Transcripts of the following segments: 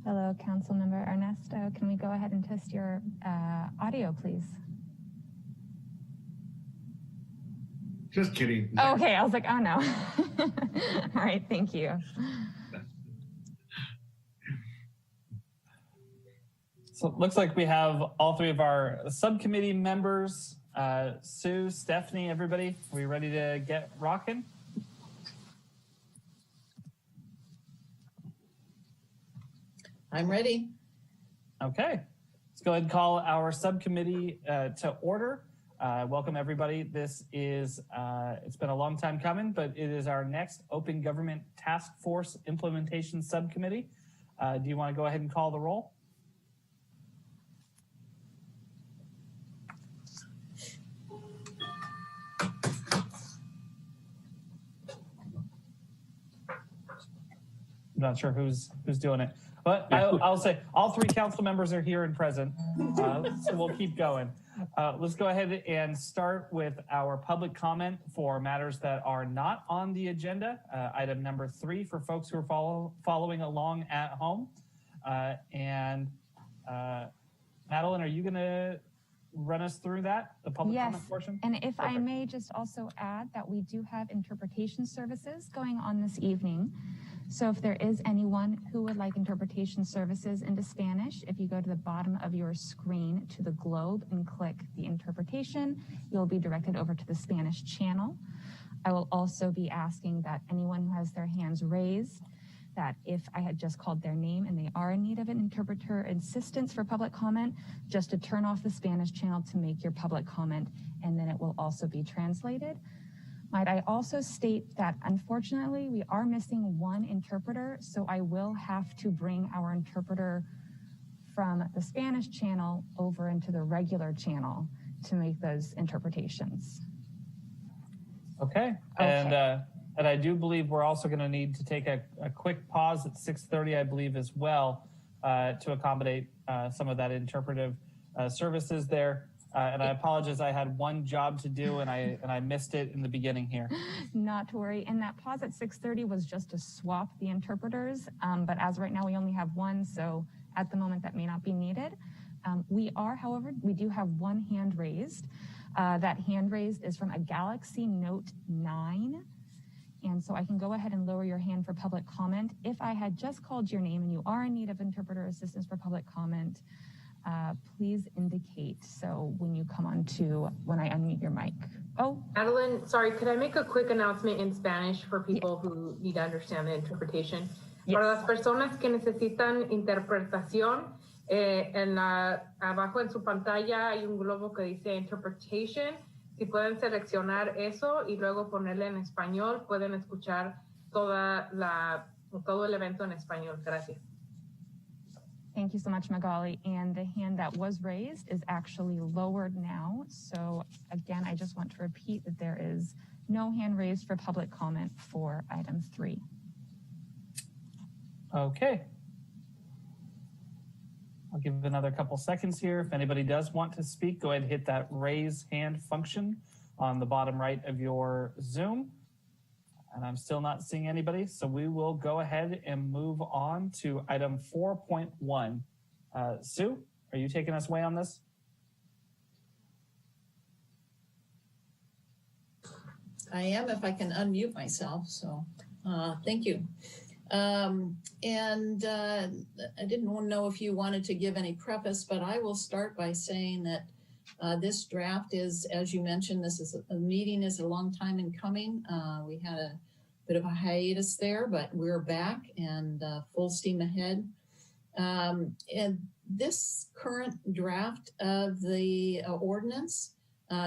Hello, Councilmember Ernesto. Can we go ahead and test your audio, please? Just kidding. Oh, okay, I was like, oh no. All right, thank you. So it looks like we have all three of our subcommittee members, Sue, Stephanie, everybody. Are we ready to get rocking? I'm ready. Okay, let's go ahead and call our subcommittee to order. Welcome everybody. This is, it's been a long time coming, but it is our next Open Government Task Force Implementation Subcommittee. Do you want to go ahead and call the roll? I'm not sure who's doing it, but I'll say all three council members are here and present, so we'll keep going. Let's go ahead and start with our public comment for matters that are not on the agenda. Item number 3 for folks who are following along at home. Madeline, are you going to run us through that, the public comment portion? And if I may just also add that we do have interpretation services going on this evening. So if there is anyone who would like interpretation services into Spanish, if you go to the bottom of your screen to the globe and click the interpretation, you'll be directed over to the Spanish channel. I will also be asking that anyone who has their hands raised, that if I had just called their name and they are in need of an interpreter assistance for public comment, just to turn off the Spanish channel to make your public comment, and then it will also be translated. Might I also state that unfortunately we are missing one interpreter, so I will have to bring our interpreter from the Spanish channel over into the regular channel to make those interpretations. Okay. And I do believe we're also going to need to take a quick pause at 6:30, I believe, as well, to accommodate some of that interpretive services there. And I apologize, I had one job to do and I missed it in the beginning here. Not to worry. And that pause at 6:30 was just to swap the interpreters. But as right now, we only have one. So at the moment that may not be needed. However, we do have one hand raised. That hand raised is from a Galaxy Note 9. And so I can go ahead and lower your hand for public comment. If I had just called your name and you are in need of interpreter assistance for public comment, please indicate. So when you come on to, when I unmute your mic. Oh. Madeline, sorry, could I make a quick announcement in Spanish for people who need to understand the interpretation? Yes. Para las personas que necesitan interpretación, abajo en su pantalla hay un globo que dice interpretation. Si pueden seleccionar eso y luego ponerle en español, pueden escuchar todo el evento en español. Gracias. Thank you so much, Magali. And the hand that was raised is actually lowered now. So again, I just want to repeat that there is no hand raised for public comment for item 3. Okay. I'll give it another couple seconds here. If anybody does want to speak, go ahead and hit that raise hand function on the bottom right of your Zoom. And I'm still not seeing anybody, so we will go ahead and move on to item 4.1. Sue, are you taking us away on this? I am, if I can unmute myself, so thank you. I didn't know if you wanted to give any preface, but I will start by saying that this draft is, as you mentioned, this is a meeting is a long time in coming. We had a bit of a hiatus there, but we're back and full steam ahead. And this current draft of the ordinance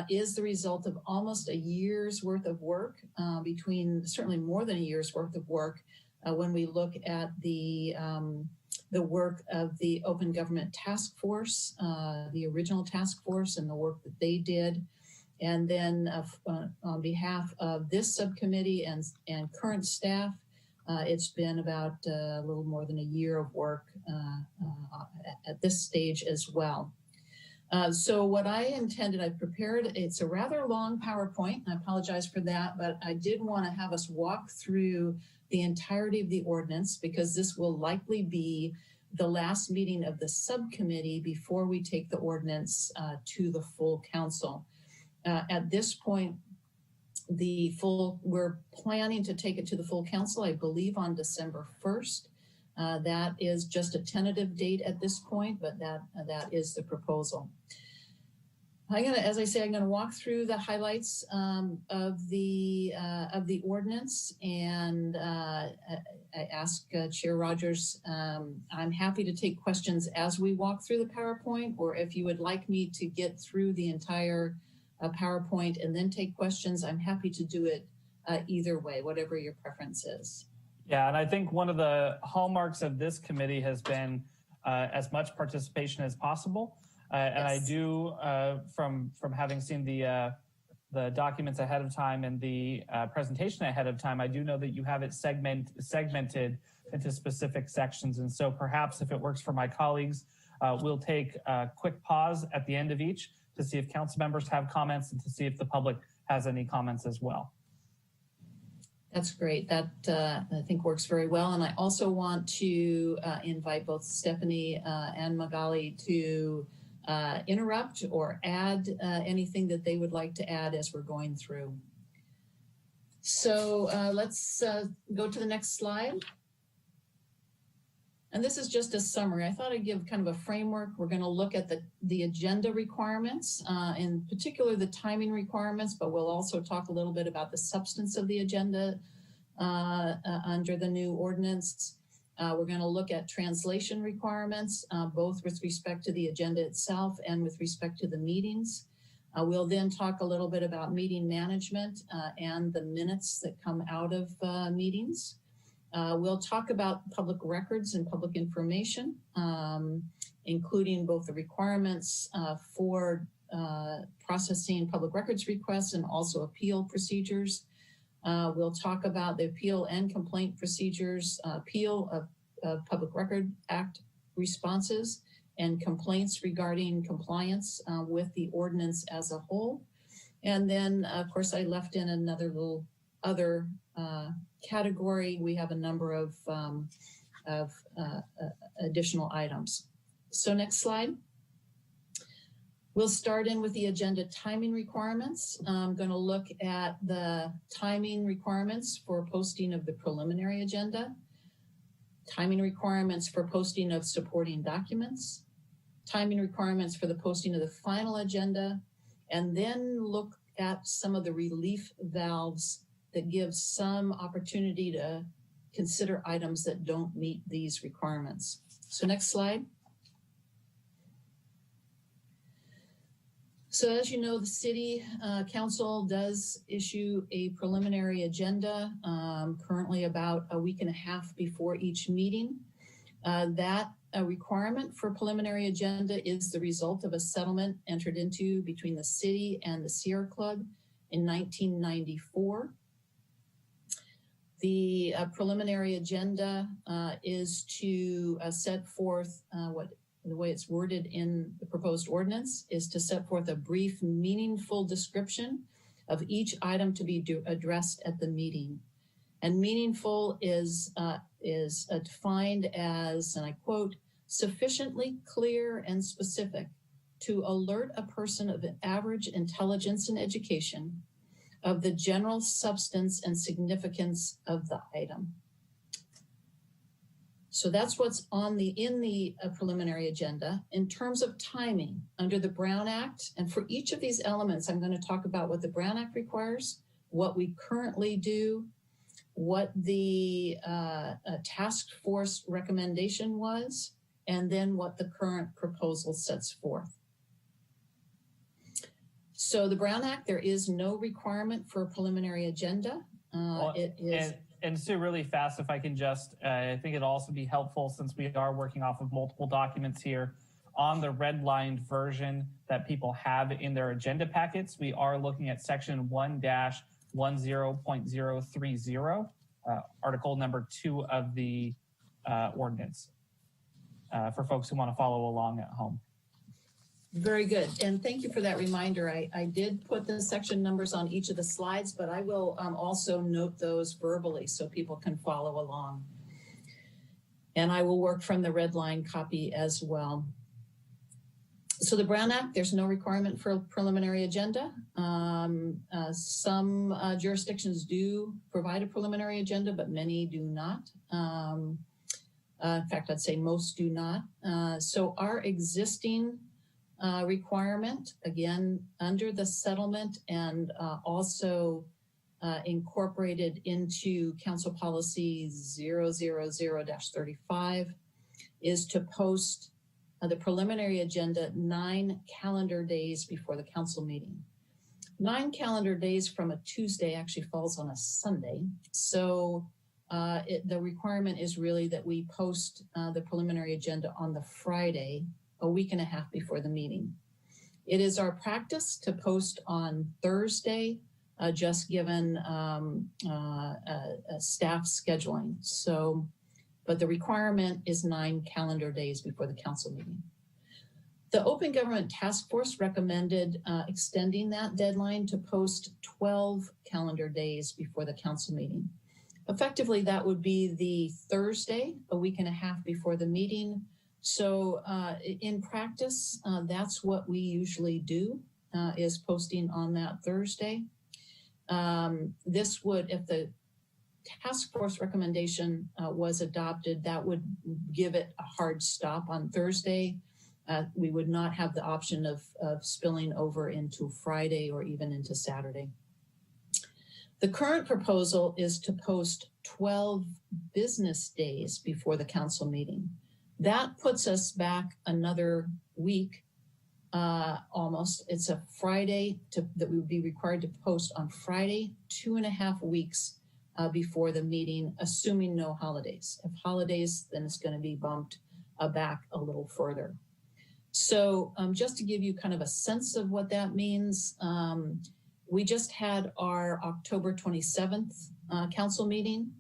is the result of almost a year's worth of work, certainly more than a year's worth of work, when we look at the work of the Open Government Task Force, the original task force, and the work that they did. And then on behalf of this subcommittee and current staff, it's been about a little more than a year of work at this stage as well. So what I intended, I prepared, it's a rather long PowerPoint, and I apologize for that, but I did want to have us walk through the entirety of the ordinance, because this will likely be the last meeting of the subcommittee before we take the ordinance to the full council. At this point, we're planning to take it to the full council, I believe, on December 1st. That is just a tentative date at this point, but that is the proposal. As I say, I'm gonna walk through the highlights of the ordinance, and I ask Chair Rogers, I'm happy to take questions as we walk through the PowerPoint, or if you would like me to get through the entire PowerPoint and then take questions, I'm happy to do it either way, whatever your preference is. Yeah, and I think one of the hallmarks of this committee has been as much participation as possible. And yes. I do, from having seen the documents ahead of time and the presentation ahead of time, I do know that you have it segmented into specific sections. And so perhaps if it works for my colleagues, we'll take a quick pause at the end of each to see if council members have comments and to see if the public has any comments as well. That's great. That I think works very well. And I also want to invite both Stephanie and Magali to interrupt or add anything that they would like to add as we're going through. So let's go to the next slide. And this is just a summary. I thought I'd give kind of a framework. We're going to look at the agenda requirements, in particular the timing requirements, but we'll also talk a little bit about the substance of the agenda under the new ordinance. We're going to look at translation requirements, both with respect to the agenda itself and with respect to the meetings. We'll then talk a little bit about meeting management and the minutes that come out of meetings. We'll talk about public records and public information, including both the requirements for processing public records requests and also appeal procedures. We'll talk about the appeal and complaint procedures, appeal of Public Record Act responses, and complaints regarding compliance with the ordinance as a whole. And then, of course, I left in another little other category. We have a number of additional items. So next slide. We'll start in with the agenda timing requirements. I'm going to look at the timing requirements for posting of the preliminary agenda, timing requirements for posting of supporting documents, timing requirements for the posting of the final agenda, and then look at some of the relief valves that give some opportunity to consider items that don't meet these requirements. So next slide. So as you know, the City Council does issue a preliminary agenda currently about a week and a half before each meeting. That requirement for preliminary agenda is the result of a settlement entered into between the city and the Sierra Club in 1994. The preliminary agenda is to set forth the way it's worded in the proposed ordinance is to set forth a brief, meaningful description of each item to be addressed at the meeting. And meaningful is defined as, and I quote, sufficiently clear and specific to alert a person of average intelligence and education of the general substance and significance of the item. So that's what's on in the preliminary agenda. In terms of timing, under the Brown Act, and for each of these elements, I'm going to talk about what the Brown Act requires, what we currently do, what the task force recommendation was, and then what the current proposal sets forth. So the Brown Act, there is no requirement for a preliminary agenda. It is. And Sue, really fast, if I can just, I think it'll also be helpful since we are working off of multiple documents here. On the redlined version that people have in their agenda packets, we are looking at section 1-10.030, article number 2 of the ordinance, for folks who want to follow along at home. Very good. And thank you for that reminder. I did put the section numbers on each of the slides, but I will also note those verbally so people can follow along. And I will work from the red line copy as well. So the Brown Act, there's no requirement for a preliminary agenda. Some jurisdictions do provide a preliminary agenda, but many do not. In fact, I'd say most do not. So our existing requirement, again, under the settlement and also incorporated into Council Policy 000-35, is to post the preliminary agenda 9 calendar days before the council meeting. 9 calendar days from a Tuesday actually falls on a Sunday. So the requirement is really that we post the preliminary agenda on the Friday, a week and a half before the meeting. It is our practice to post on Thursday, just given staff scheduling. So, but the requirement is 9 calendar days before the council meeting. The Open Government Task Force recommended extending that deadline to post 12 calendar days before the council meeting. Effectively, that would be the Thursday, a week and a half before the meeting. So in practice, that's what we usually do, is posting on that Thursday. This would, if the task force recommendation was adopted, that would give it a hard stop on Thursday. We would not have the option of spilling over into Friday or even into Saturday. The current proposal is to post 12 business days before the council meeting. That puts us back another week, almost. It's a Friday that we would be required to post on Friday, 2.5 weeks before the meeting, assuming no holidays. If holidays, then it's going to be bumped back a little further. So just to give you kind of a sense of what that means, we just had our October 27th council meeting.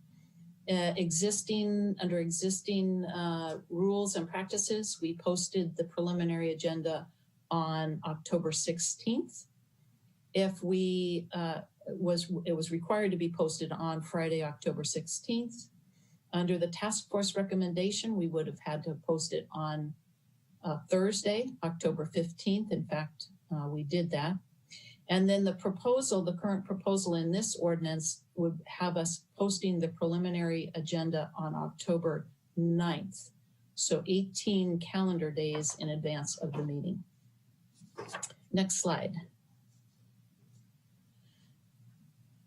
Under existing rules and practices, we posted the preliminary agenda on October 16th. If it was required to be posted on Friday, October 16th. Under the task force recommendation, we would have had to post it on Thursday, October 15th. In fact, we did that. And then the current proposal in this ordinance would have us posting the preliminary agenda on October 9th. So 18 calendar days in advance of the meeting. Next slide.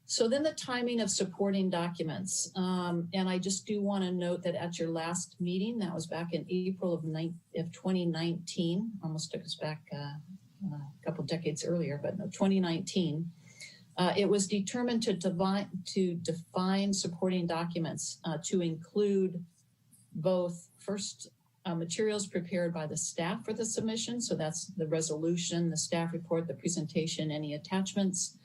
So then the timing of supporting documents. And I just do want to note that at your last meeting, that was back in April of 2019, almost took us back a couple decades earlier, but no, 2019, it was determined to define supporting documents to include both first materials prepared by the staff for the submission. So that's the resolution, the staff report, the presentation, any attachments.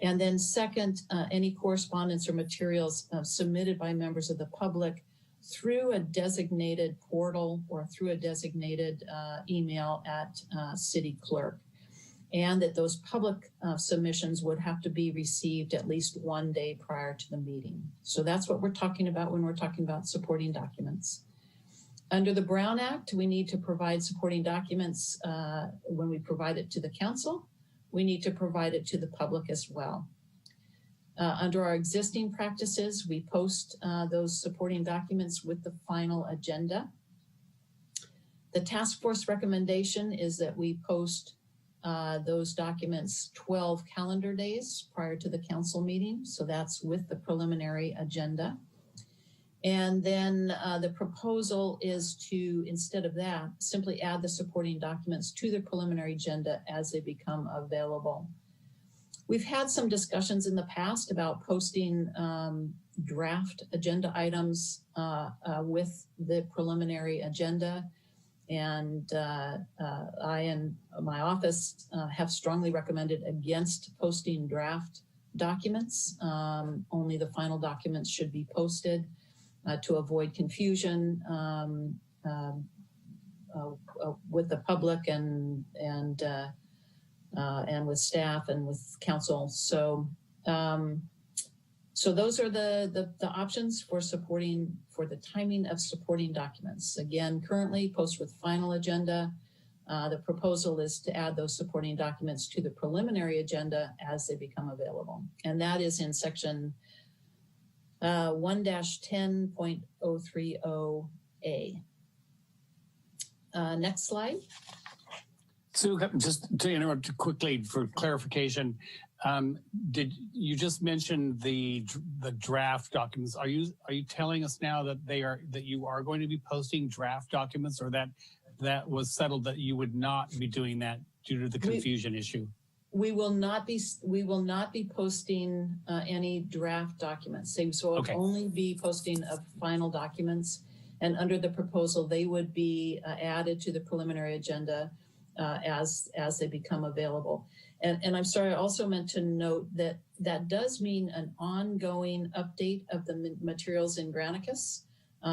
And then second, any correspondence or materials submitted by members of the public through a designated portal or through a designated email at city clerk. And that those public submissions would have to be received at least 1 day prior to the meeting. So that's what we're talking about when we're talking about supporting documents. Under the Brown Act, we need to provide supporting documents when we provide it to the council. We need to provide it to the public as well. Under our existing practices, we post those supporting documents with the final agenda. The task force recommendation is that we post those documents 12 calendar days prior to the council meeting. So that's with the preliminary agenda. And then the proposal is to, instead of that, simply add the supporting documents to the preliminary agenda as they become available. We've had some discussions in the past about posting draft agenda items with the preliminary agenda. And I and my office have strongly recommended against posting draft documents. Only the final documents should be posted. To avoid confusion with the public and with staff and with council. So So those are the options for the timing of supporting documents. Again, currently post with final agenda. The proposal is to add those supporting documents to the preliminary agenda as they become available. And that is in section 1-10.030A. Next slide. Sue, just to interrupt quickly for clarification, did you just mention the draft documents? Are you telling us now that you are going to be posting draft documents, or that was settled that you would not be doing that due to the confusion issue? We will not be posting any draft documents. So Okay. we'll only be posting of final documents, and under the proposal, they would be added to the preliminary agenda as they become available. And I'm sorry, I also meant to note that does mean an ongoing update of the materials in Granicus.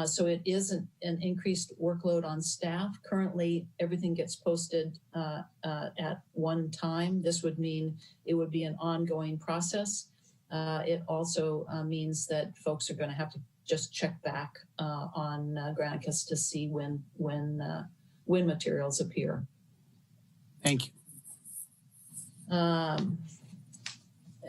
So it isn't an increased workload on staff. Currently, everything gets posted at one time. This would mean it would be an ongoing process. It also means that folks are going to have to just check back on Granicus to see when materials appear. Thank you. And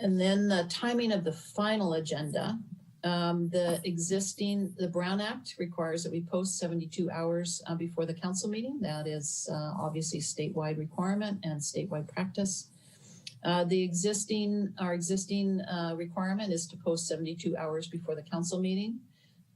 then the timing of the final agenda. The Brown Act requires that we post 72 hours before the council meeting. That is obviously statewide requirement and statewide practice. Our existing requirement is to post 72 hours before the council meeting.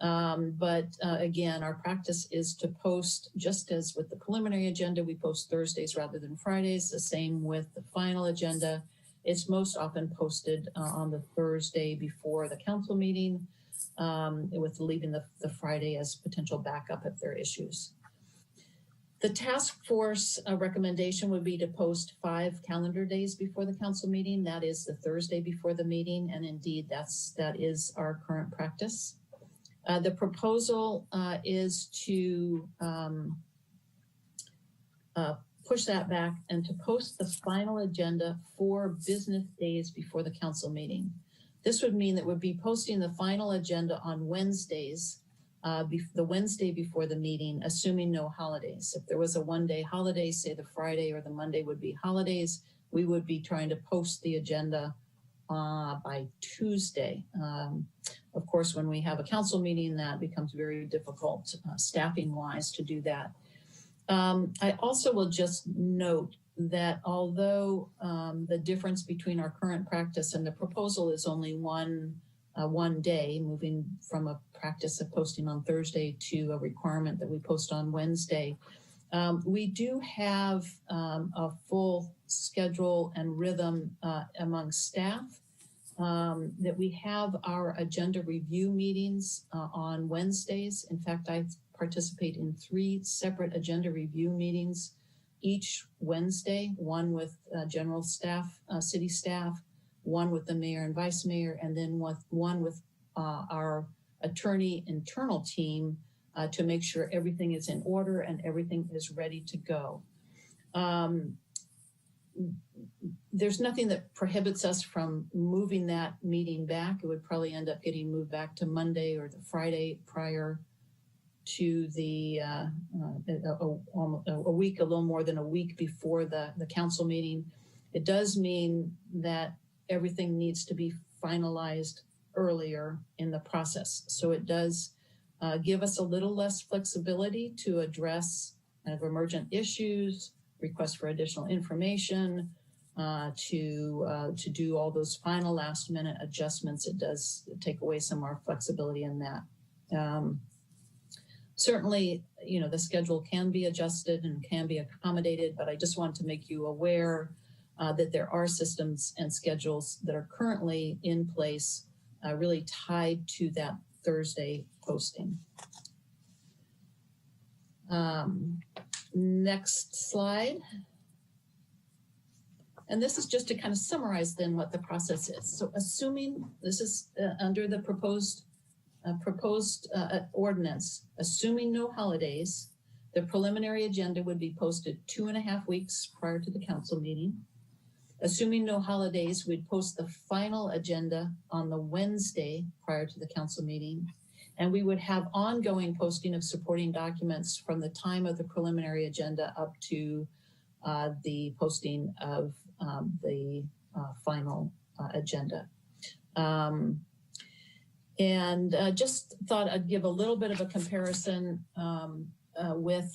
But again, our practice is to post, just as with the preliminary agenda, we post Thursdays rather than Fridays. The same with the final agenda. It's most often posted on the Thursday before the council meeting, with leaving the Friday as potential backup if there are issues. The task force recommendation would be to post 5 calendar days before the council meeting. That is the Thursday before the meeting, and indeed that is our current practice. The proposal is to push that back and to post the final agenda 4 business days before the council meeting. This would mean that we'd be posting the final agenda on Wednesdays, the Wednesday before the meeting, assuming no holidays. If there was a one-day holiday, say the Friday or the Monday would be holidays, we would be trying to post the agenda by Tuesday. Of course, when we have a council meeting, that becomes very difficult staffing-wise to do that. I also will just note that although the difference between our current practice and the proposal is only one day, moving from a practice of posting on Thursday to a requirement that we post on Wednesday, we do have a full schedule and rhythm among staff, that we have our agenda review meetings on Wednesdays. In fact, I participate in 3 separate agenda review meetings each Wednesday, one with general staff, city staff, one with the mayor and vice mayor, and then one with our attorney internal team to make sure everything is in order and everything is ready to go. There's nothing that prohibits us from moving that meeting back. It would probably end up getting moved back to Monday or the Friday prior to the a week, a little more than a week before the council meeting. It does mean that everything needs to be finalized earlier in the process. So it does give us a little less flexibility to address kind of emergent issues, requests for additional information, to do all those final last minute adjustments. It does take away some of our flexibility in that. Certainly, the schedule can be adjusted and can be accommodated, but I just want to make you aware that there are systems and schedules that are currently in place, really tied to that Thursday posting. Next slide. And this is just to kind of summarize then what the process is. So assuming this is under the proposed ordinance, assuming no holidays, the preliminary agenda would be posted 2.5 weeks prior to the council meeting. Assuming no holidays, we'd post the final agenda on the Wednesday prior to the council meeting. And we would have ongoing posting of supporting documents from the time of the preliminary agenda up to the posting of the final agenda. Just thought I'd give a little bit of a comparison with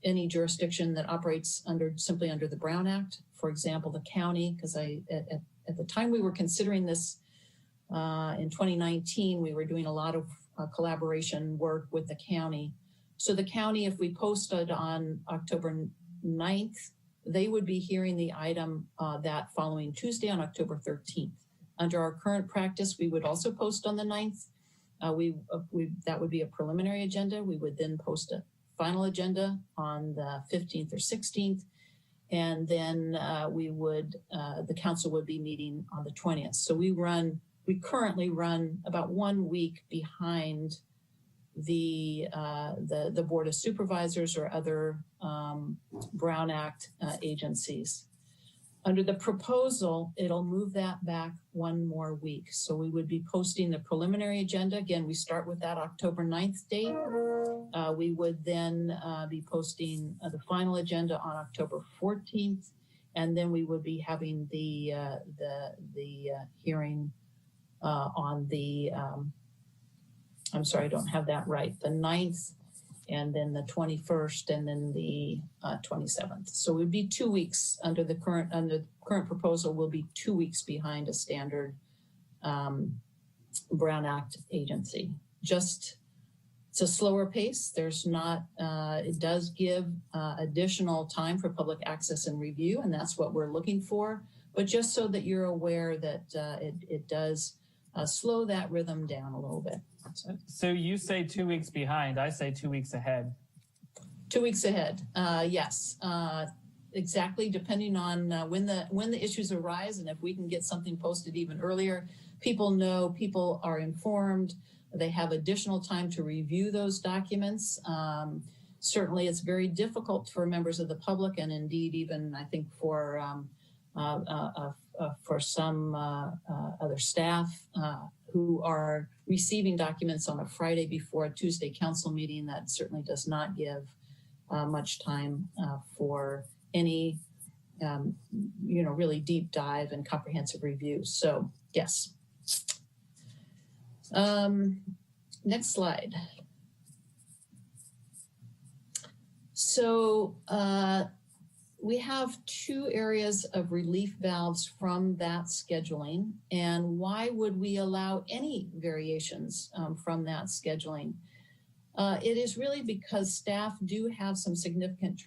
any jurisdiction that operates simply under the Brown Act. For example, the county, because at the time we were considering this in 2019, we were doing a lot of collaboration work with the county. So the county, if we posted on October 9th, they would be hearing the item that following Tuesday on October 13th. Under our current practice, we would also post on the 9th. That would be a preliminary agenda. We would then post a final agenda on the 15th or 16th. And then the council would be meeting on the 20th. So we currently run about 1 week behind the Board of Supervisors or other Brown Act agencies. Under the proposal, it'll move that back 1 more week. So we would be posting the preliminary agenda. Again, we start with that October 9th date. We would then be posting the final agenda on October 14th. And then we would be having the hearing on the, I'm sorry, I don't have that right, the 9th, and then the 21st, and then the 27th. So it would be 2 weeks under the current proposal. Will be 2 weeks behind a standard Brown Act agency. It's a slower pace. There's not. It does give additional time for public access and review, and that's what we're looking for. But just so that you're aware that it does slow that rhythm down a little bit. So you say 2 weeks behind, I say 2 weeks ahead. 2 weeks ahead, yes. Exactly, depending on when the issues arise, and if we can get something posted even earlier, people know, people are informed, they have additional time to review those documents. Certainly it's very difficult for members of the public, and indeed even I think for some other staff who are receiving documents on a Friday before a Tuesday council meeting. That certainly does not give much time for any, really deep dive and comprehensive review. So yes. Next slide. So we have 2 areas of relief valves from that scheduling. And why would we allow any variations from that scheduling? It is really because staff do have some significant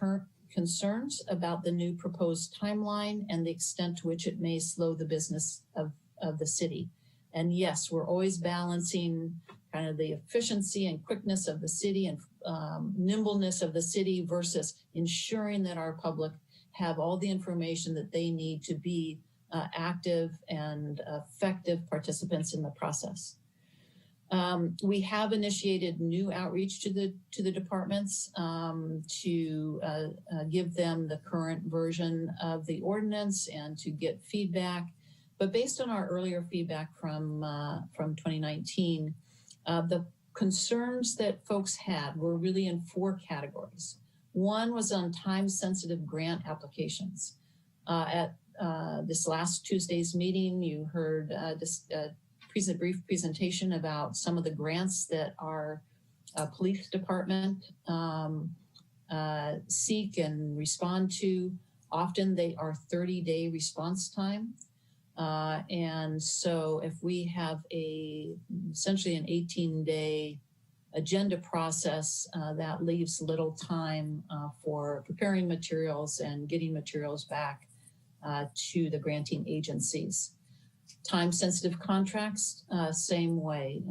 concerns about the new proposed timeline and the extent to which it may slow the business of the city. And yes, we're always balancing kind of the efficiency and quickness of the city and nimbleness of the city versus ensuring that our public have all the information that they need to be active and effective participants in the process. We have initiated new outreach to the departments to give them the current version of the ordinance and to get feedback. But based on our earlier feedback from 2019, the concerns that folks had were really in 4 categories. One was on time-sensitive grant applications. At this last Tuesday's meeting, you heard a brief presentation about some of the grants that our police department seek and respond to. Often they are 30-day response time. And so if we have essentially an 18-day agenda process, that leaves little time for preparing materials and getting materials back to the granting agencies. Time-sensitive contracts, same way.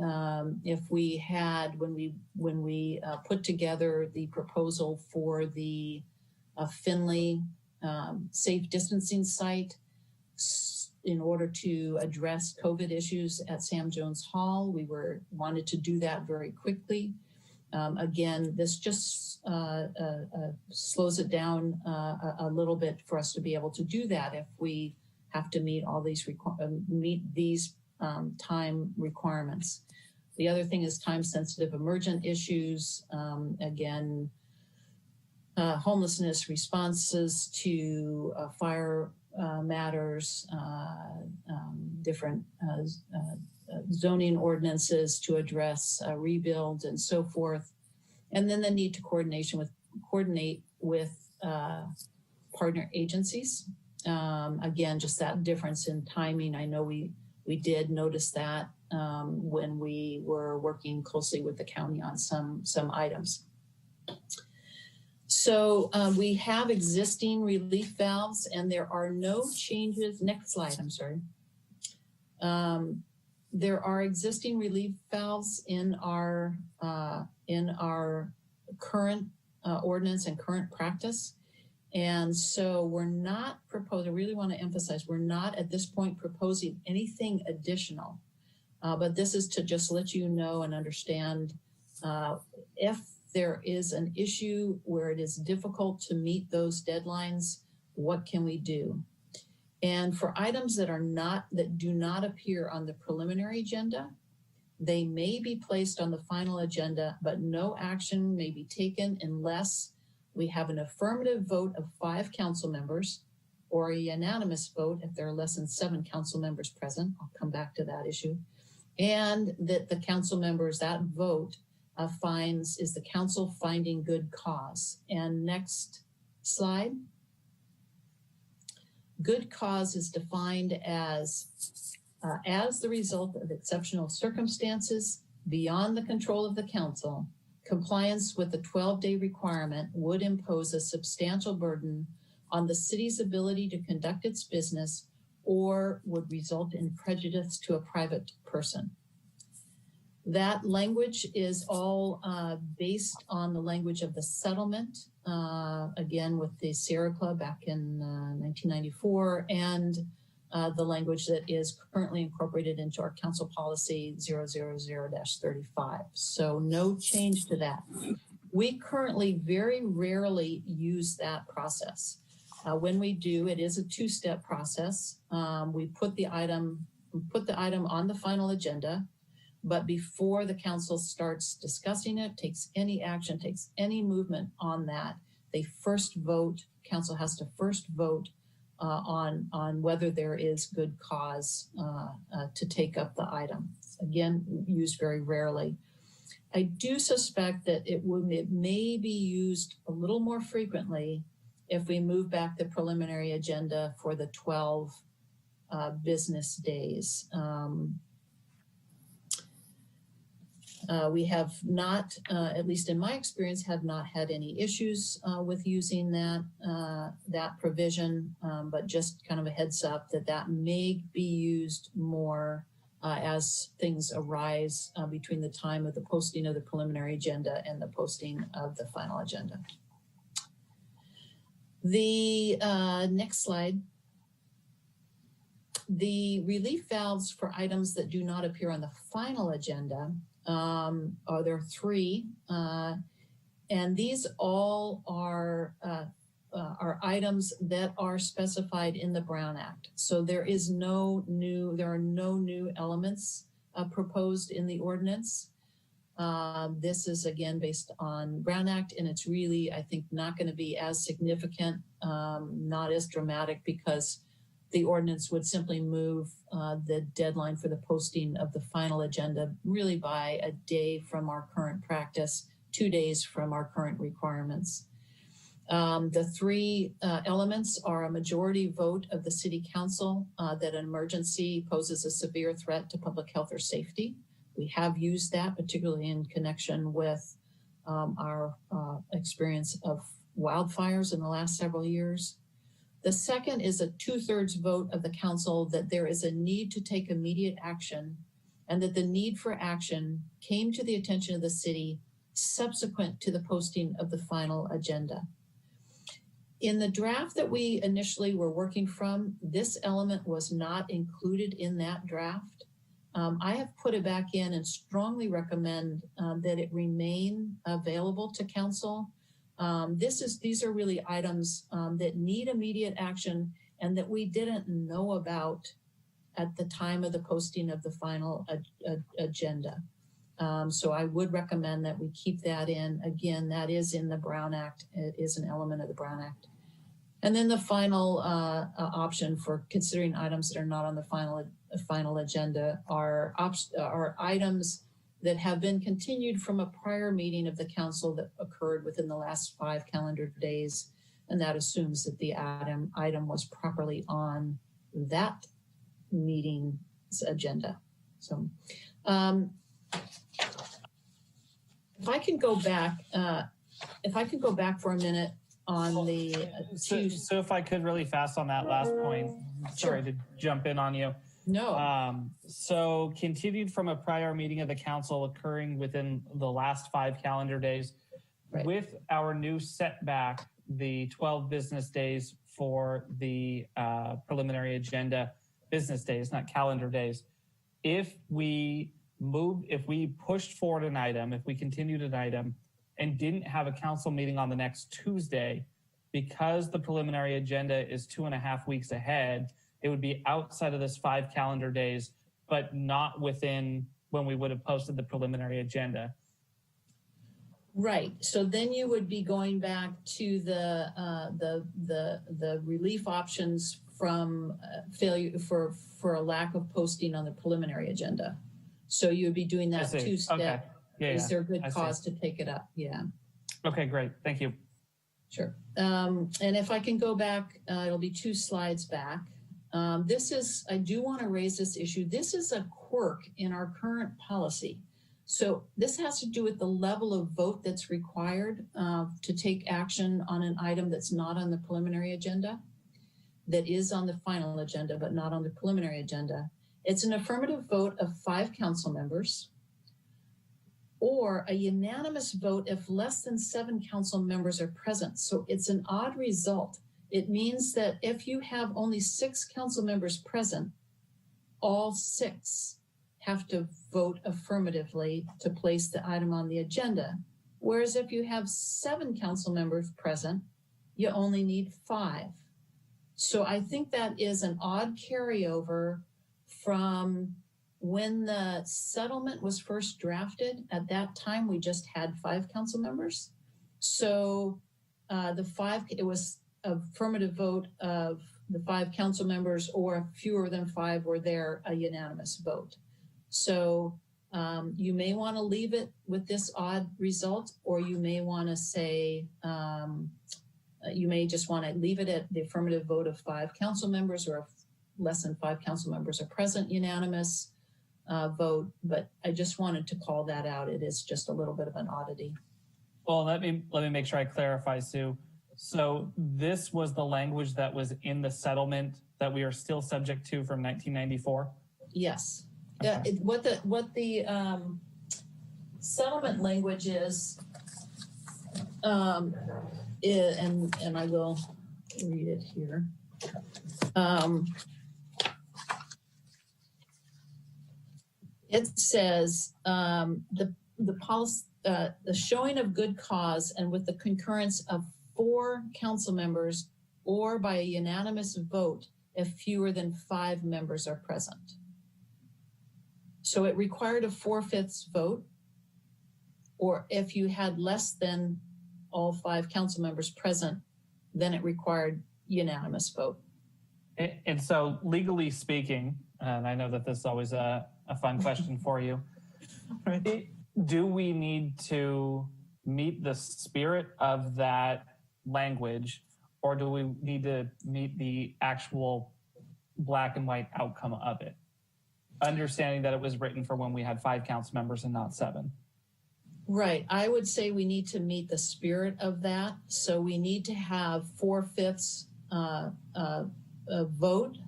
If we had, when we put together the proposal for the Finley safe distancing site, in order to address COVID issues at Sam Jones Hall, we wanted to do that very quickly. Again, this just slows it down a little bit for us to be able to do that if we have to meet all these time requirements. The other thing is time-sensitive emergent issues. Again, homelessness responses to fire matters, different zoning ordinances to address rebuilds and so forth. And then the need to coordinate with partner agencies. Again, just that difference in timing. I know we did notice that when we were working closely with the county on some items. So we have existing relief valves and there are no changes. Next slide, I'm sorry. There are existing relief valves in our current ordinance and current practice. And so we're not proposing, I really want to emphasize, we're not at this point proposing anything additional. But this is to just let you know and understand if there is an issue where it is difficult to meet those deadlines, what can we do? And for items that do not appear on the preliminary agenda, they may be placed on the final agenda, but no action may be taken unless we have an affirmative vote of 5 council members or a unanimous vote if there are less than 7 council members present. I'll come back to that issue. And that the council members, that vote is the council finding good cause. And next slide. Good cause is defined as the result of exceptional circumstances beyond the control of the council. Compliance with the 12-day requirement would impose a substantial burden on the city's ability to conduct its business or would result in prejudice to a private person. That language is all based on the language of the settlement, again with the Sierra Club back in 1994, and the language that is currently incorporated into our council policy 000-35. So no change to that. We currently very rarely use that process. When we do, it is a 2-step process. We put the item on the final agenda, but before the council starts discussing it, takes any action, takes any movement on that, they first vote. Council has to first vote on whether there is good cause to take up the item. Again, used very rarely. I do suspect that it may be used a little more frequently if we move back the preliminary agenda for the 12 business days. We have not, at least in my experience, have not had any issues with using that provision, but just kind of a heads up that may be used more as things arise between the time of the posting of the preliminary agenda and the posting of the final agenda. The next slide. The relief valves for items that do not appear on the final agenda are there 3, and these all are items that are specified in the Brown Act. So there are no new elements proposed in the ordinance. This is again based on Brown Act, and it's really, I think, not going to be as significant, not as dramatic, because the ordinance would simply move the deadline for the posting of the final agenda really by a day from our current practice, 2 days from our current requirements. The 3 elements are a majority vote of the city council that an emergency poses a severe threat to public health or safety. We have used that particularly in connection with our experience of wildfires in the last several years. The second is a 2/3 vote of the council that there is a need to take immediate action and that the need for action came to the attention of the city subsequent to the posting of the final agenda. In the draft that we initially were working from, this element was not included in that draft. I have put it back in and strongly recommend that it remain available to council. These are really items that need immediate action and that we didn't know about at the time of the posting of the final agenda. So I would recommend that we keep that in. Again, that is in the Brown Act. It is an element of the Brown Act. And then the final option for considering items that are not on the final agenda are items that have been continued from a prior meeting of the council that occurred within the last 5 calendar days. And that assumes that the item was properly on that meeting's agenda. So if I can go back for a minute on the so if I could really fast on that last point, sorry to jump in on you. No. So continued from a prior meeting of the council occurring within the last 5 calendar days, right. With our new setback, the 12 business days for the preliminary agenda, business days, not calendar days. If we pushed forward an item, if we continued an item and didn't have a council meeting on the next Tuesday, because the preliminary agenda is 2.5 weeks ahead, it would be outside of this 5 calendar days, but not within when we would have posted the preliminary agenda. Right. So then you would be going back to the relief options from failure for a lack of posting on the preliminary agenda. So you would be doing that 2-step. Okay. Yeah, is there a good cause to take it up? Yeah. Okay, great. Thank you. Sure. And if I can go back, it'll be 2 slides back. I do want to raise this issue. This is a quirk in our current policy. So this has to do with the level of vote that's required to take action on an item that's not on the preliminary agenda, that is on the final agenda, but not on the preliminary agenda. It's an affirmative vote of 5 council members, or a unanimous vote if less than 7 council members are present. So it's an odd result. It means that if you have only 6 council members present, all 6 have to vote affirmatively to place the item on the agenda. Whereas if you have 7 council members present, you only need 5. So I think that is an odd carryover from when the settlement was first drafted. At that time, we just had 5 council members. So it was affirmative vote of the 5 council members, or fewer than 5 were there, a unanimous vote. So you may want to leave it with this odd result, or you may want to say, you may just want to leave it at the affirmative vote of 5 council members, or if less than 5 council members are present, unanimous vote. But I just wanted to call that out. It is just a little bit of an oddity. Well, let me make sure I clarify, Sue. So this was the language that was in the settlement that we are still subject to from 1994? Yes. Okay. What the settlement language is, and I will read it here. It says the policy, the showing of good cause and with the concurrence of 4 council members, or by a unanimous vote if fewer than 5 members are present. So it required a 4/5 vote, or if you had less than all 5 council members present, then it required unanimous vote. And so legally speaking, and I know that this is always a fun question for you, do we need to meet the spirit of that language, or do we need to meet the actual black and white outcome of it? Understanding that it was written for when we had 5 council members and not 7. Right. I would say we need to meet the spirit of that. So we need to have 4/5 vote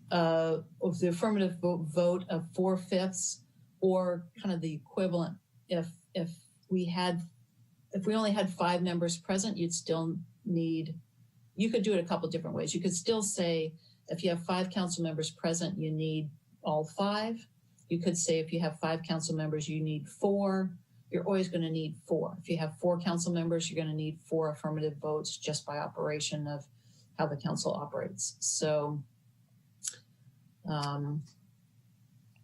of the affirmative vote of 4/5, or kind of the equivalent. If we only had 5 members present, you'd still need, you could do it a couple different ways. You could still say, if you have 5 council members present, you need all 5. You could say if you have 5 council members, you need 4. You're always going to need 4. If you have 4 council members, you're going to need 4 affirmative votes just by operation of how the council operates. So,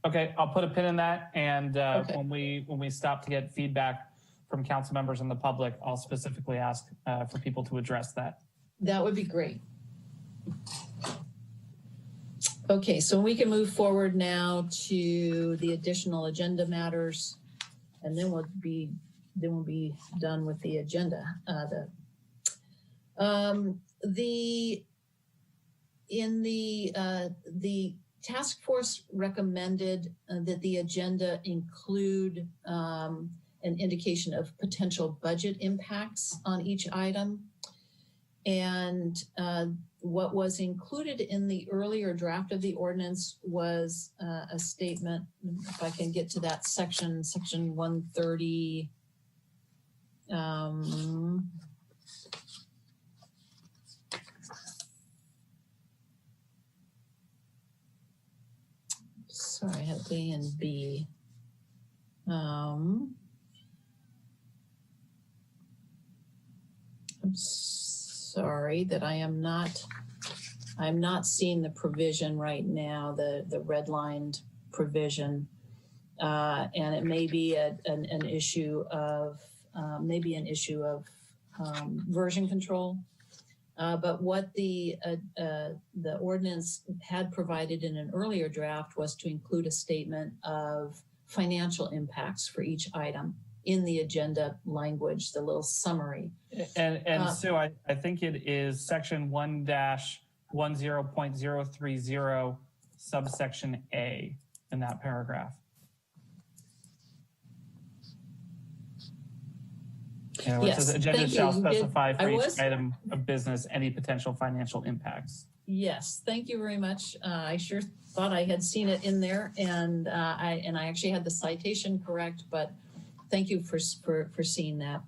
okay, I'll put a pin in that, and when we stop to get feedback from council members and the public, I'll specifically ask for people to address that. That would be great. Okay, so we can move forward now to the additional agenda matters, and then we'll be done with the agenda. The task force recommended that the agenda include an indication of potential budget impacts on each item. And what was included in the earlier draft of the ordinance was a statement, if I can get to that section 130. Sorry, I have A and B. I'm sorry that I'm not seeing the provision right now, the redlined provision, and it may be an issue of version control. But what the ordinance had provided in an earlier draft was to include a statement of financial impacts for each item in the agenda language, the little summary. And Sue, I think it is section 1-10.030 subsection A in that paragraph. Yes, it says agenda shall specify for each item of business any potential financial impacts. Yes, thank you very much. I sure thought I had seen it in there, and I actually had the citation correct, but thank you for seeing that.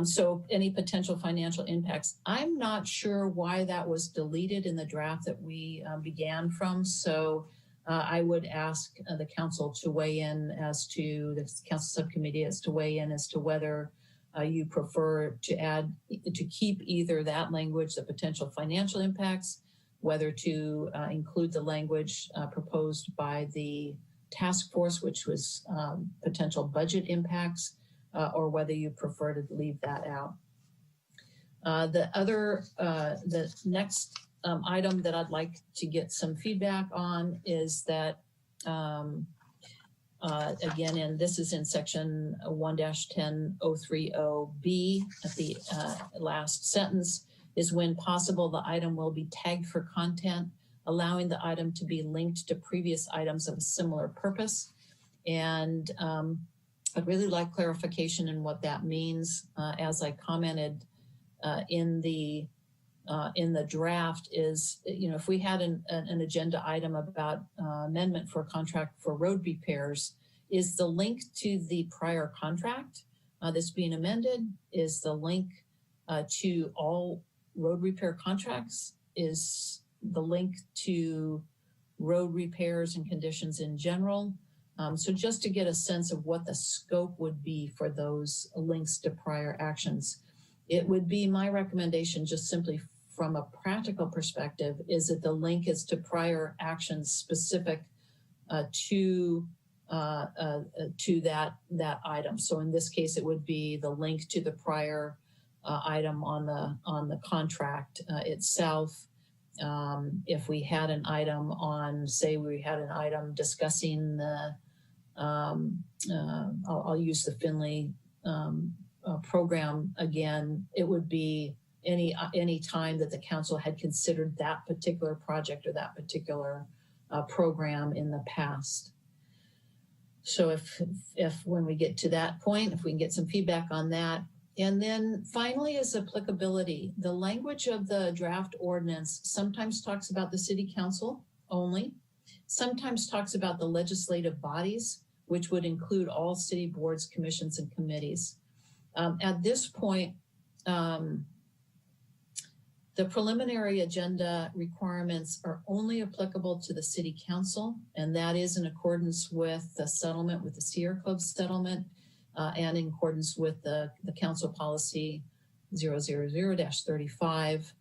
So any potential financial impacts. I'm not sure why that was deleted in the draft that we began from. So I would ask the council to weigh in as to the council subcommittee as to weigh in as to whether you prefer to keep either that language, the potential financial impacts, whether to include the language proposed by the task force, which was potential budget impacts, or whether you prefer to leave that out. The next item that I'd like to get some feedback on is that, again, and this is in section 1-10.030B at the last sentence, is when possible, the item will be tagged for content, allowing the item to be linked to previous items of a similar purpose. And I'd really like clarification in what that means. As I commented in the draft is, if we had an agenda item about amendment for a contract for road repairs, is the link to the prior contract that's being amended? Is the link to all road repair contracts? Is the link to road repairs and conditions in general? So just to get a sense of what the scope would be for those links to prior actions, it would be my recommendation, just simply from a practical perspective, is that the link is to prior actions specific to that item. So in this case, it would be the link to the prior item on the contract itself. If we had an item on, say, we had an item discussing the, I'll use the Finley program again, it would be any time that the council had considered that particular project or that particular program in the past. So if when we get to that point, if we can get some feedback on that. And then finally is applicability. The language of the draft ordinance sometimes talks about the city council only, sometimes talks about the legislative bodies, which would include all city boards, commissions, and committees. At this point, The preliminary agenda requirements are only applicable to the city council, and that is in accordance with the settlement, with the Sierra Club settlement, and in accordance with the council policy 000-35.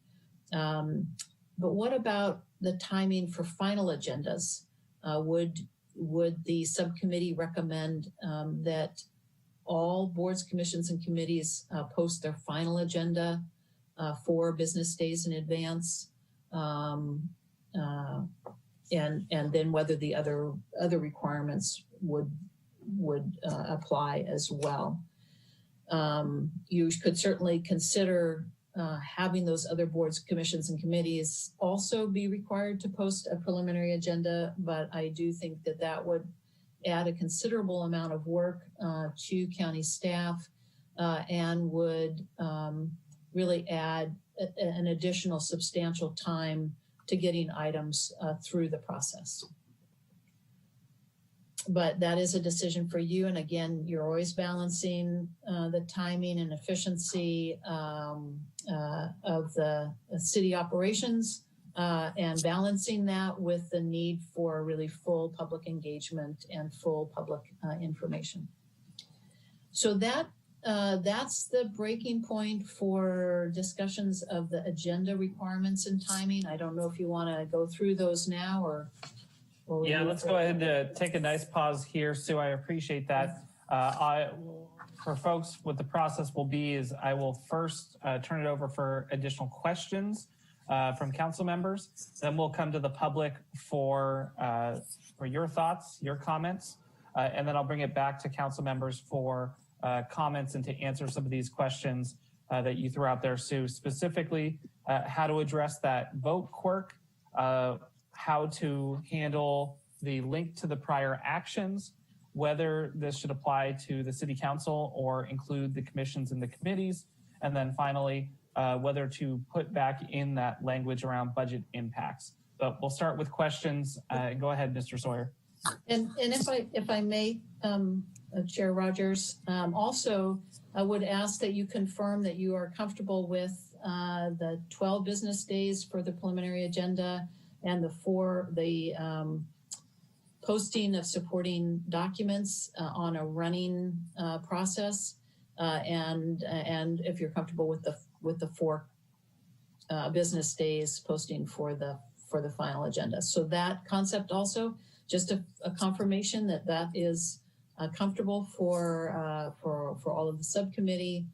But what about the timing for final agendas? Would the subcommittee recommend that all boards, commissions, and committees post their final agenda 4 business days in advance, and then whether the other requirements would apply as well. You could certainly consider having those other boards, commissions, and committees also be required to post a preliminary agenda, but I do think that that would add a considerable amount of work to county staff and would really add an additional substantial time to getting items through the process. But that is a decision for you. And again, you're always balancing the timing and efficiency of the city operations and balancing that with the need for really full public engagement and full public information. So that's the breaking point for discussions of the agenda requirements and timing. I don't know if you want to go through those now or yeah, let's go ahead and take a nice pause here, Sue. I appreciate that. For folks, what the process will be is I will first turn it over for additional questions from council members. Then we'll come to the public for your thoughts, your comments, and then I'll bring it back to council members for comments and to answer some of these questions that you threw out there, Sue, specifically how to address that vote quirk, how to handle the link to the prior actions, whether this should apply to the city council or include the commissions and the committees, and then finally, whether to put back in that language around budget impacts. But we'll start with questions. Go ahead, Mr. Sawyer. And if I may, Chair Rogers, also I would ask that you confirm that you are comfortable with the 12 business days for the preliminary agenda and the posting of supporting documents on a running process, and if you're comfortable with the 4 business days posting for the final agenda. So that concept also, just a confirmation that is comfortable for all of the subcommittee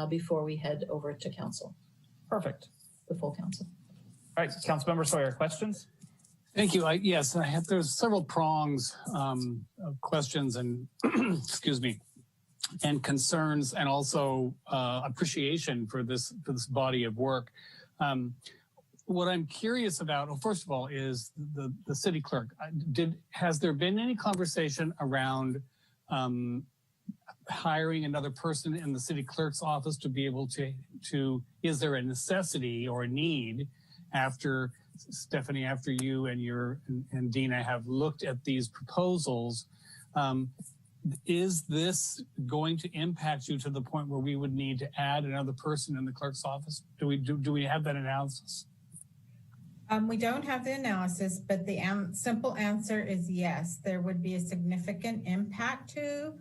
before we head over to council. Perfect. The full council. All right, Councilmember Sawyer, questions? Thank you. Yes, there's several prongs of questions and excuse me, and concerns, and also appreciation for this body of work. What I'm curious about, well, first of all, is the city clerk. Has there been any conversation around hiring another person in the city clerk's office to be able to is there a necessity or a need after Stephanie, after you and Dina have looked at these proposals, is this going to impact you to the point where we would need to add another person in the clerk's office? Do we have that analysis? We don't have the analysis, but the simple answer is yes. There would be a significant impact to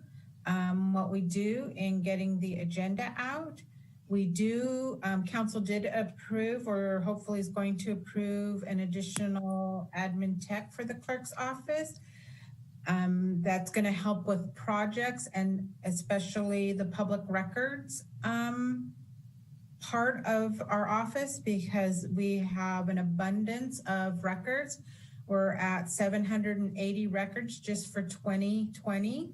what we do in getting the agenda out. We do, council did approve, or hopefully is going to approve, an additional admin tech for the clerk's office. That's going to help with projects and especially the public records part of our office, because we have an abundance of records. We're at 780 records just for 2020.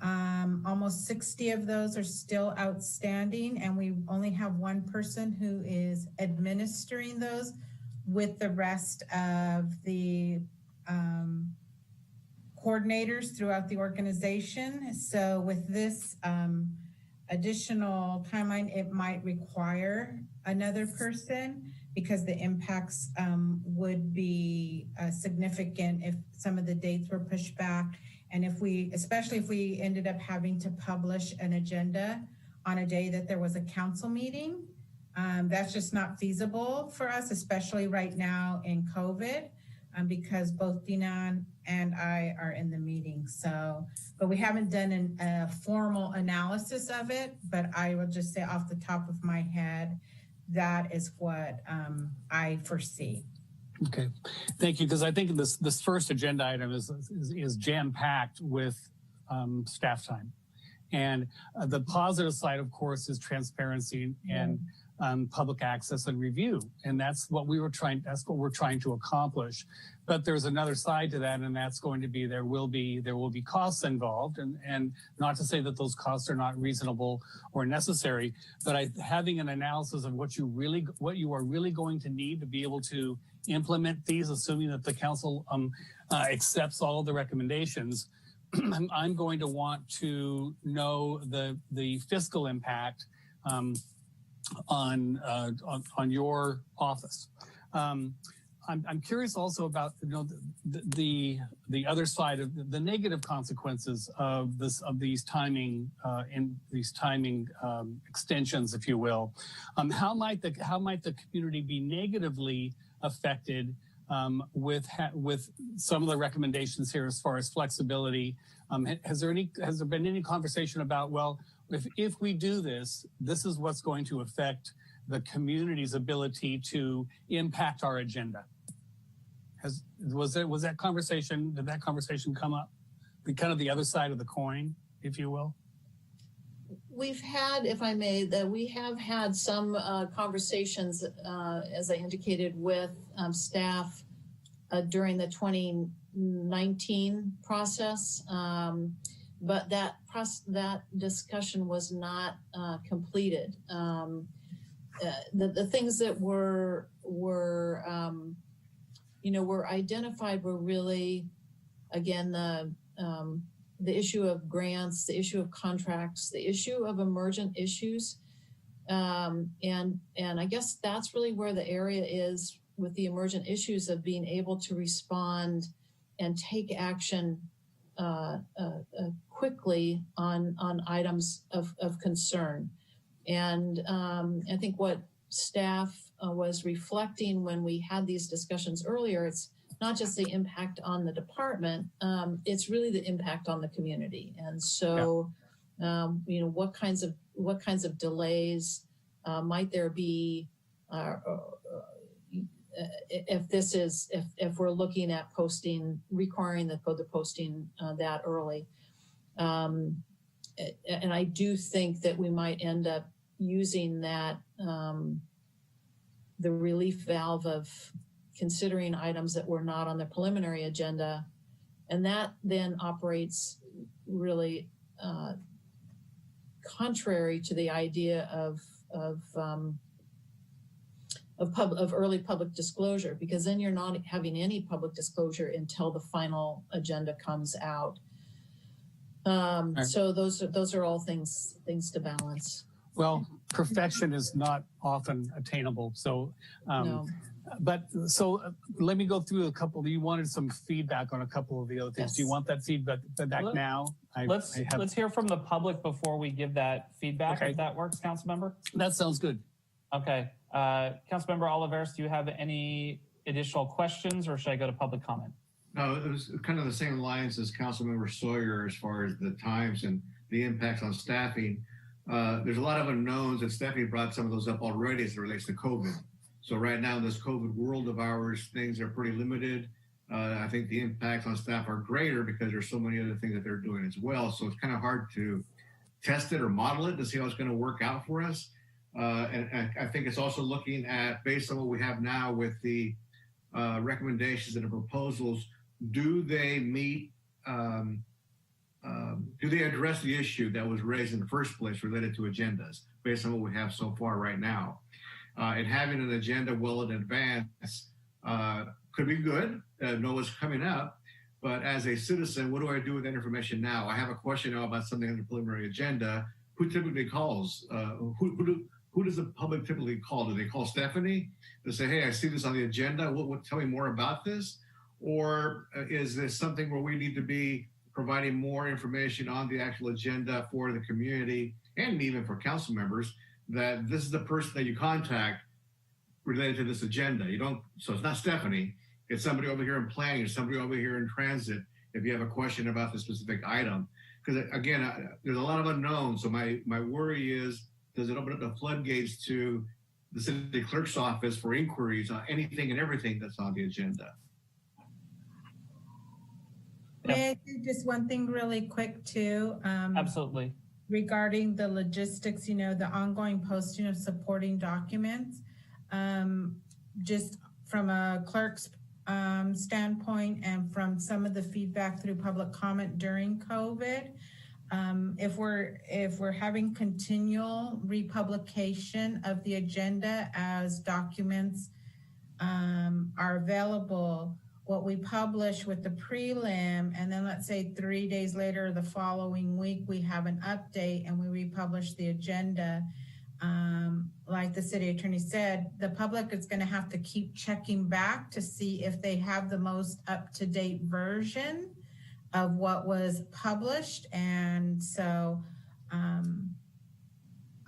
Almost 60 of those are still outstanding, and we only have one person who is administering those with the rest of the coordinators throughout the organization. So with this additional timeline, it might require another person because the impacts would be significant if some of the dates were pushed back. And especially if we ended up having to publish an agenda on a day that there was a council meeting, That's just not feasible for us, especially right now in COVID, because both Dinan and I are in the meeting. So, but we haven't done a formal analysis of it, but I will just say off the top of my head, that is what I foresee. Okay, thank you. Because I think this first agenda item is jam-packed with staff time. And the positive side, of course, is transparency and public access and review. And that's what we're trying to accomplish. But there's another side to that, and that's going to be there will be costs involved, and not to say that those costs are not reasonable or necessary, but having an analysis of what you are really going to need to be able to implement these, assuming that the council accepts all of the recommendations. I'm going to want to know the fiscal impact on your office. I'm curious also about the other side of the negative consequences of these timing extensions, if you will. How might the community be negatively affected with some of the recommendations here as far as flexibility? Has there been any conversation about, well, if we do this, this is what's going to affect the community's ability to impact our agenda? Did that conversation come up? Kind of the other side of the coin, if you will? We've had, if I may, we have had some conversations, as I indicated, with staff during the 2019 process, but that discussion was not completed. The things that were identified were really, again, the issue of grants, the issue of contracts, the issue of emergent issues. And I guess that's really where the area is with the emergent issues of being able to respond and take action quickly on items of concern. And I think what staff was reflecting when we had these discussions earlier, it's not just the impact on the department, it's really the impact on the community. And so, what kinds of delays might there be if we're looking at requiring the posting that early. And I do think that we might end up using that, the relief valve of considering items that were not on the preliminary agenda. And that then operates really contrary to the idea of early public disclosure, because then you're not having any public disclosure until the final agenda comes out. So those are all things to balance. Well, perfection is not often attainable. So, No. But let me go through a couple. You wanted some feedback on a couple of the other things. Yes. Do you want that feedback now? Let's hear from the public before we give that feedback. Okay. If that works, Councilmember. That sounds good. Okay, Councilmember Oliveros, do you have any additional questions, or should I go to public comment? No, it was kind of the same lines as Councilmember Sawyer as far as the times and the impacts on staffing. There's a lot of unknowns, and Stephanie brought some of those up already as it relates to COVID. So right now in this COVID world of ours, things are pretty limited. I think the impacts on staff are greater because there's so many other things that they're doing as well. So it's kind of hard to test it or model it to see how it's going to work out for us. And I think it's also looking at, based on what we have now with the recommendations and the proposals, do they meet, do they address the issue that was raised in the first place related to agendas based on what we have so far right now? And having an agenda well in advance could be good, know what's coming up, but as a citizen, what do I do with that information now? I have a question now about something on the preliminary agenda. Who typically calls? Who does the public typically call? Do they call Stephanie to say, hey, I see this on the agenda, tell me more about this? Or is this something where we need to be providing more information on the actual agenda for the community and even for council members that this is the person that you contact related to this agenda. You don't, so it's not Stephanie, it's somebody over here in planning, or somebody over here in transit, if you have a question about the specific item. Because again, there's a lot of unknowns. So my worry is, does it open up the floodgates to the city clerk's office for inquiries on anything and everything that's on the agenda? May I do just one thing really quick too? Absolutely. Regarding the logistics, the ongoing posting of supporting documents, just from a clerk's standpoint and from some of the feedback through public comment during COVID, if we're having continual republication of the agenda as documents are available, what we publish with the prelim, and then let's say 3 days later, the following week, we have an update and we republish the agenda. Like the city attorney said, the public is going to have to keep checking back to see if they have the most up-to-date version of what was published. And so I'm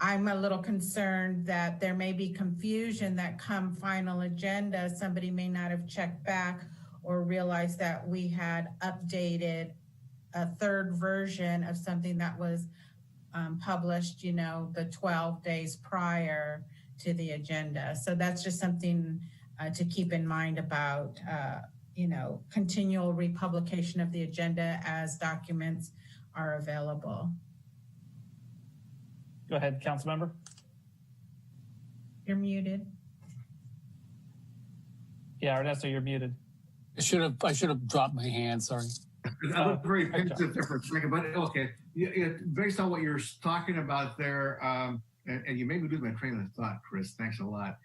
a little concerned that there may be confusion that come final agenda, somebody may not have checked back or realized that we had updated a third version of something that was published, the 12 days prior to the agenda. So that's just something to keep in mind about, continual republication of the agenda as documents are available. Go ahead, council member. You're muted. Yeah, Ernesto, you're muted. I should have dropped my hand. Sorry. I look very pensive there for a second, but okay. Yeah, based on what you're talking about there, and you made me lose my train of thought, Chris. Thanks a lot.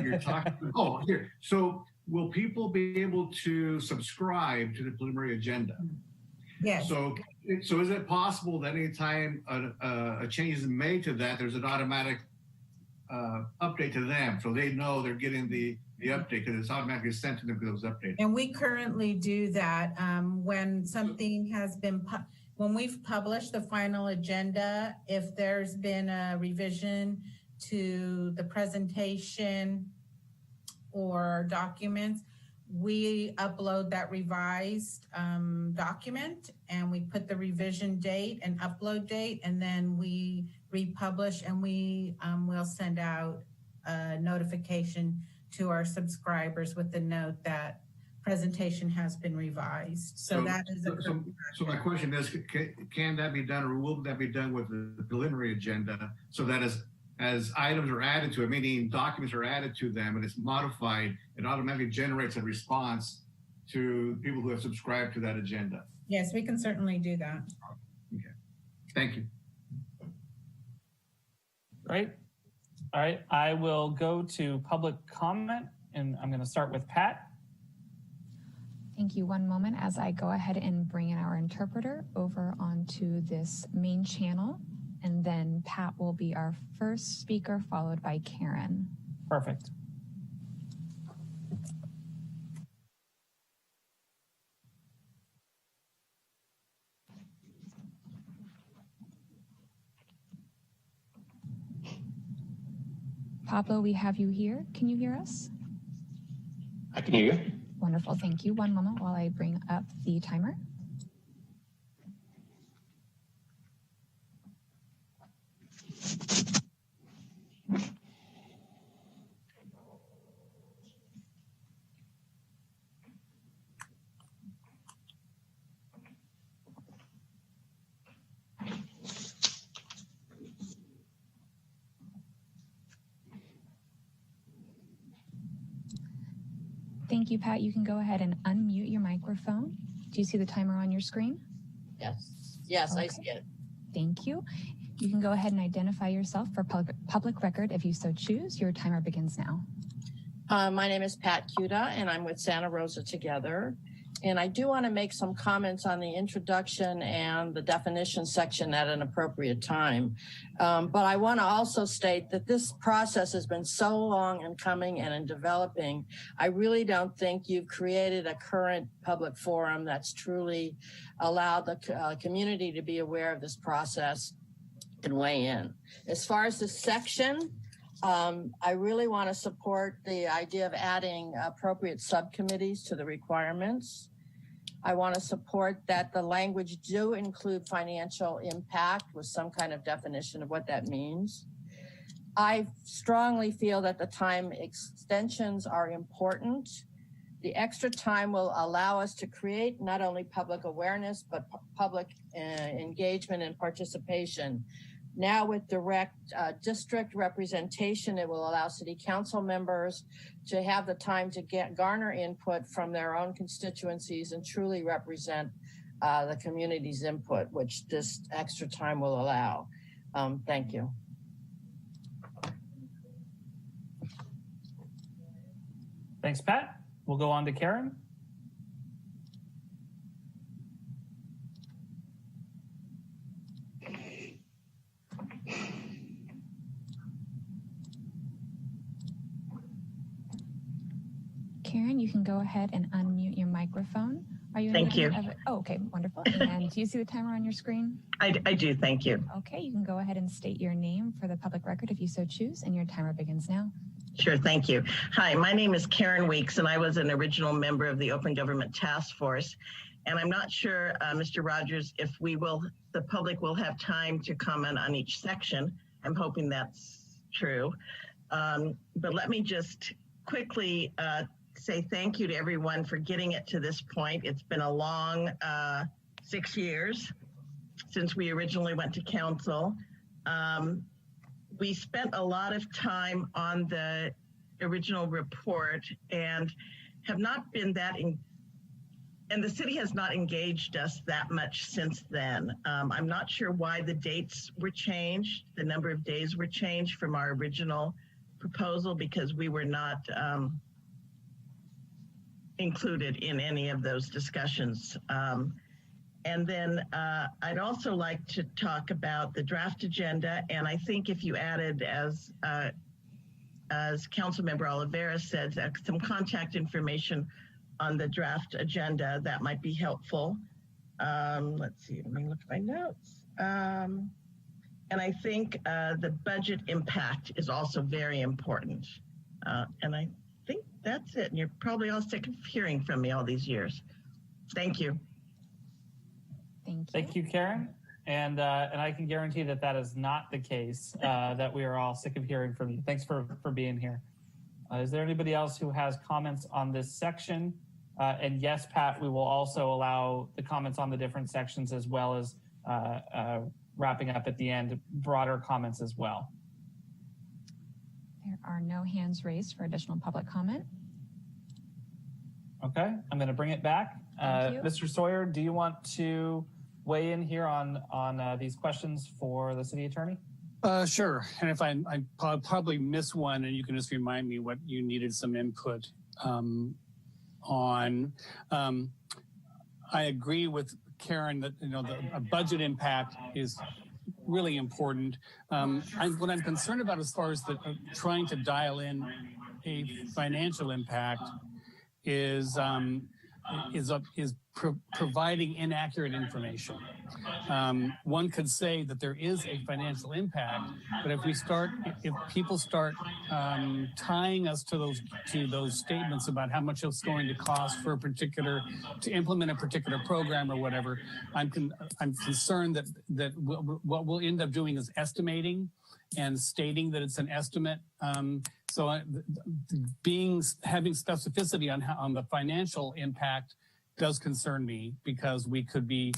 You're talking. Oh, here. So, will people be able to subscribe to the preliminary agenda? Yes. So is it possible that anytime a change is made to that, there's an automatic update to them, so they know they're getting the update because it's automatically sent to them because it was updated? And we currently do that when something has been, when we've published the final agenda, if there's been a revision to the presentation or documents, we upload that revised document and we put the revision date and upload date, and then we republish and we will send out a notification to our subscribers with the note that presentation has been revised. So that is so my question is, can that be done, or will that be done with the preliminary agenda, so that as items are added to it, meaning documents are added to them and it's modified, it automatically generates a response to people who have subscribed to that agenda? Yes, we can certainly do that. Okay, thank you. Great. All right, I will go to public comment, and I'm going to start with Pat. Thank you. One moment as I go ahead and bring in our interpreter over onto this main channel, and then Pat will be our first speaker, followed by Karen. Perfect. Pablo, we have you here. Can you hear us? I can hear you. Wonderful. Thank you. One moment while I bring up the timer. Thank you, Pat. You can go ahead and unmute your microphone. Do you see the timer on your screen? Yes. Yes, okay. I see it. Thank you. You can go ahead and identify yourself for public record if you so choose. Your timer begins now. My name is Pat Cuda, and I'm with Santa Rosa Together. And I do want to make some comments on the introduction and the definition section at an appropriate time. But I want to also state that this process has been so long in coming and in developing. I really don't think you've created a current public forum that's truly allowed the community to be aware of this process. can weigh in. As far as the section, I really want to support the idea of adding appropriate subcommittees to the requirements. I want to support that the language do include financial impact with some kind of definition of what that means. I strongly feel that the time extensions are important. The extra time will allow us to create not only public awareness, but public engagement and participation. Now with direct district representation, it will allow city council members to have the time to garner input from their own constituencies and truly represent the community's input, which this extra time will allow. Thank you. Thanks, Pat. We'll go on to Karen. Karen, you can go ahead and unmute your microphone. Are you? Thank you. Oh, okay, wonderful. And do you see the timer on your screen? I do, thank you. Okay, you can go ahead and state your name for the public record if you so choose, and your timer begins now. Sure, thank you. Hi, my name is Karen Weeks, and I was an original member of the Open Government Task Force. And I'm not sure, Mr. Rogers, if the public will have time to comment on each section. I'm hoping that's true. But let me just quickly say thank you to everyone for getting it to this point. It's been a long 6 years since we originally went to council. We spent a lot of time on the original report and have not been and the city has not engaged us that much since then. I'm not sure why the dates were changed, the number of days were changed from our original proposal, because we were not included in any of those discussions. And then I'd also like to talk about the draft agenda. And I think if you added, as Councilmember Oliveira said, some contact information on the draft agenda, that might be helpful. Let's see, let me look at my notes. And I think the budget impact is also very important. And I think that's it. And you're probably all sick of hearing from me all these years. Thank you. Thank you, Karen. And I can guarantee that that is not the case, that we are all sick of hearing from you. Thanks for being here. Is there anybody else who has comments on this section? And yes, Pat, we will also allow the comments on the different sections, as well as wrapping up at the end, broader comments as well. There are no hands raised for additional public comment. Okay, I'm going to bring it back. Mr. Sawyer, do you want to weigh in here on these questions for the city attorney? Sure. And if I probably miss one, and you can just remind me what you needed some input on. I agree with Karen that a budget impact is really important. What I'm concerned about, as far as trying to dial in a financial impact, is providing inaccurate information. One could say that there is a financial impact, but if people start tying us to those statements about how much it's going to cost to implement a particular program or whatever, I'm concerned that what we'll end up doing is estimating and stating that it's an estimate. So having specificity on the financial impact does concern me, because we could be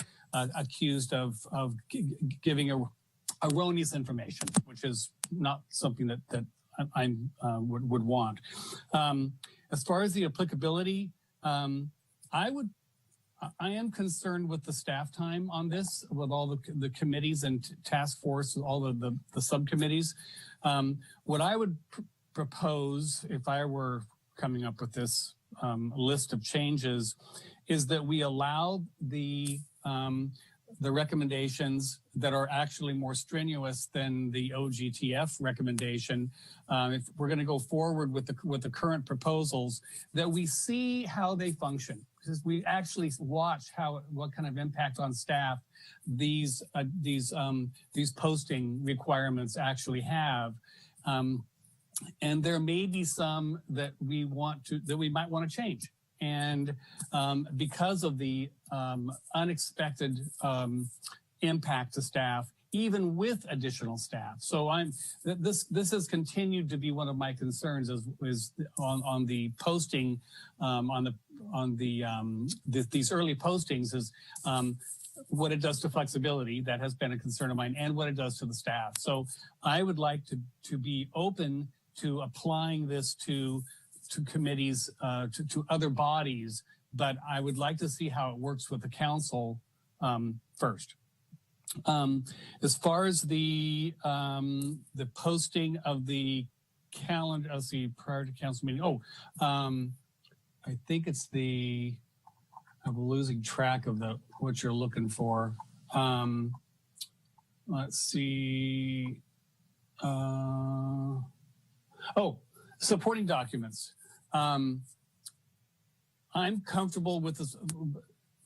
accused of giving erroneous information, which is not something that I would want. As far as the applicability, I am concerned with the staff time on this, with all the committees and task force, all of the subcommittees. What I would propose, if I were coming up with this list of changes, is that we allow the recommendations that are actually more strenuous than the OGTF recommendation. If we're going to go forward with the current proposals, that we see how they function. we actually watch what kind of impact on staff these posting requirements actually have. And there may be some that we might want to change. And because of the unexpected impact to staff, even with additional staff. So this has continued to be one of my concerns is on the posting, these early postings is what it does to flexibility. That has been a concern of mine, and what it does to the staff. So I would like to be open to applying this to committees, to other bodies, but I would like to see how it works with the council first. As far as the posting of the calendar, let's see, prior to council meeting. I think it's I'm losing track of what you're looking for. Let's see. Supporting documents. I'm comfortable with this.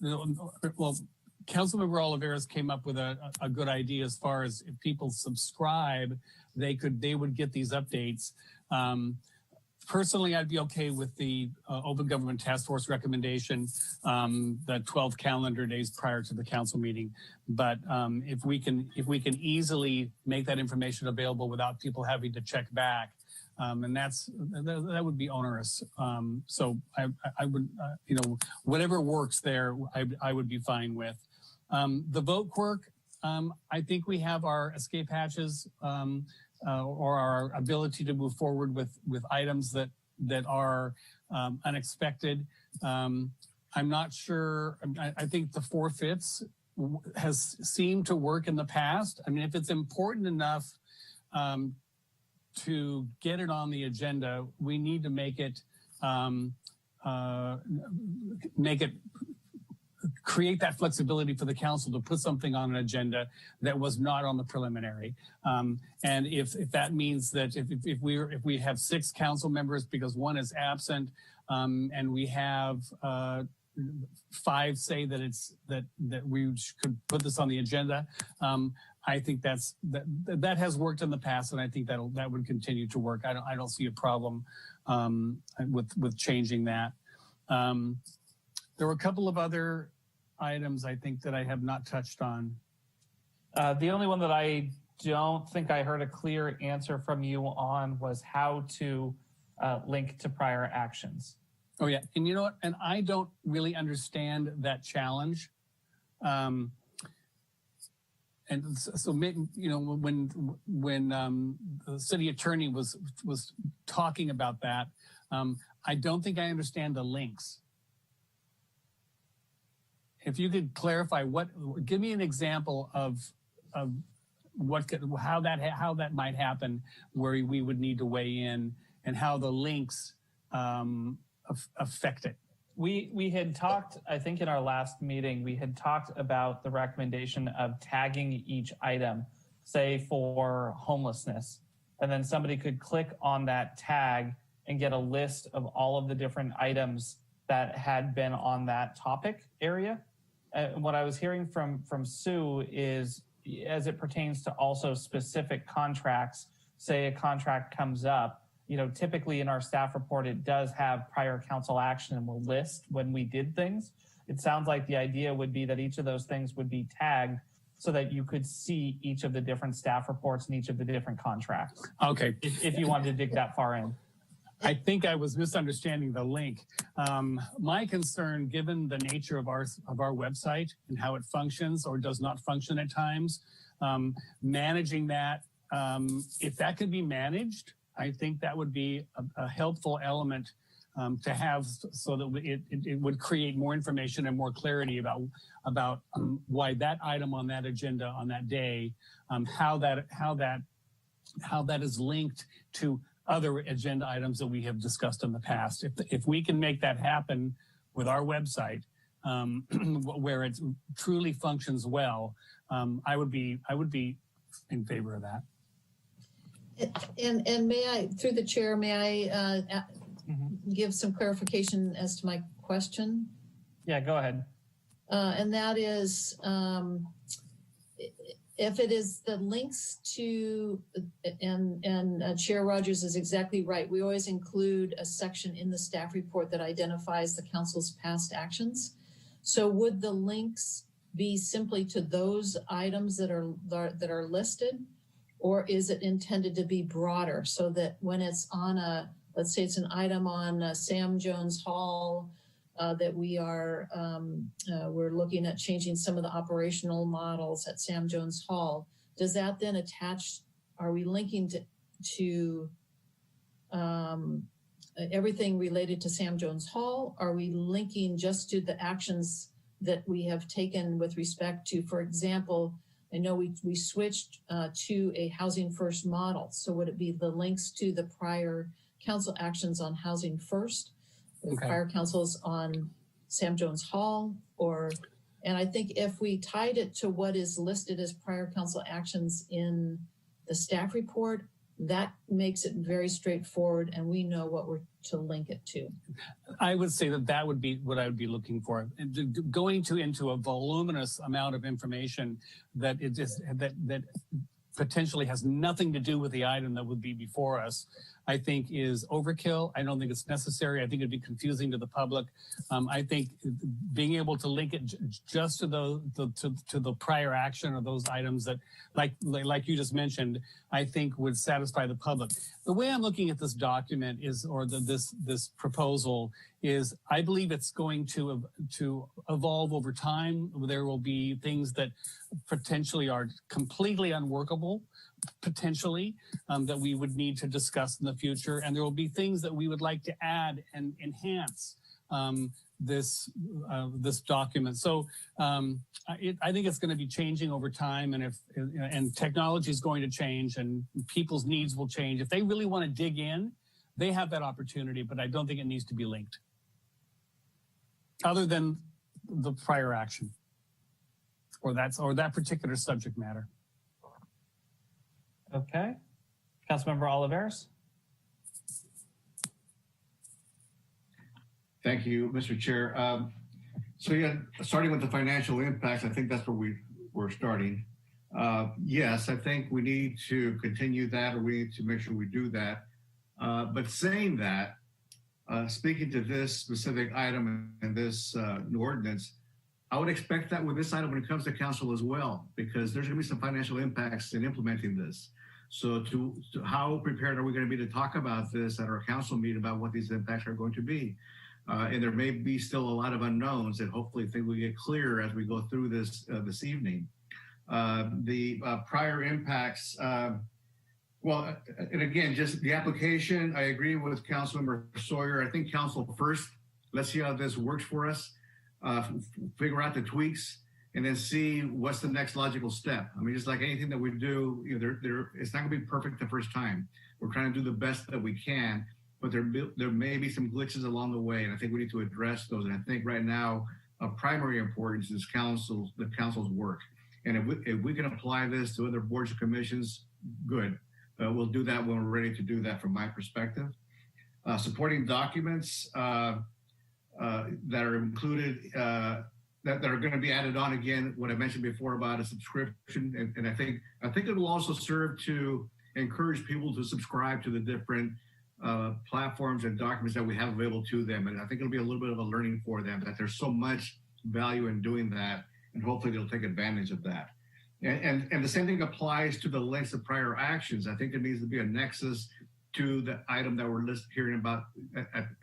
Well, Councilmember Oliveras came up with a good idea as far as if people subscribe, they would get these updates. Personally, I'd be okay with the Open Government Task Force recommendation, the 12 calendar days prior to the council meeting. But if we can easily make that information available without people having to check back, and that would be onerous. So I would, whatever works there, I would be fine with. The vote quirk, I think we have our escape hatches or our ability to move forward with items that are unexpected. I'm not sure. I think the 4/5 has seemed to work in the past. I mean, if it's important enough to get it on the agenda, we need to make it create that flexibility for the council to put something on an agenda that was not on the preliminary. And if that means that if we have 6 council members because one is absent, and we have 5 say that we could put this on the agenda, I think that has worked in the past, and I think that would continue to work. I don't see a problem with changing that. There were a couple of other items I think that I have not touched on. The only one that I don't think I heard a clear answer from you on was how to link to prior actions. Oh yeah, and you know what? And I don't really understand that challenge. And so, when the city attorney was talking about that, I don't think I understand the links. If you could clarify give me an example of how that might happen, where we would need to weigh in, and how the links affect it. We had talked, I think in our last meeting, we had talked about the recommendation of tagging each item, say for homelessness, and then somebody could click on that tag and get a list of all of the different items that had been on that topic area. What I was hearing from Sue is, as it pertains to also specific contracts, say a contract comes up, typically in our staff report, it does have prior council action and will list when we did things. It sounds like the idea would be that each of those things would be tagged so that you could see each of the different staff reports and each of the different contracts. Okay. If you wanted to dig that far in. I think I was misunderstanding the link. My concern, given the nature of our website and how it functions or does not function at times, managing that, if that could be managed, I think that would be a helpful element to have, so that it would create more information and more clarity about why that item on that agenda on that day, how that is linked to other agenda items that we have discussed in the past. If we can make that happen with our website, where it truly functions well, I would be in favor of that. And may I, through the chair, may I give some clarification as to my question? Yeah, go ahead. And that is, if it is the links to, and Chair Rogers is exactly right. We always include a section in the staff report that identifies the council's past actions. So would the links be simply to those items that are listed, or is it intended to be broader so that when it's on a, let's say it's an item on Sam Jones Hall, that we're looking at changing some of the operational models at Sam Jones Hall. Does that then attach, are we linking to everything related to Sam Jones Hall? Are we linking just to the actions that we have taken with respect to, for example, I know we switched to a housing first model. So would it be the links to the prior council actions on housing first? Okay. Prior councils on Sam Jones Hall, and I think if we tied it to what is listed as prior council actions in the staff report, that makes it very straightforward and we know what we're to link it to. I would say that would be what I would be looking for. Going into a voluminous amount of information that that potentially has nothing to do with the item that would be before us, I think is overkill. I don't think it's necessary. I think it'd be confusing to the public. I think being able to link it just to the prior action or those items that, like you just mentioned, I think would satisfy the public. The way I'm looking at this document is, or this proposal is, I believe it's going to evolve over time. There will be things that potentially are completely unworkable, potentially, that we would need to discuss in the future. And there will be things that we would like to add and enhance this document. So I think it's going to be changing over time, and technology is going to change and people's needs will change. If they really want to dig in, they have that opportunity, but I don't think it needs to be linked other than the prior action or that particular subject matter. Okay. Councilmember Olivares. Thank you, Mr. Chair. So yeah, starting with the financial impacts, I think that's where we're starting. Yes, I think we need to continue that, or we need to make sure we do that. But saying that, speaking to this specific item and this new ordinance, I would expect that with this item when it comes to council as well, because there's going to be some financial impacts in implementing this. So to how prepared are we going to be to talk about this at our council meeting about what these impacts are going to be? And there may be still a lot of unknowns that hopefully think we get clearer as we go through this this evening. The prior impacts, well, and again, just the application, I agree with Councilmember Sawyer. I think council first, let's see how this works for us, figure out the tweaks, and then see what's the next logical step. I mean, just like anything that we do, you know, it's not gonna be perfect the first time. We're trying to do the best that we can, but there may be some glitches along the way, and I think we need to address those. And I think right now, of primary importance is the council's work. And if we can apply this to other boards and commissions, good. We'll do that when we're ready to do that from my perspective. Supporting documents that are included, that are going to be added on again, what I mentioned before about a subscription. And I think it will also serve to encourage people to subscribe to the different platforms and documents that we have available to them. And I think it'll be a little bit of a learning for them that there's so much value in doing that, and hopefully they'll take advantage of that. And the same thing applies to the links of prior actions. I think there needs to be a nexus to the item that we're hearing about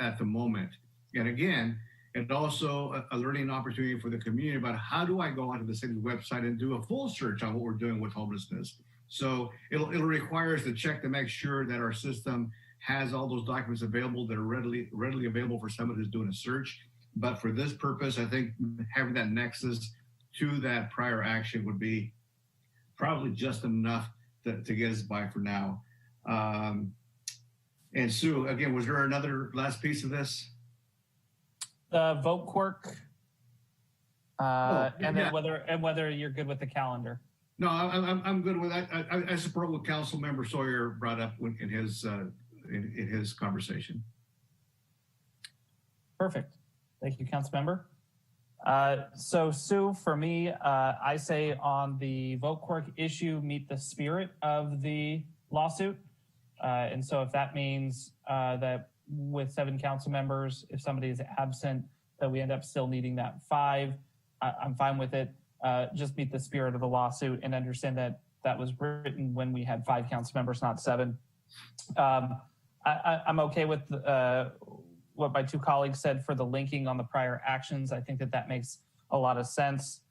at the moment. And again, and also a learning opportunity for the community about how do I go onto the city's website and do a full search on what we're doing with homelessness. So it'll require us to check to make sure that our system has all those documents available that are readily available for someone who's doing a search. But for this purpose, I think having that nexus to that prior action would be probably just enough to get us by for now. And Sue, again, was there another last piece of this? The vote quirk, and then yeah. whether you're good with the calendar. No, I'm good with that. I support what Councilmember Sawyer brought up in his conversation. Perfect. Thank you, Councilmember. So Sue, for me, I say on the vote quirk issue, meet the spirit of the lawsuit. And so if that means that with 7 council members, if somebody is absent, that we end up still needing that 5, I'm fine with it. Just meet the spirit of the lawsuit and understand that that was written when we had 5 council members, not 7. I'm okay with what my 2 colleagues said for the linking on the prior actions. I think that that makes a lot of sense.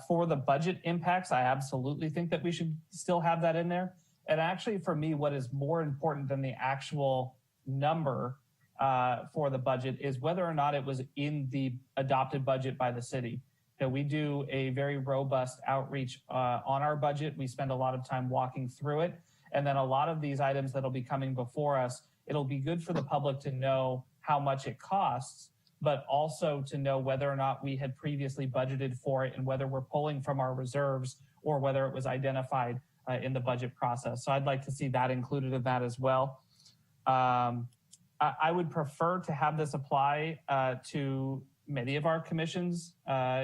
For the budget impacts, I absolutely think that we should still have that in there. And actually, for me, what is more important than the actual number for the budget is whether or not it was in the adopted budget by the city. That we do a very robust outreach on our budget. We spend a lot of time walking through it. And then a lot of these items that'll be coming before us, it'll be good for the public to know how much it costs, but also to know whether or not we had previously budgeted for it and whether we're pulling from our reserves or whether it was identified in the budget process. So I'd like to see that included in that as well. I would prefer to have this apply to many of our commissions,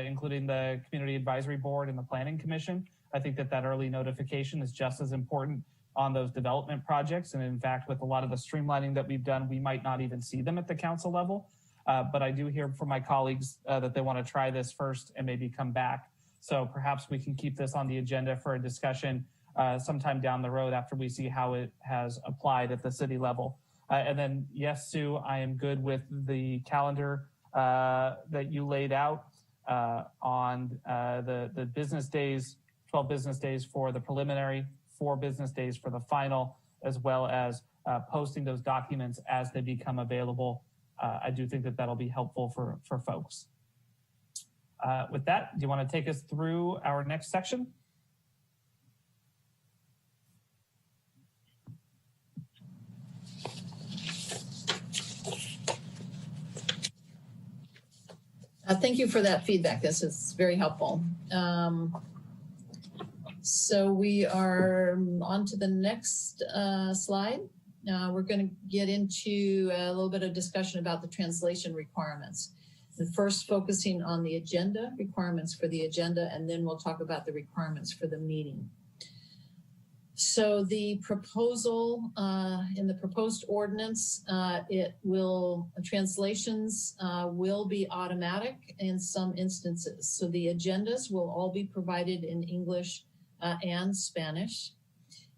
including the Community Advisory Board and the Planning Commission. I think that that early notification is just as important on those development projects. And in fact, with a lot of the streamlining that we've done, we might not even see them at the council level. But I do hear from my colleagues that they want to try this first and maybe come back. So perhaps we can keep this on the agenda for a discussion sometime down the road after we see how it has applied at the city level. And then, yes, Sue, I am good with the calendar that you laid out on the business days, 12 business days for the preliminary, 4 business days for the final, as well as posting those documents as they become available. I do think that that'll be helpful for folks. With that, do you want to take us through our next section? Thank you for that feedback. This is very helpful. So we are on to the next slide. We're going to get into a little bit of discussion about the translation requirements. And first focusing on the agenda, requirements for the agenda, and then we'll talk about the requirements for the meeting. So the proposal in the proposed ordinance, translations will be automatic in some instances. So the agendas will all be provided in English and Spanish.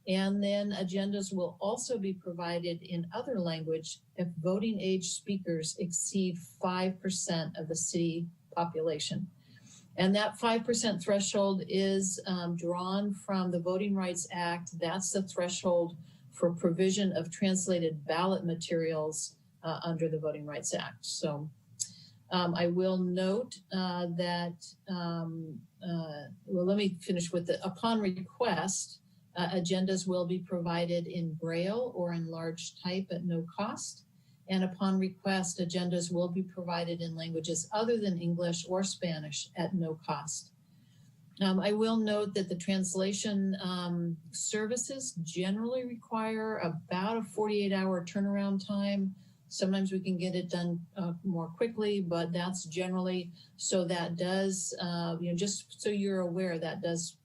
And then agendas will also be provided in other language if voting age speakers exceed 5% of the city population. And that 5% threshold is drawn from the Voting Rights Act. That's the threshold for provision of translated ballot materials under the Voting Rights Act. So I will note that, well, let me finish with the, upon request, agendas will be provided in Braille or in large type at no cost. And upon request, agendas will be provided in languages other than English or Spanish at no cost. I will note that the translation services generally require about a 48-hour turnaround time. Sometimes we can get it done more quickly, but that's generally, so that does, just so you're aware, that does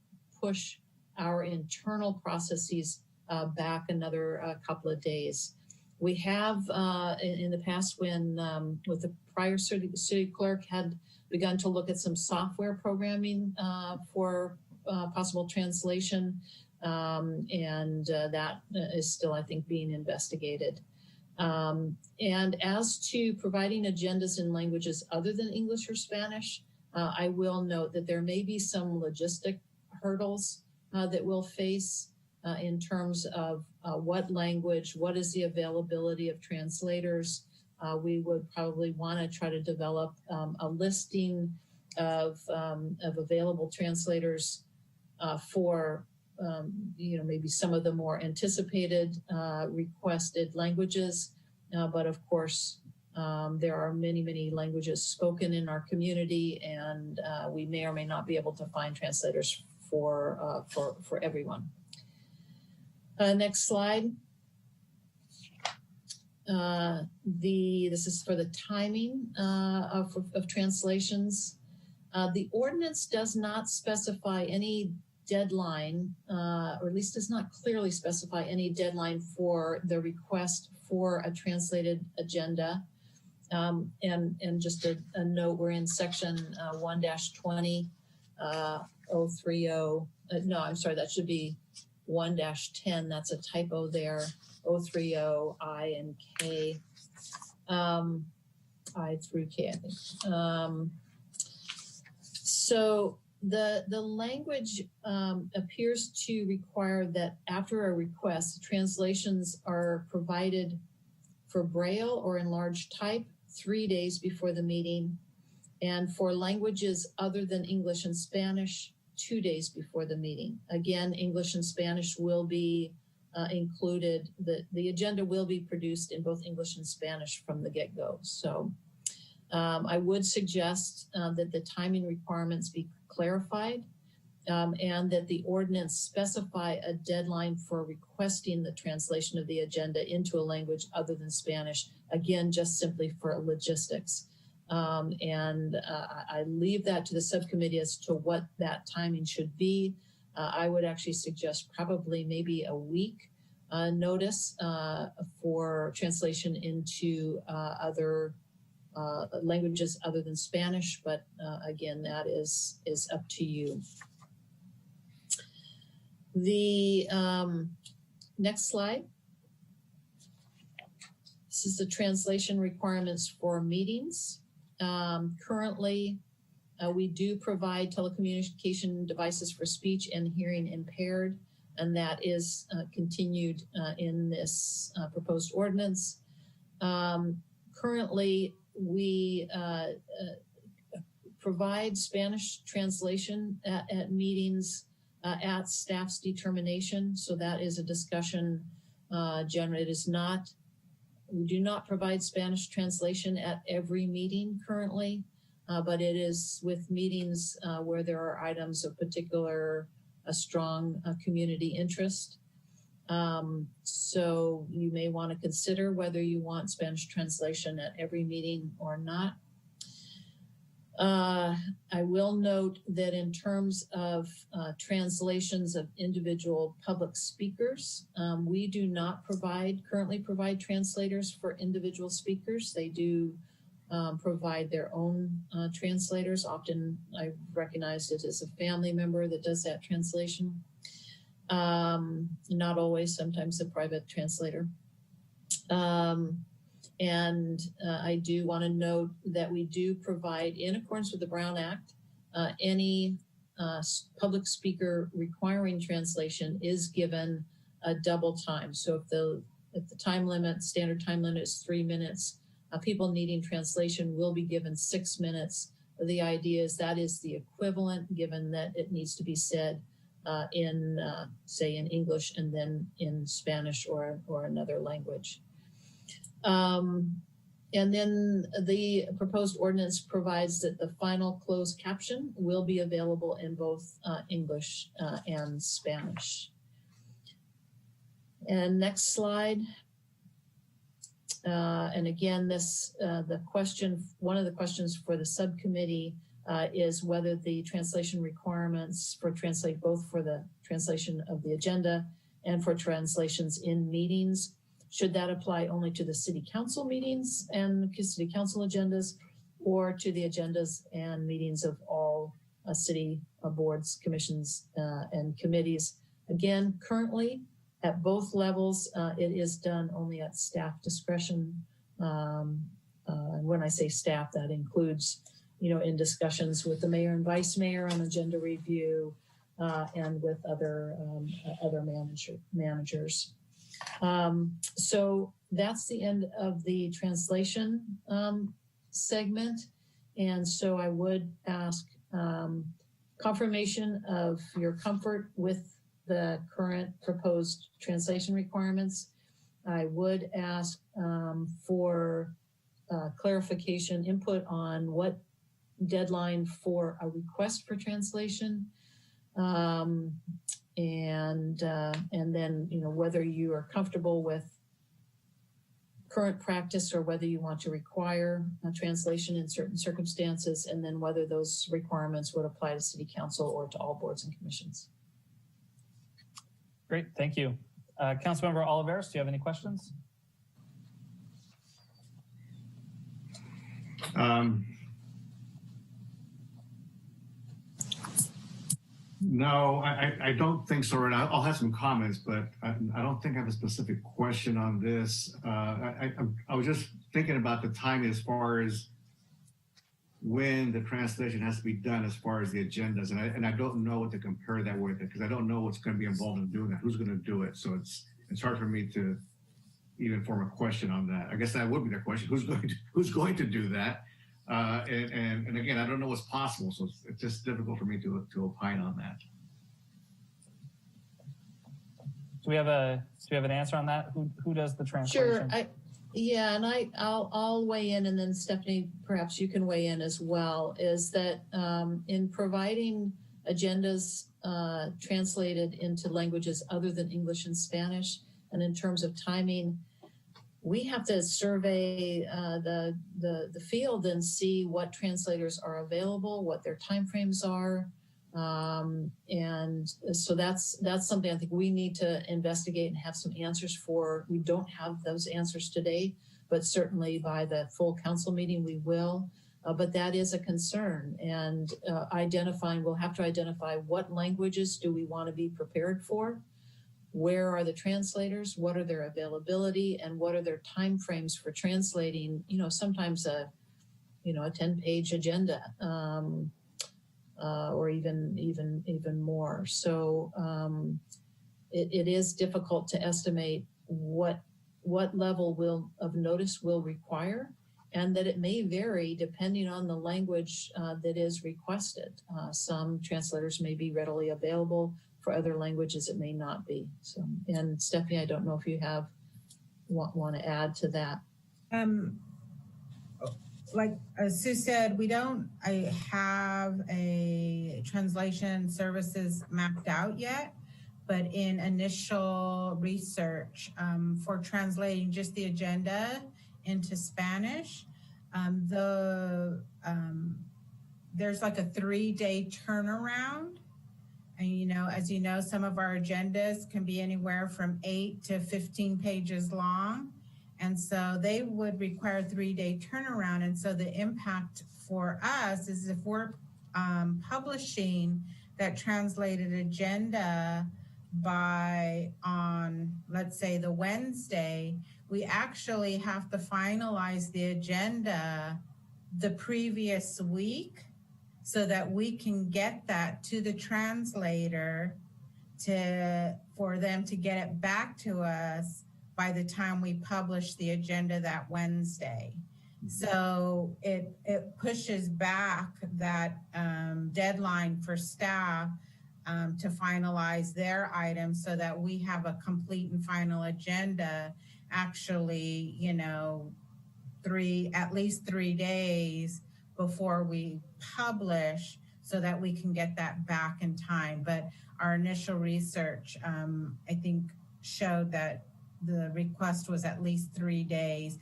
push our internal processes back another couple of days. We have in the past when with the prior city clerk had begun to look at some software programming for possible translation, and that is still, I think, being investigated. And as to providing agendas in languages other than English or Spanish, I will note that there may be some logistic hurdles that we'll face in terms of what language, what is the availability of translators. We would probably want to try to develop a listing of available translators for maybe some of the more anticipated requested languages. But of course, there are many languages spoken in our community, and we may or may not be able to find translators for everyone. Next slide. This is for the timing of translations. The ordinance does not specify any deadline, or at least does not clearly specify any deadline for the request for a translated agenda. And just a note, we're in section 1-20, 030. No, I'm sorry, that should be 1-10. That's a typo there. 030 I and K. I through K, I think. So the language appears to require that after a request, translations are provided for Braille or enlarged type 3 days before the meeting, and for languages other than English and Spanish, 2 days before the meeting. Again, English and Spanish will be included. The agenda will be produced in both English and Spanish from the get-go. So I would suggest that the timing requirements be clarified, and that the ordinance specify a deadline for requesting the translation of the agenda into a language other than Spanish, again, just simply for logistics. And I leave that to the subcommittee as to what that timing should be. I would actually suggest probably maybe a week notice for translation into other languages other than Spanish, but again, that is up to you. The next slide. This is the translation requirements for meetings. Currently, we do provide telecommunication devices for speech and hearing impaired, and that is continued in this proposed ordinance. Currently, we provide Spanish translation at meetings at staff's determination. So that is a discussion generally. It is not, we do not provide Spanish translation at every meeting currently, but it is with meetings where there are items of particular strong community interest. So you may want to consider whether you want Spanish translation at every meeting or not. I will note that in terms of translations of individual public speakers, we do not currently provide translators for individual speakers. They do provide their own translators. Often I've recognized it as a family member that does that translation. Not always, sometimes a private translator. And I do want to note that we do provide, in accordance with the Brown Act, any public speaker requiring translation is given a double time. So if the time limit, standard time limit is 3 minutes, people needing translation will be given 6 minutes. The idea is that is the equivalent, given that it needs to be said in, say, in English and then in Spanish or another language. And then the proposed ordinance provides that the final closed caption will be available in both English and Spanish. And next slide. And again, this one of the questions for the subcommittee is whether the translation requirements for translate both for the translation of the agenda and for translations in meetings, should that apply only to the city council meetings and city council agendas, or to the agendas and meetings of all city boards, commissions, and committees? Again, currently at both levels, it is done only at staff discretion. When I say staff, that includes, in discussions with the mayor and vice mayor on agenda review and with other managers. So that's the end of the translation segment. And so I would ask confirmation of your comfort with the current proposed translation requirements. I would ask for clarification, input on what deadline for a request for translation. And then, whether you are comfortable with current practice or whether you want to require a translation in certain circumstances, and then whether those requirements would apply to City Council or to all boards and commissions. Great, thank you. Councilmember Oliveros, do you have any questions? No, I don't think so. And I'll have some comments, but I don't think I have a specific question on this. I was just thinking about the timing as far as when the translation has to be done as far as the agendas. And I don't know what to compare that with, because I don't know what's going to be involved in doing that. Who's going to do it? So it's hard for me to even form a question on that. I guess that would be the question. Who's going to do that? And again, I don't know what's possible, so it's just difficult for me to opine on that. Do we have an answer on that? Who does the translation? Sure. Yeah, and I'll weigh in, and then Stephanie, perhaps you can weigh in as well. Is that in providing agendas translated into languages other than English and Spanish, and in terms of timing, we have to survey the field and see what translators are available, what their timeframes are, and so that's something I think we need to investigate and have some answers for. We don't have those answers today, but certainly by the full council meeting we will. But that is a concern, and we'll have to identify what languages do we want to be prepared for. Where are the translators? What are their availability, and what are their timeframes for translating? Sometimes a 10-page agenda, or even more. So it is difficult to estimate what level of notice will require, and that it may vary depending on the language that is requested. Some translators may be readily available. For other languages, it may not be. So, and Stephanie, I don't know if you want to add to that. Like Sue said, I have a translation services mapped out yet, but in initial research for translating just the agenda into Spanish, there's like a 3-day turnaround. And, as you know, some of our agendas can be anywhere from 8 to 15 pages long. And so they would require a 3-day turnaround. And so the impact for us is if we're publishing that translated agenda on, let's say, the Wednesday, we actually have to finalize the agenda the previous week, so that we can get that to the translator for them to get it back to us by the time we publish the agenda that Wednesday. So it pushes back that deadline for staff to finalize their items, so that we have a complete and final agenda, actually, at least 3 days before we publish, so that we can get that back in time. But our initial research, I think, showed that the request was at least 3 days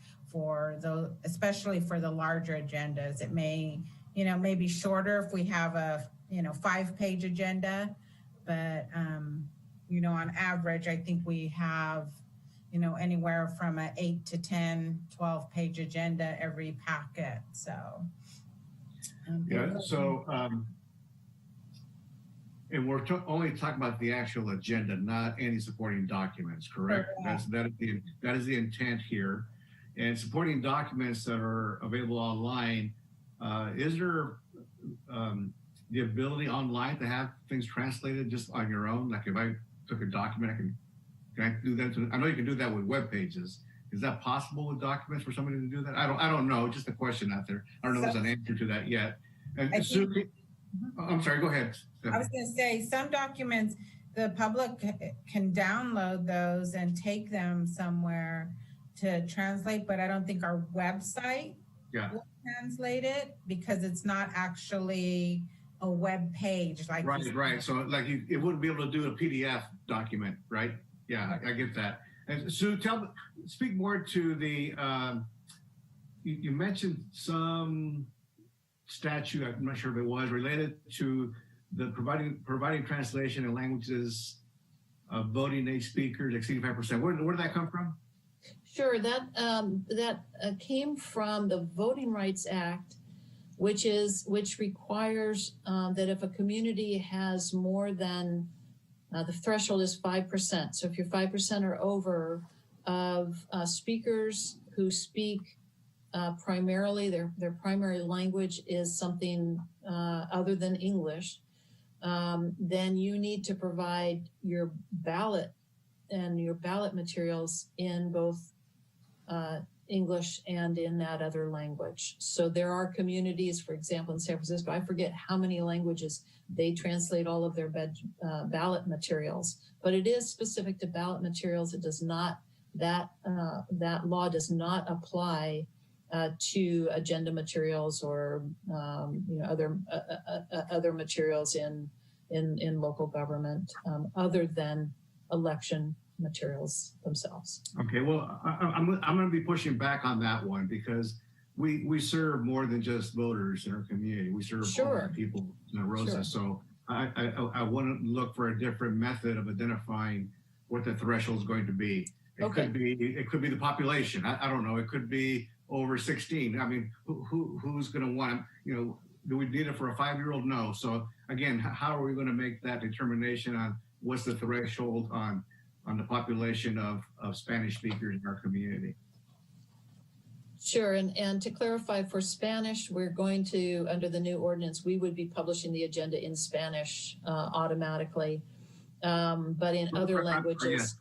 especially for the larger agendas. It may be shorter if we have a 5-page agenda, but on average, I think we have anywhere from an 8 to 10, 12-page agenda every packet. So. Yeah, so, and we're only talking about the actual agenda, not any supporting documents, correct? That is the intent here. And supporting documents that are available online, is there the ability online to have things translated just on your own? Like if I took a document, can I do that? I know you can do that with web pages. Is that possible with documents for somebody to do that? I don't know. Just a question out there. I don't know if there's an answer to that yet. And I'm sorry, go ahead, Stephanie. I was going to say, some documents, the public can download those and take them somewhere to translate, but I don't think our website will translate it, because it's not actually a web page. Right. So like it wouldn't be able to do a PDF document, right? Yeah, I get that. And Sue, speak more to the, you mentioned some statute, I'm not sure if it was, related to the providing translation in languages of voting age speakers exceeding 5%. Where did that come from? Sure, that came from the Voting Rights Act, which requires that if a community has more than the threshold is 5%. So if you're 5% or over of speakers who speak primarily their primary language is something other than English, then you need to provide your ballot and your ballot materials in both English and in that other language. So there are communities, for example, in San Francisco, I forget how many languages they translate all of their ballot materials, but it is specific to ballot materials. It does not, that law does not apply to agenda materials or other materials in local government other than election materials themselves. Okay, well, I'm going to be pushing back on that one because we serve more than just voters in our community. We serve all the people in Rosa. Sure. So I want to look for a different method of identifying what the threshold is going to be. It could be the population. I don't know. It could be over 16. I mean, who's going to want, do we need it for a 5-year-old? No. So again, how are we going to make that determination on what's the threshold on the population of Spanish speakers in our community? Sure, and to clarify, for Spanish, we're going to, under the new ordinance, we would be publishing the agenda in Spanish automatically. But in other languages,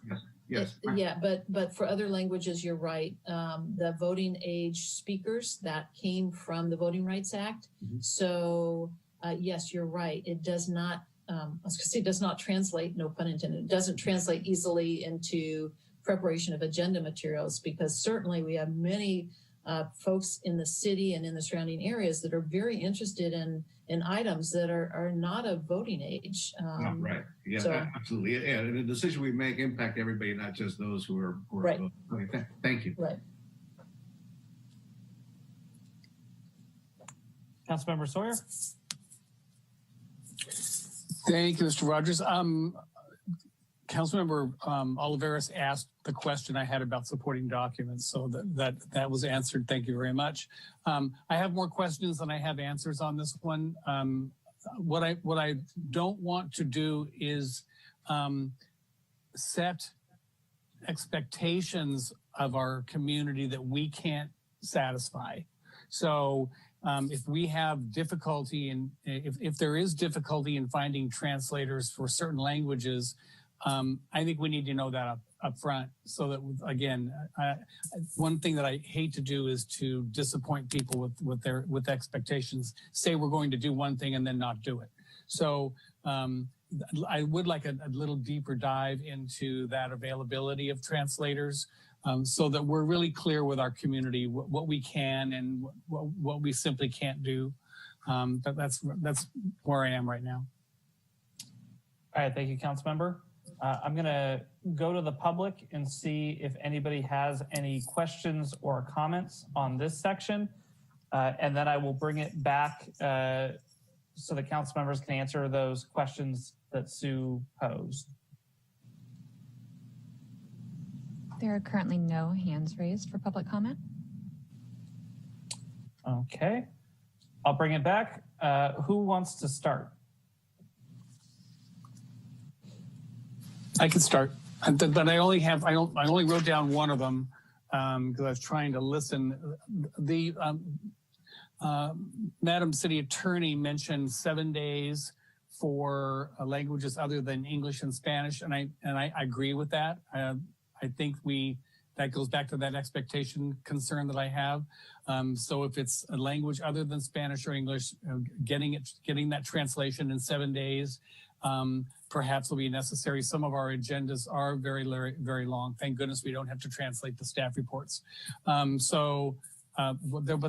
yes. Yeah, but for other languages, you're right. The voting age speakers, that came from the Voting Rights Act. Mm-hmm. So yes, you're right. It does not, I was gonna say it does not translate, no pun intended, it doesn't translate easily into preparation of agenda materials, because certainly we have many folks in the city and in the surrounding areas that are very interested in items that are not of voting age. Right. Yeah, so, absolutely. Yeah, and the decision we make impact everybody, not just those who are right. Voting. Okay, thank you. Right. Councilmember Sawyer. Thank you, Mr. Rogers. Councilmember Oliveras asked the question I had about supporting documents, so that was answered. Thank you very much. I have more questions than I have answers on this one. What I don't want to do is set expectations of our community that we can't satisfy. So if we have difficulty if there is difficulty in finding translators for certain languages, I think we need to know that up front, so that, again, one thing that I hate to do is to disappoint people with expectations, say we're going to do one thing and then not do it. So I would like a little deeper dive into that availability of translators, so that we're really clear with our community what we can and what we simply can't do. But that's where I am right now. All right, thank you, Councilmember. I'm going to go to the public and see if anybody has any questions or comments on this section. And then I will bring it back so the council members can answer those questions that Sue posed. There are currently no hands raised for public comment. Okay, I'll bring it back. Who wants to start? I can start, but I only wrote down one of them because I was trying to listen. The Madam City Attorney mentioned 7 days for languages other than English and Spanish, and I agree with that. I think that goes back to that expectation concern that I have. So if it's a language other than Spanish or English, getting that translation in 7 days. Perhaps will be necessary. Some of our agendas are very, very long. Thank goodness we don't have to translate the staff reports. But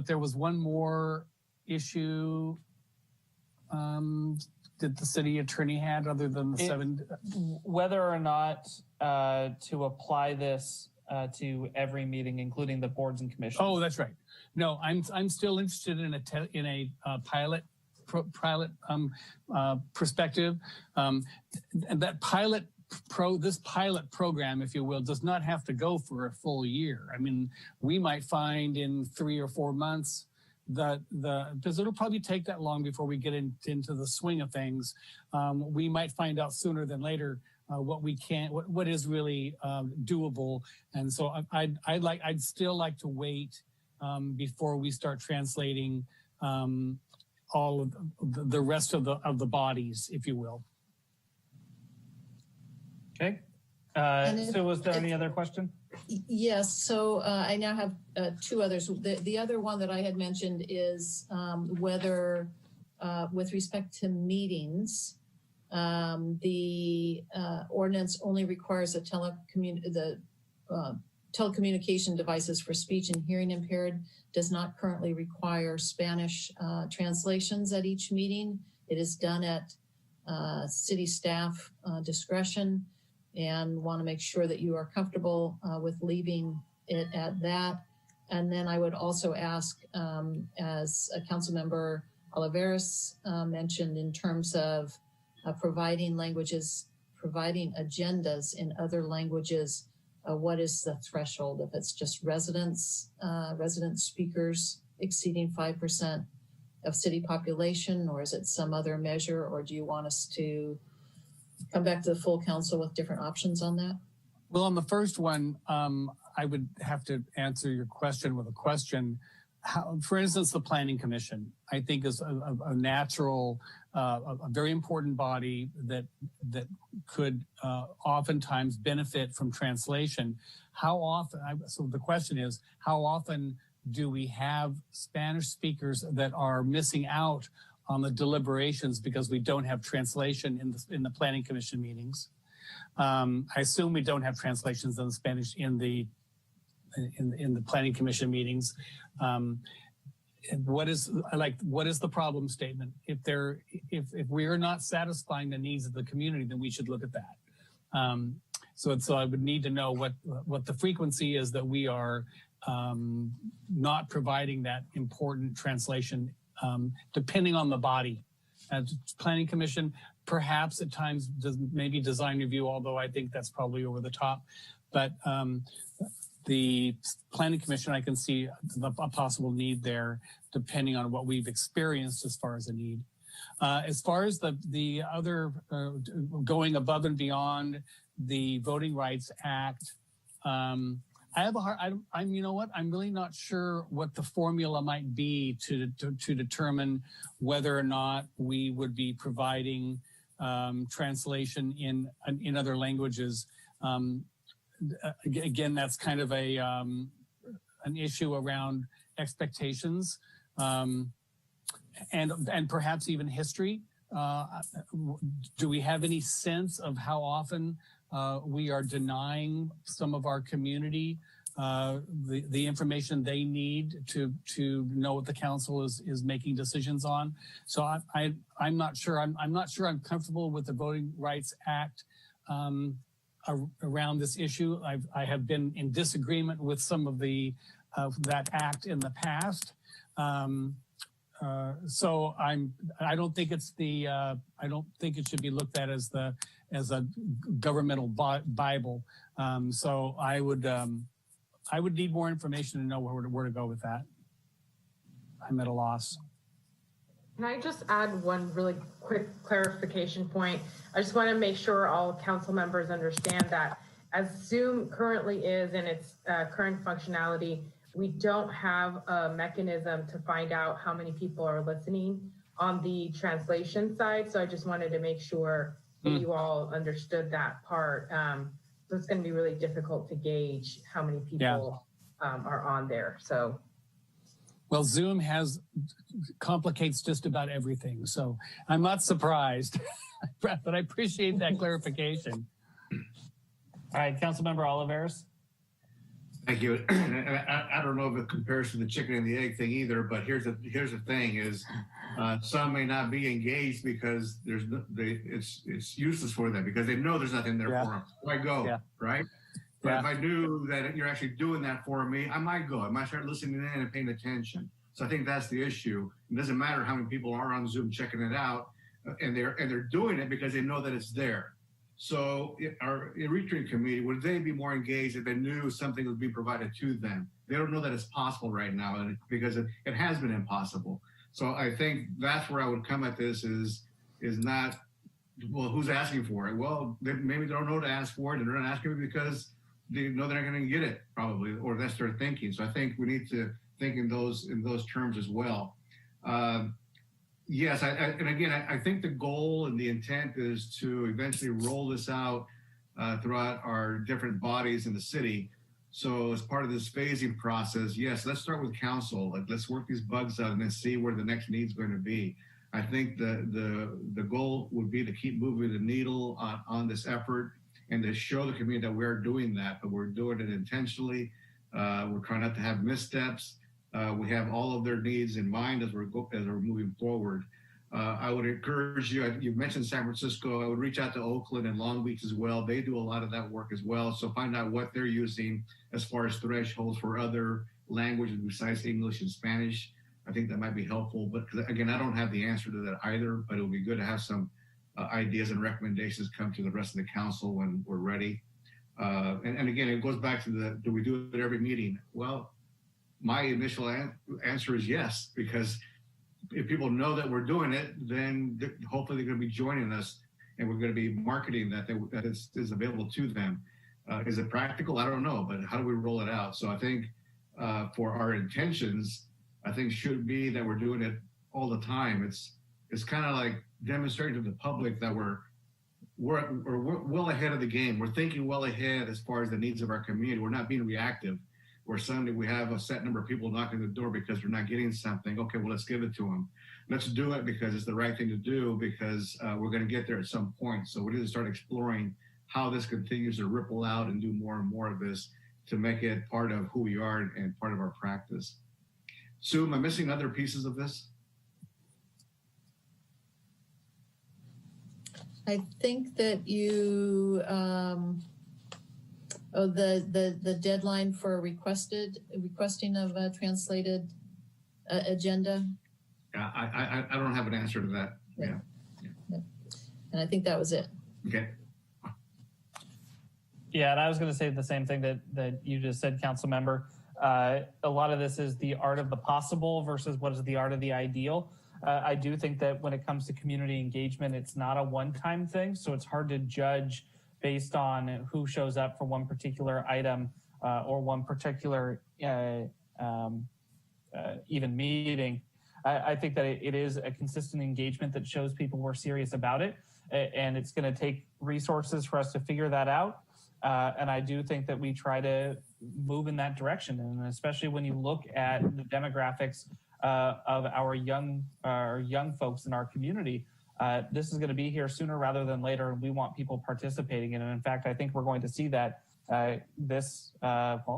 there was one more issue. that the city attorney had other than the 7? Whether or not to apply this to every meeting, including the boards and commissions. Oh, that's right. No, I'm still interested in a pilot perspective. And that this pilot program, if you will, does not have to go for a full year. I mean, we might find in 3 or 4 months because it'll probably take that long before we get into the swing of things. We might find out sooner than later what is really doable. And so I'd still like to wait before we start translating all of the rest of the bodies, if you will. Okay. So was there any other question? Yes. So I now have 2 others. The other one that I had mentioned is whether, with respect to meetings, the ordinance only requires telecommunication devices for speech and hearing impaired, does not currently require Spanish translations at each meeting. It is done at city staff discretion, and want to make sure that you are comfortable with leaving it at that. And then I would also ask, as a council member Olivares mentioned, in terms of providing agendas in other languages, what is the threshold? If it's just resident speakers exceeding 5% of city population, or is it some other measure, or do you want us to come back to the full council with different options on that? Well, on the first one, I would have to answer your question with a question. For instance, the Planning Commission, I think, is a natural, a very important body that could oftentimes benefit from translation. How often? So the question is, how often do we have Spanish speakers that are missing out on the deliberations because we don't have translation in the Planning Commission meetings? I assume we don't have translations in Spanish in the Planning Commission meetings. What is the problem statement? If we are not satisfying the needs of the community, then we should look at that. So I would need to know what the frequency is that we are not providing that important translation, depending on the body. Planning Commission, perhaps at times, maybe design review, although I think that's probably over the top. But the Planning Commission, I can see a possible need there, depending on what we've experienced as far as a need. As far as the other going above and beyond the Voting Rights Act, I have a hard. you know what? I'm really not sure what the formula might be to determine whether or not we would be providing translation in other languages. Again, that's kind of an issue around expectations and perhaps even history. Do we have any sense of how often we are denying some of our community the information they need to know what the council is making decisions on? So I'm not sure. I'm not sure I'm comfortable with the Voting Rights Act around this issue. I have been in disagreement with some of that act in the past. So I don't think it's I don't think it should be looked at as a governmental Bible. So I would need more information to know where to go with that. I'm at a loss. Can I just add one really quick clarification point? I just want to make sure all council members understand that as Zoom currently is in its current functionality, we don't have a mechanism to find out how many people are listening on the translation side. So I just wanted to make sure that you all understood that part. So it's going to be really difficult to gauge how many people are on there. So. Well, Zoom complicates just about everything. So I'm not surprised, but I appreciate that clarification. All right, Councilmember Olivares. Thank you. I don't know if it compares to the chicken and the egg thing either, but here's the thing is some may not be engaged because it's useless for them because they know there's nothing there for them. So I go, right? But if I knew that you're actually doing that for me, I might go. I might start listening in and paying attention. So I think that's the issue. It doesn't matter how many people are on Zoom checking it out, and they're doing it because they know that it's there. So our retreat committee, would they be more engaged if they knew something would be provided to them? They don't know that it's possible right now because it has been impossible. So I think that's where I would come at this is not, well, who's asking for it? Well, maybe they don't know to ask for it and they're not asking because they know they're not going to get it probably, or that's their thinking. So I think we need to think in those terms as well. Yes, and again, I think the goal and the intent is to eventually roll this out throughout our different bodies in the city. So as part of this phasing process, yes, let's start with council. Like, let's work these bugs out and then see where the next need is going to be. I think the goal would be to keep moving the needle on this effort and to show the community that we're doing that, but we're doing it intentionally. We're trying not to have missteps. We have all of their needs in mind as we're moving forward. I would encourage you, you mentioned San Francisco, I would reach out to Oakland and Long Beach as well. They do a lot of that work as well. So find out what they're using as far as thresholds for other languages besides English and Spanish. I think that might be helpful, but again, I don't have the answer to that either, but it would be good to have some ideas and recommendations come to the rest of the council when we're ready. And again, it goes back to do we do it every meeting? Well, my initial answer is yes, because if people know that we're doing it, then hopefully they're going to be joining us and we're going to be marketing that is available to them. Is it practical? I don't know, but how do we roll it out? So I think for our intentions, I think should be that we're doing it all the time. It's kind of like demonstrating to the public that we're well ahead of the game. We're thinking well ahead as far as the needs of our community. We're not being reactive. Where Sunday we have a set number of people knocking the door because we're not getting something. Okay, well, let's give it to them. Let's do it because it's the right thing to do because we're going to get there at some point. So we need to start exploring how this continues to ripple out and do more and more of this to make it part of who we are and part of our practice. Sue, am I missing other pieces of this? I think that you, the deadline for requesting of a translated agenda. Yeah, I don't have an answer to that. Yeah. And I think that was it. Okay. Yeah, and I was going to say the same thing that you just said, Council Member. A lot of this is the art of the possible versus what is the art of the ideal. I do think that when it comes to community engagement, it's not a one-time thing, so it's hard to judge based on who shows up for one particular item or one particular even meeting. I think that it is a consistent engagement that shows people we're serious about it, and it's going to take resources for us to figure that out. And I do think that we try to move in that direction, and especially when you look at the demographics of our young folks in our community. This is going to be here sooner rather than later, and we want people participating in it. In fact, I think we're going to see that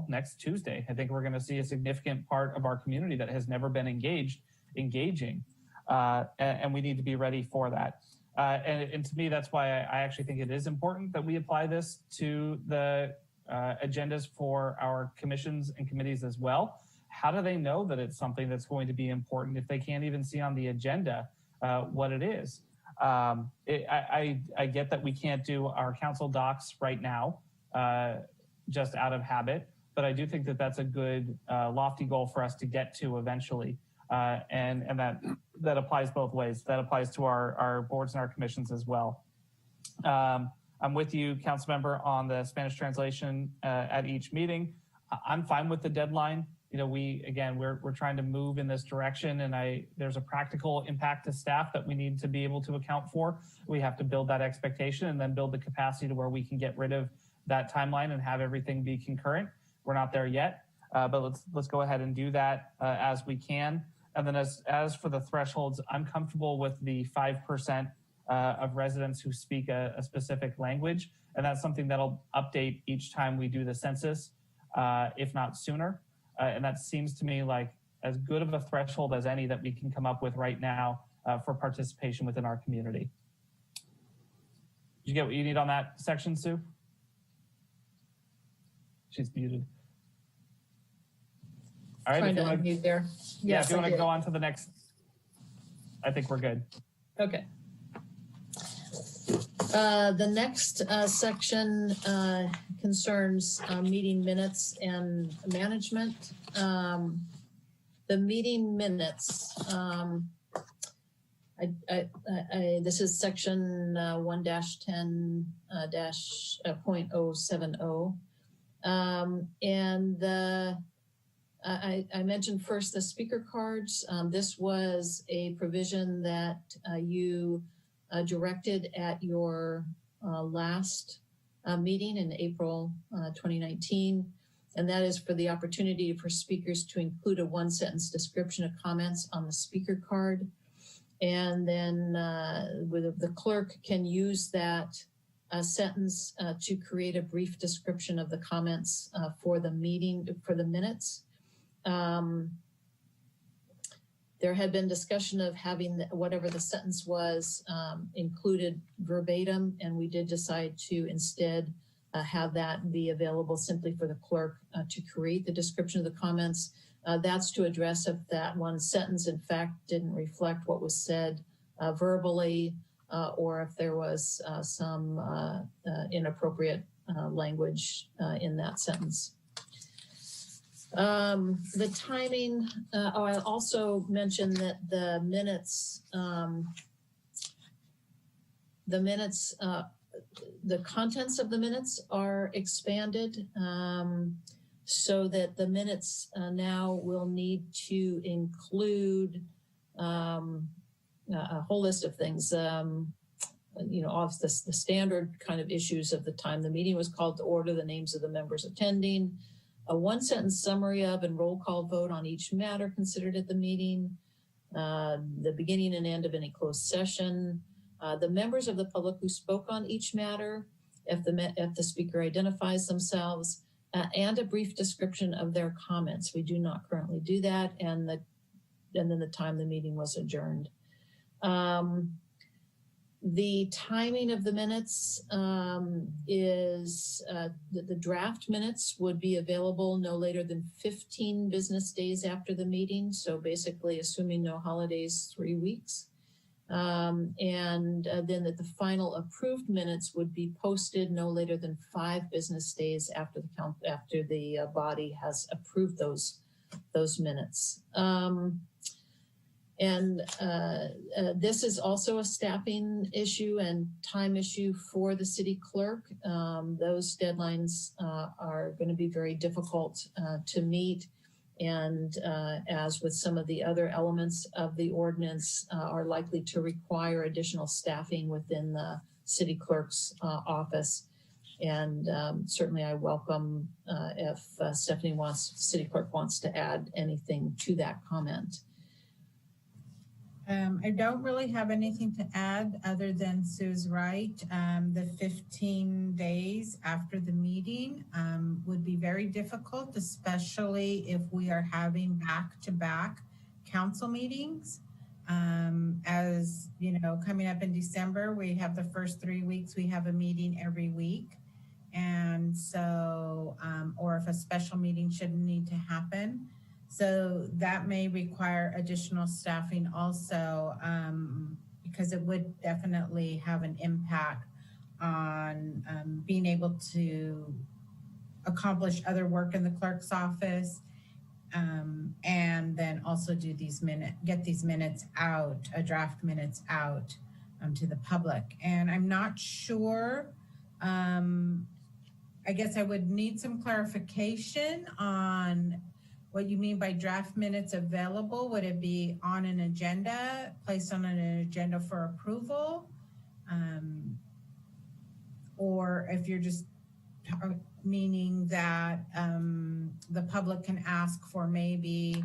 next Tuesday. I think we're going to see a significant part of our community that has never been engaging, and we need to be ready for that. And to me, that's why I actually think it is important that we apply this to the agendas for our commissions and committees as well. How do they know that it's something that's going to be important if they can't even see on the agenda what it is? I get that we can't do our council docs right now, just out of habit, but I do think that that's a good lofty goal for us to get to eventually. And that applies both ways. That applies to our boards and our commissions as well. I'm with you, council member, on the Spanish translation at each meeting. I'm fine with the deadline. You know, we're trying to move in this direction, and there's a practical impact to staff that we need to be able to account for. We have to build that expectation and then build the capacity to where we can get rid of that timeline and have everything be concurrent. We're not there yet, but let's go ahead and do that as we can. And then as for the thresholds, I'm comfortable with the 5% of residents who speak a specific language, and that's something that'll update each time we do the census. if not sooner. And that seems to me like as good of a threshold as any that we can come up with right now for participation within our community. Did you get what you need on that section, Sue? She's muted. All right, Trying to unmute there. Yeah, Yes, if you want to did. go on to the next, I think we're good. Okay. The next section concerns meeting minutes and management. The meeting minutes. This is section 1-10-.070. And I mentioned first the speaker cards. This was a provision that you directed at your last meeting in April 2019. And that is for the opportunity for speakers to include a one-sentence description of comments on the speaker card. And then the clerk can use that sentence to create a brief description of the comments for the meeting, for the minutes. There had been discussion of having whatever the sentence was included verbatim, and we did decide to instead have that be available simply for the clerk to create the description of the comments. That's to address if that one sentence, in fact, didn't reflect what was said verbally, or if there was some inappropriate language in that sentence. The timing, I also mentioned that the minutes, the contents of the minutes are expanded so that the minutes now will need to include a whole list of things, you know, off the standard kind of issues of the time the meeting was called to order, the names of the members attending, a one-sentence summary of and roll call vote on each matter considered at the meeting, the beginning and end of any closed session, the members of the public who spoke on each matter, if the speaker identifies themselves, and a brief description of their comments. We do not currently do that, and then the time the meeting was adjourned. The timing of the minutes is the draft minutes would be available no later than 15 business days after the meeting. So basically, assuming no holidays, 3 weeks. And then that the final approved minutes would be posted no later than 5 business days after the body has approved those minutes. This is also a staffing issue and time issue for the city clerk. Those deadlines are going to be very difficult to meet. And as with some of the other elements of the ordinance, are likely to require additional staffing within the city clerk's office. And certainly I welcome if city clerk wants to add anything to that comment. I don't really have anything to add other than Sue's right. The 15 days after the meeting would be very difficult, especially if we are having back-to-back council meetings. As you know, coming up in December, we have the first 3 weeks, we have a meeting every week. And so, or if a special meeting shouldn't need to happen. So that may require additional staffing also, because it would definitely have an impact on being able to accomplish other work in the clerk's office, and then also do get these minutes out, draft minutes out to the public. And I'm not sure, I guess I would need some clarification on what you mean by draft minutes available. Would it be on an agenda, placed on an agenda for approval? Or if you're just meaning that the public can ask for maybe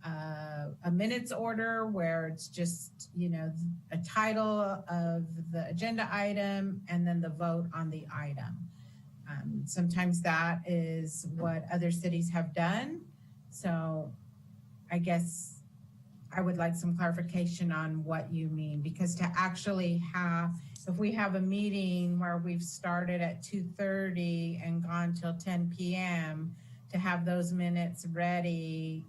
a minutes order where it's just, you know, a title of the agenda item and then the vote on the item. Sometimes that is what other cities have done. So I guess I would like some clarification on what you mean, because to actually have, if we have a meeting where we've started at 2:30 and gone till 10 p.m., to have those minutes ready,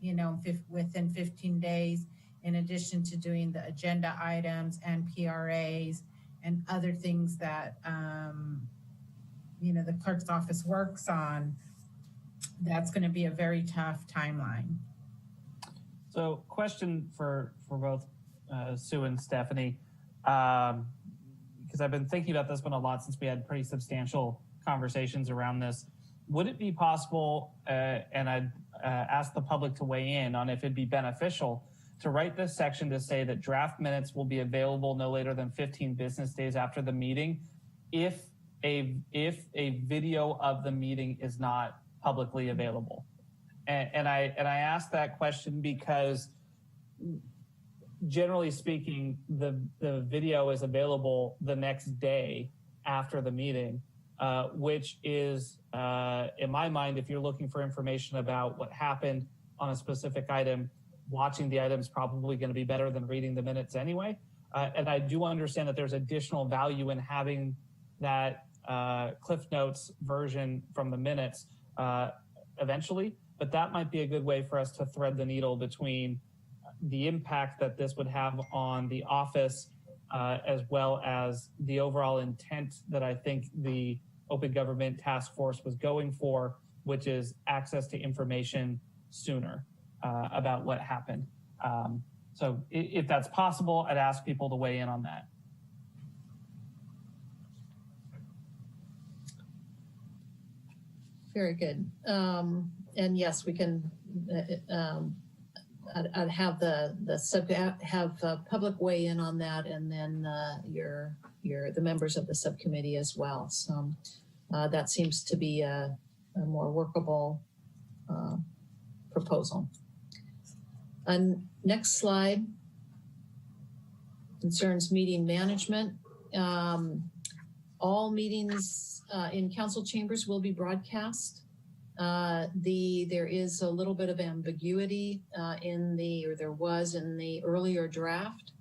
you know, within 15 days, in addition to doing the agenda items and PRAs and other things that, you know, the clerk's office works on, that's going to be a very tough timeline. So question for both Sue and Stephanie, because I've been thinking about this one a lot since we had pretty substantial conversations around this. Would it be possible, and I'd ask the public to weigh in on if it'd be beneficial to write this section to say that draft minutes will be available no later than 15 business days after the meeting if a video of the meeting is not publicly available? And I ask that question because generally speaking, the video is available the next day after the meeting, which is, in my mind, if you're looking for information about what happened on a specific item, watching the item is probably going to be better than reading the minutes anyway. And I do understand that there's additional value in having that Cliff Notes version from the minutes eventually, but that might be a good way for us to thread the needle between the impact that this would have on the office, as well as the overall intent that I think the Open Government Task Force was going for, which is access to information sooner about what happened. So if that's possible, I'd ask people to weigh in on that. Very good. And yes, we can. I'd have the public weigh in on that, and then the members of the subcommittee as well. So that seems to be a more workable proposal. And next slide concerns meeting management. All meetings in council chambers will be broadcast. There is a little bit of ambiguity there was in the earlier draft,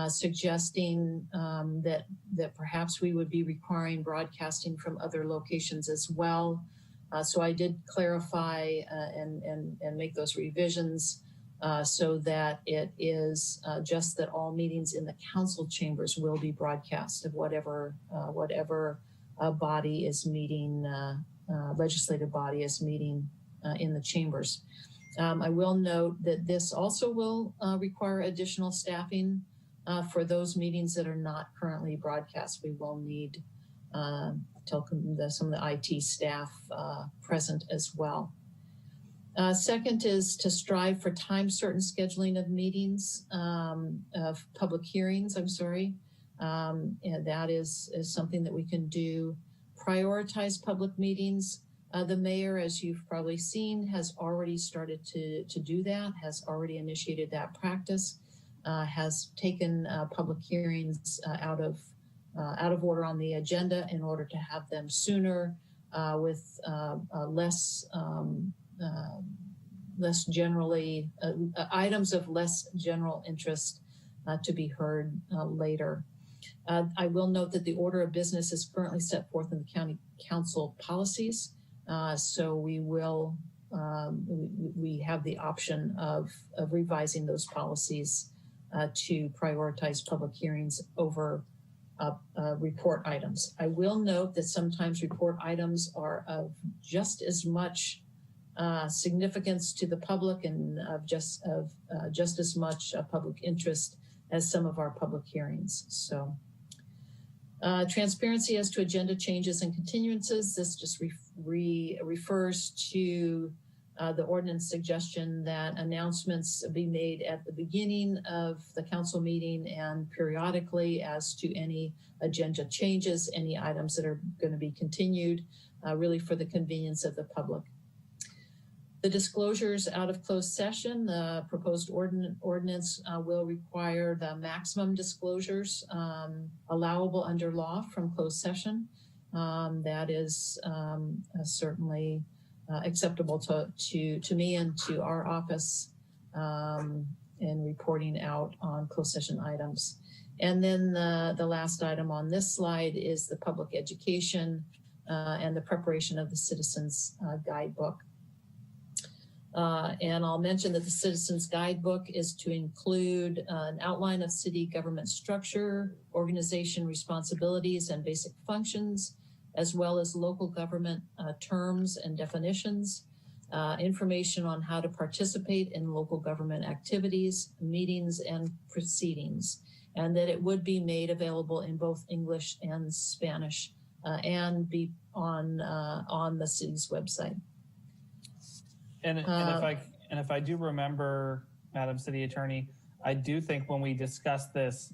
suggesting that perhaps we would be requiring broadcasting from other locations as well. So I did clarify and make those revisions so that it is just that all meetings in the council chambers will be broadcast of whatever body is meeting. Legislative body is meeting in the chambers. I will note that this also will require additional staffing for those meetings that are not currently broadcast. We will need some of the IT staff present as well. Second is to strive for time certain scheduling of meetings, of public hearings, and that is something that we can do. Prioritize public meetings. The mayor, as you've probably seen, has already started to do that, has already initiated that practice, has taken public hearings out of order on the agenda in order to have them sooner with less generally items of less general interest to be heard later. I will note that the order of business is currently set forth in the county council policies. So we will, we have the option of revising those policies to prioritize public hearings over report items. I will note that sometimes report items are of just as much significance to the public and of just as much public interest as some of our public hearings. So transparency as to agenda changes and continuances. This just refers to the ordinance suggestion that announcements be made at the beginning of the council meeting and periodically as to any agenda changes, any items that are going to be continued, really for the convenience of the public. The disclosures out of closed session, the proposed ordinance will require the maximum disclosures allowable under law from closed session. that is certainly acceptable to me and to our office in reporting out on closed session items. And then the last item on this slide is the public education and the preparation of the Citizens Guidebook. And I'll mention that the Citizens Guidebook is to include an outline of city government structure, organization responsibilities, and basic functions, as well as local government terms and definitions, information on how to participate in local government activities, meetings, and proceedings, and that it would be made available in both English and Spanish and be on the city's website. And if I do remember, Madam City Attorney, I do think when we discussed this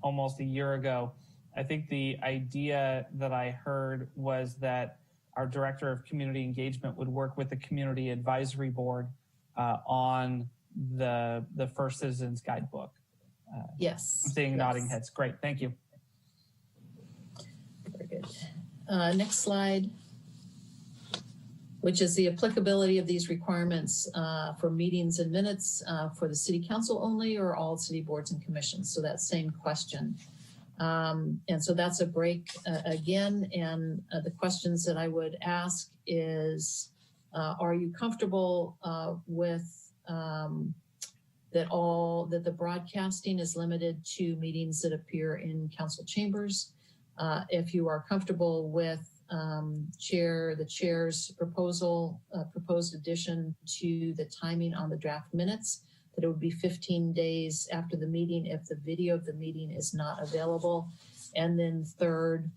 almost a year ago, I think the idea that I heard was that our Director of Community Engagement would work with the Community Advisory Board on the First Citizens Guidebook. Yes. I'm seeing yes. nodding heads. Great, thank you. Very good. Next slide, which is the applicability of these requirements for meetings and minutes for the City Council only or all city boards and commissions. So that same question. And so that's a break again. And the questions that I would ask is, are you comfortable with that the broadcasting is limited to meetings that appear in council chambers? If you are comfortable with the chair's proposed addition to the timing on the draft minutes, that it would be 15 days after the meeting if the video of the meeting is not available. And then third,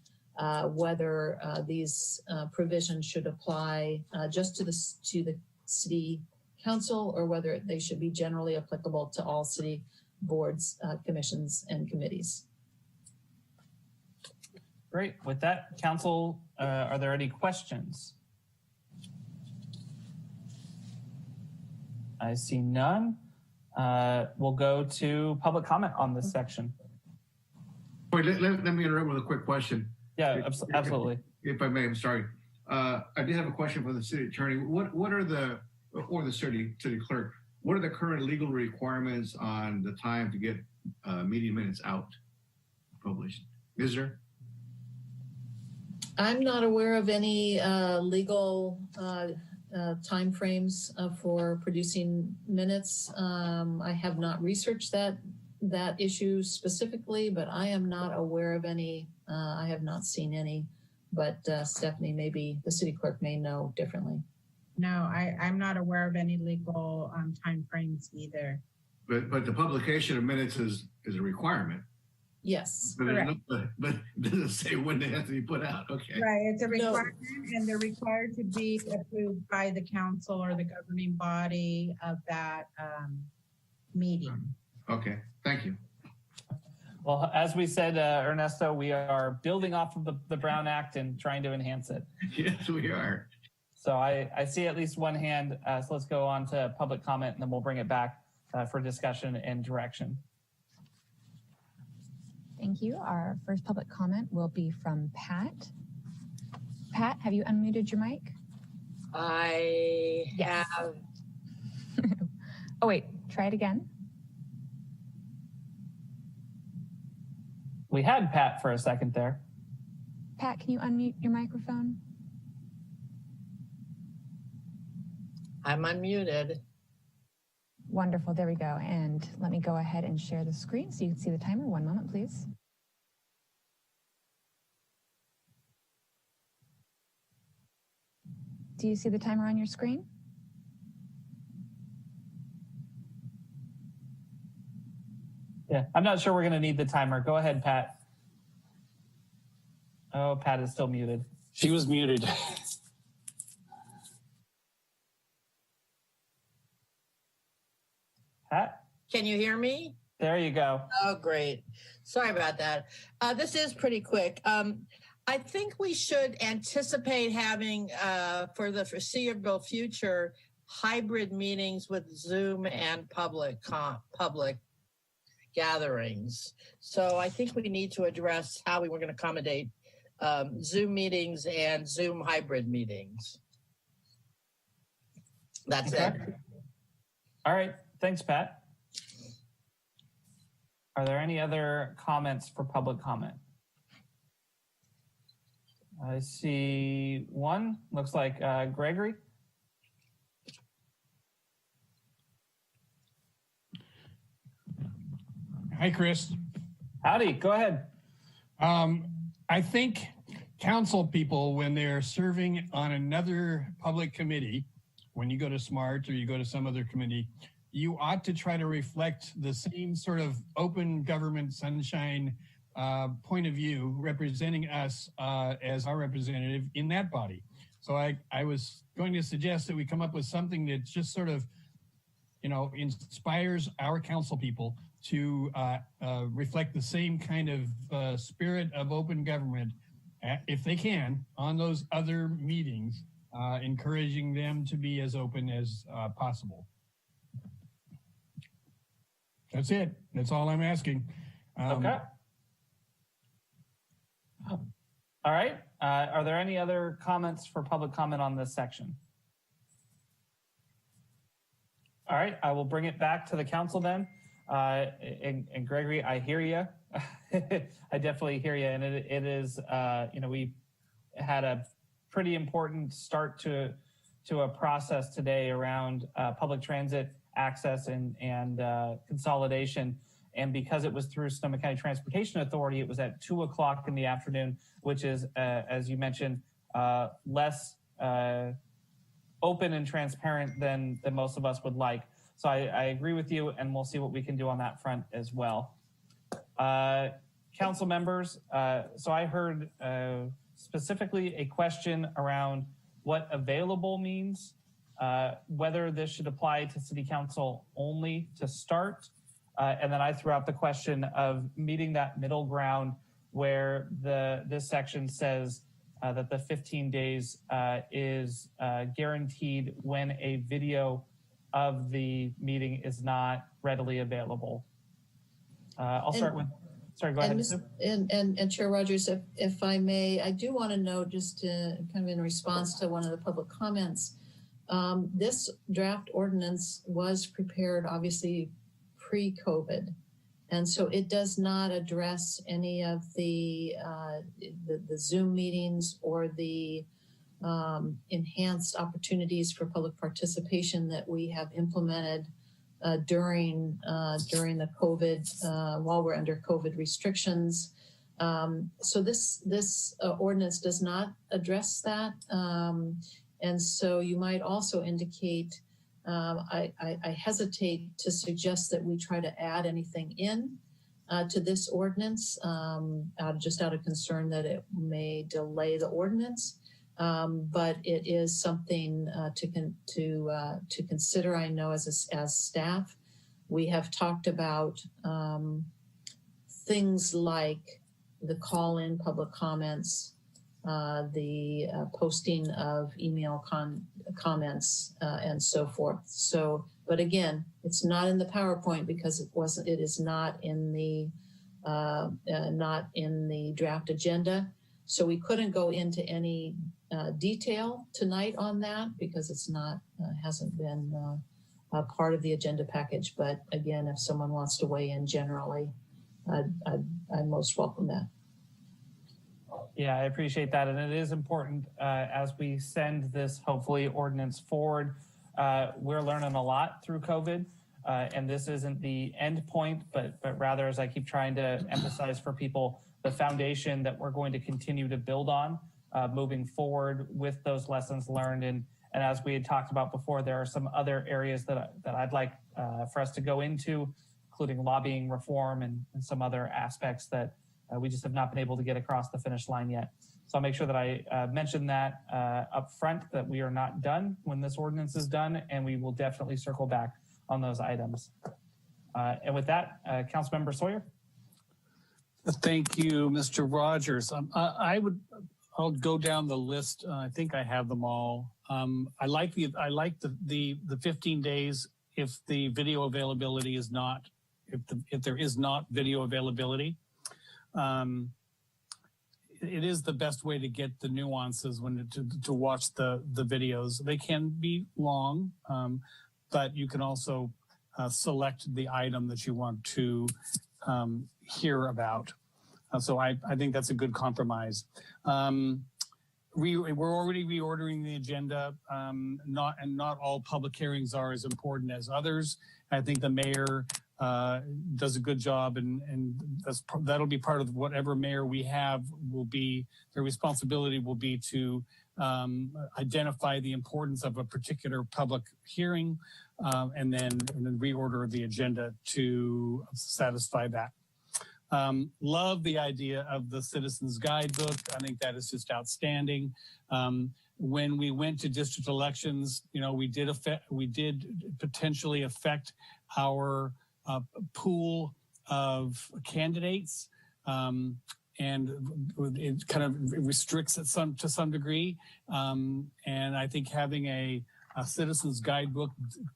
whether these provisions should apply just to the city council or whether they should be generally applicable to all city boards, commissions, and committees. Great. With that, council, are there any questions? I see none. We'll go to public comment on this section. Wait, let me interrupt with a quick question. Yeah, absolutely. If I may, I'm sorry. I did have a question for the city attorney. What are the city clerk? What are the current legal requirements on the time to get meeting minutes out published? Is there? I'm not aware of any legal time frames for producing minutes. I have not researched that issue specifically, but I am not aware of any. I have not seen any, but Stephanie, maybe the city clerk may know differently. No, I'm not aware of any legal time frames either. But the publication of minutes is a requirement. Yes. But it doesn't say when they have to be put out. Okay. Right, it's a requirement, and they're required to be approved by the council or the governing body of that meeting. Okay, thank you. Well, as we said, Ernesto, we are building off of the Brown Act and trying to enhance it. Yes, we are. So I see at least one hand. So let's go on to public comment, and then we'll bring it back for discussion and direction. Thank you. Our first public comment will be from Pat. Pat, have you unmuted your mic? I Yes. have. Oh, wait, try it again. We had Pat for a second there. Pat, can you unmute your microphone? I'm unmuted. Wonderful, there we go. And let me go ahead and share the screen so you can see the timer. One moment, please. Do you see the timer on your screen? Yeah, I'm not sure we're going to need the timer. Go ahead, Pat. Oh, Pat is still muted. She was muted. Pat? Can you hear me? There you go. Oh, great. Sorry about that. This is pretty quick. I think we should anticipate having, for the foreseeable future, hybrid meetings with Zoom and public gatherings. So I think we need to address how we were going to accommodate Zoom meetings and Zoom hybrid meetings. That's it. All right. Thanks, Pat. Are there any other comments for public comment? I see one. Looks like Gregory. Hi, Chris. Howdy. Go ahead. I think council people, when they're serving on another public committee, when you go to SMART or you go to some other committee, you ought to try to reflect the same sort of open government sunshine point of view, representing us as our representative in that body. So I was going to suggest that we come up with something that just sort of, you know, inspires our council people to reflect the same kind of spirit of open government, if they can, on those other meetings, encouraging them to be as open as possible. That's it. That's all I'm asking. Okay. All right. Are there any other comments for public comment on this section? All right. I will bring it back to the council then. And Gregory, I hear you. I definitely hear you. And it is, you know, we had a pretty important start to a process today around public transit access and consolidation. And because it was through Sonoma County Transportation Authority, it was at 2 o'clock in the afternoon, which is, as you mentioned, less open and transparent than most of us would like. So I agree with you, and we'll see what we can do on that front as well. Council members, so I heard specifically a question around what available means, whether this should apply to city council only to start. And then I threw out the question of meeting that middle ground where this section says that the 15 days is guaranteed when a video of the meeting is not readily available. I'll start with, sorry, go ahead. And Chair Rogers, if I may, I do want to note, just to kind of in response to one of the public comments, this draft ordinance was prepared obviously pre-COVID. And so it does not address any of the Zoom meetings or the enhanced opportunities for public participation that we have implemented during the COVID, while we're under COVID restrictions. So this ordinance does not address that. And so you might also indicate, I hesitate to suggest that we try to add anything in to this ordinance, just out of concern that it may delay the ordinance. But it is something to consider. I know as staff, we have talked about things like the call-in public comments, the posting of email comments, and so forth. So, but again, it's not in the PowerPoint because it is not in the draft agenda. So we couldn't go into any detail tonight on that because it's not, hasn't been a part of the agenda package. But again, if someone wants to weigh in generally, I most welcome that. Yeah, I appreciate that. And it is important as we send this, hopefully, ordinance forward. We're learning a lot through COVID. And this isn't the end point, but rather, as I keep trying to emphasize for people, the foundation that we're going to continue to build on moving forward with those lessons learned. And as we had talked about before, there are some other areas that I'd like for us to go into, including lobbying reform and some other aspects that we just have not been able to get across the finish line yet. So I'll make sure that I mention that up front, that we are not done when this ordinance is done, and we will definitely circle back on those items. And with that, Councilmember Sawyer. Thank you, Mr. Rogers. I'll go down the list. I think I have them all. I like the 15 days if the video availability is not, if there is not video availability. it is the best way to get the nuances when to watch the videos. They can be long, but you can also select the item that you want to hear about. So I think that's a good compromise. We're already reordering the agenda. Not all public hearings are as important as others. I think the mayor does a good job, and that'll be part of whatever mayor we have will be. Their responsibility will be to identify the importance of a particular public hearing, and then reorder the agenda to satisfy that. Love the idea of the Citizens Guidebook. I think that is just outstanding. When we went to district elections, we did potentially affect our pool of candidates, and it kind of restricts it to some degree. And I think having a Citizens Guidebook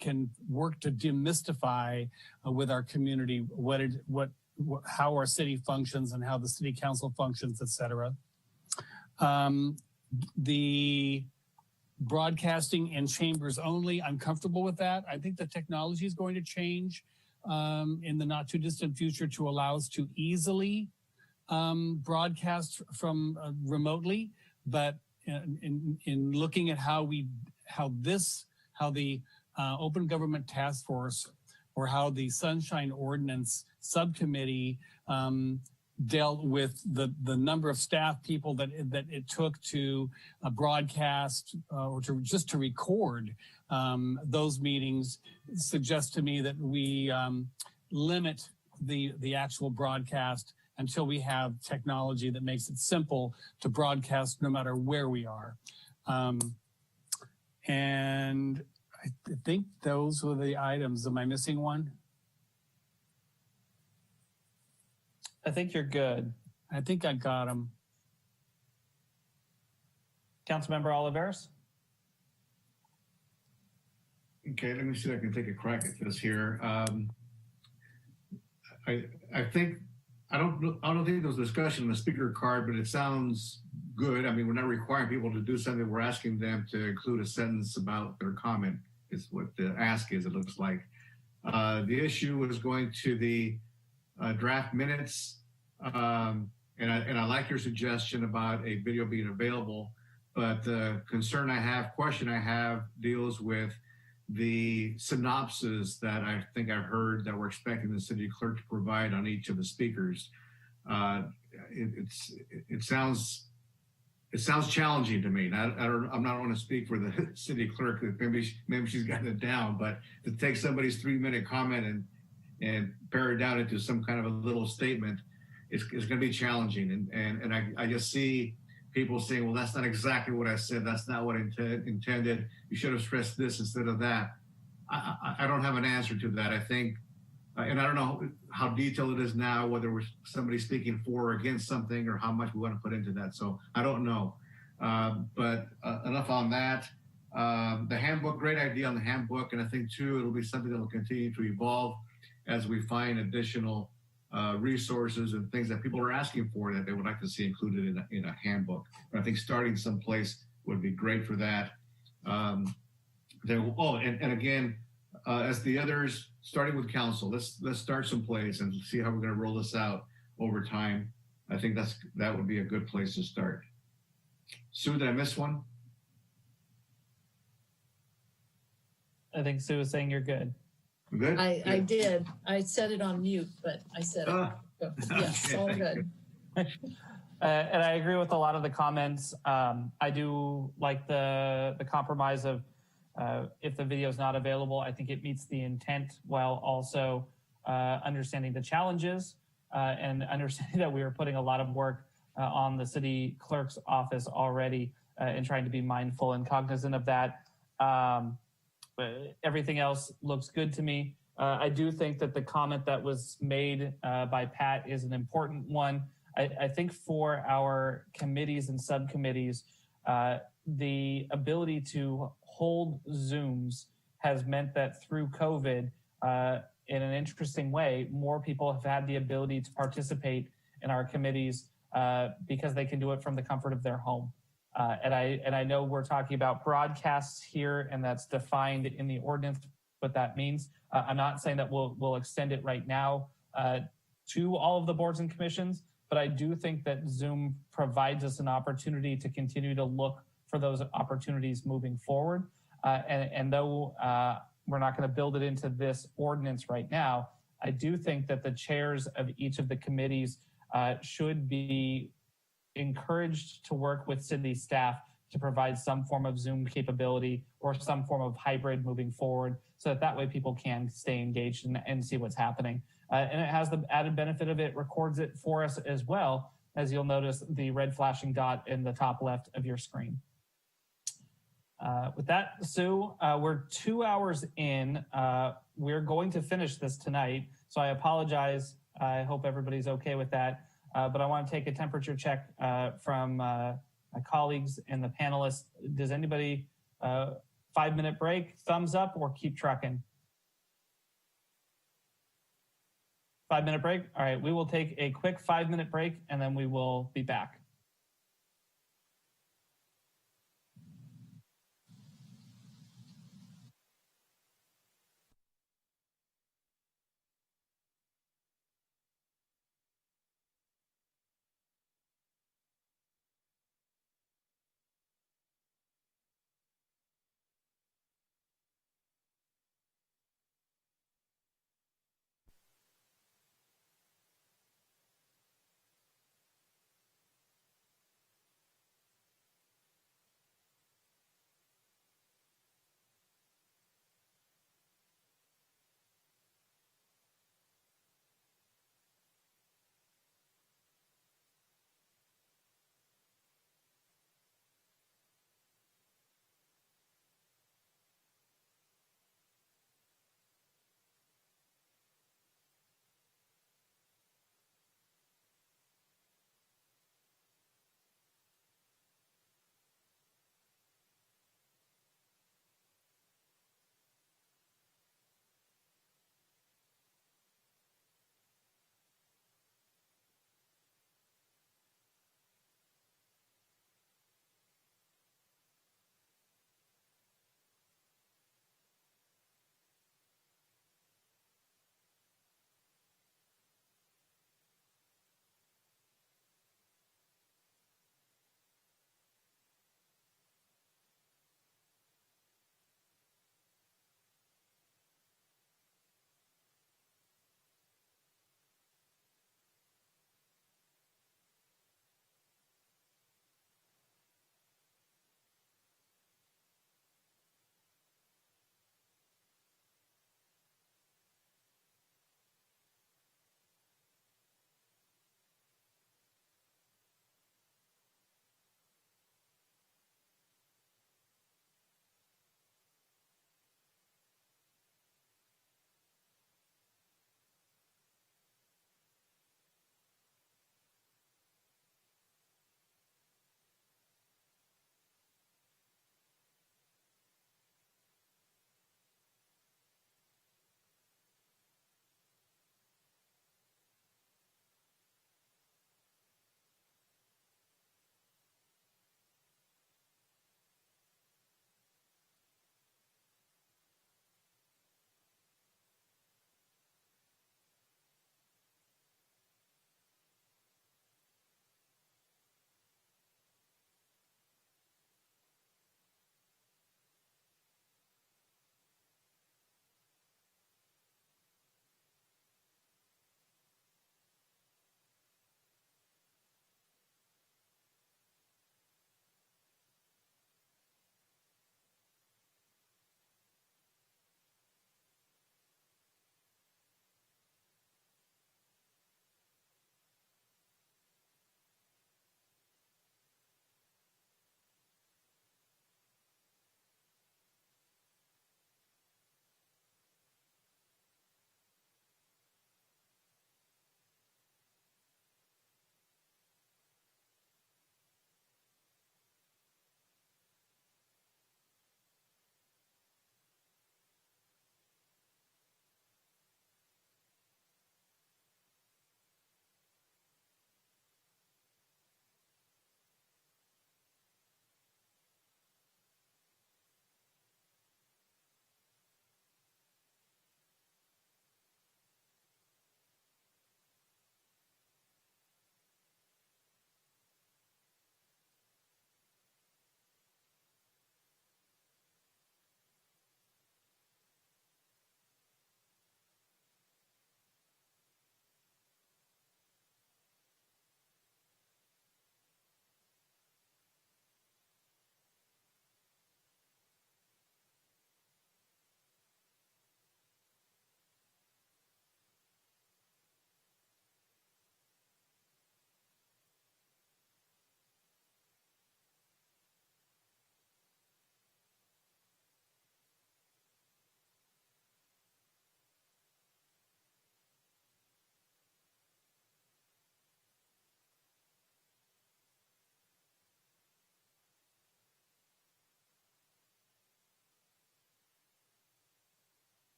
can work to demystify with our community how our city functions and how the city council functions, et cetera. The broadcasting in chambers only, I'm comfortable with that. I think the technology is going to change in the not too distant future to allow us to easily broadcast from remotely. But in looking at how the Open Government Task Force or how the Sunshine Ordinance Subcommittee dealt with the number of staff people that it took to broadcast or just to record those meetings, suggests to me that we limit the actual broadcast until we have technology that makes it simple to broadcast no matter where we are. And I think those were the items. Am I missing one? I think you're good. I think I got them. Councilmember Oliveros? Okay, let me see if I can take a crack at this here. I think I don't think there was discussion on the speaker card, but it sounds good. I mean, we're not requiring people to do something. We're asking them to include a sentence about their comment is what the ask is, it looks like. The issue was going to the draft minutes. And I like your suggestion about a video being available, but the concern I have, question I have deals with the synopsis that I think I heard that we're expecting the city clerk to provide on each of the speakers. It sounds challenging to me. I'm not want to speak for the city clerk. Maybe she's gotten it down, but to take somebody's 3-minute comment and pare it down into some kind of a little statement, it's going to be challenging. And I just see people saying, well, that's not exactly what I said. That's not what I intended. You should have stressed this instead of that. I don't have an answer to that. I think, and I don't know how detailed it is now, whether we're somebody speaking for or against something or how much we want to put into that. So I don't know. But enough on that. The handbook, great idea on the handbook. And I think too, it'll be something that will continue to evolve as we find additional resources and things that people are asking for that they would like to see included in a handbook. But I think starting someplace would be great for that. And again, as the others, starting with council, let's start someplace and see how we're going to roll this out over time. I think that would be a good place to start. Sue, did I miss one? I think Sue is saying you're good. Good? I did. I set it on mute, but I said it. Yes, all good. And I agree with a lot of the comments. I do like the compromise of if the video is not available, I think it meets the intent while also understanding the challenges and understanding that we are putting a lot of work on the city clerk's office already and trying to be mindful and cognizant of that. Everything else looks good to me. I do think that the comment that was made by Pat is an important one. I think for our committees and subcommittees, the ability to hold Zooms has meant that through COVID, in an interesting way, more people have had the ability to participate in our committees because they can do it from the comfort of their home. And I know we're talking about broadcasts here, and that's defined in the ordinance what that means. I'm not saying that we'll extend it right now to all of the boards and commissions, but I do think that Zoom provides us an opportunity to continue to look for those opportunities moving forward. And though we're not going to build it into this ordinance right now, I do think that the chairs of each of the committees should be encouraged to work with city staff to provide some form of Zoom capability or some form of hybrid moving forward, so that way people can stay engaged and see what's happening. And it has the added benefit of it records it for us as well, as you'll notice the red flashing dot in the top left of your screen. With that, Sue, we're 2 hours in. We're going to finish this tonight, so I apologize. I hope everybody's okay with that. But I want to take a temperature check from my colleagues and the panelists. Does anybody 5-minute break, thumbs up, or keep trucking? 5-minute break? All right, we will take a quick 5-minute break and then we will be back.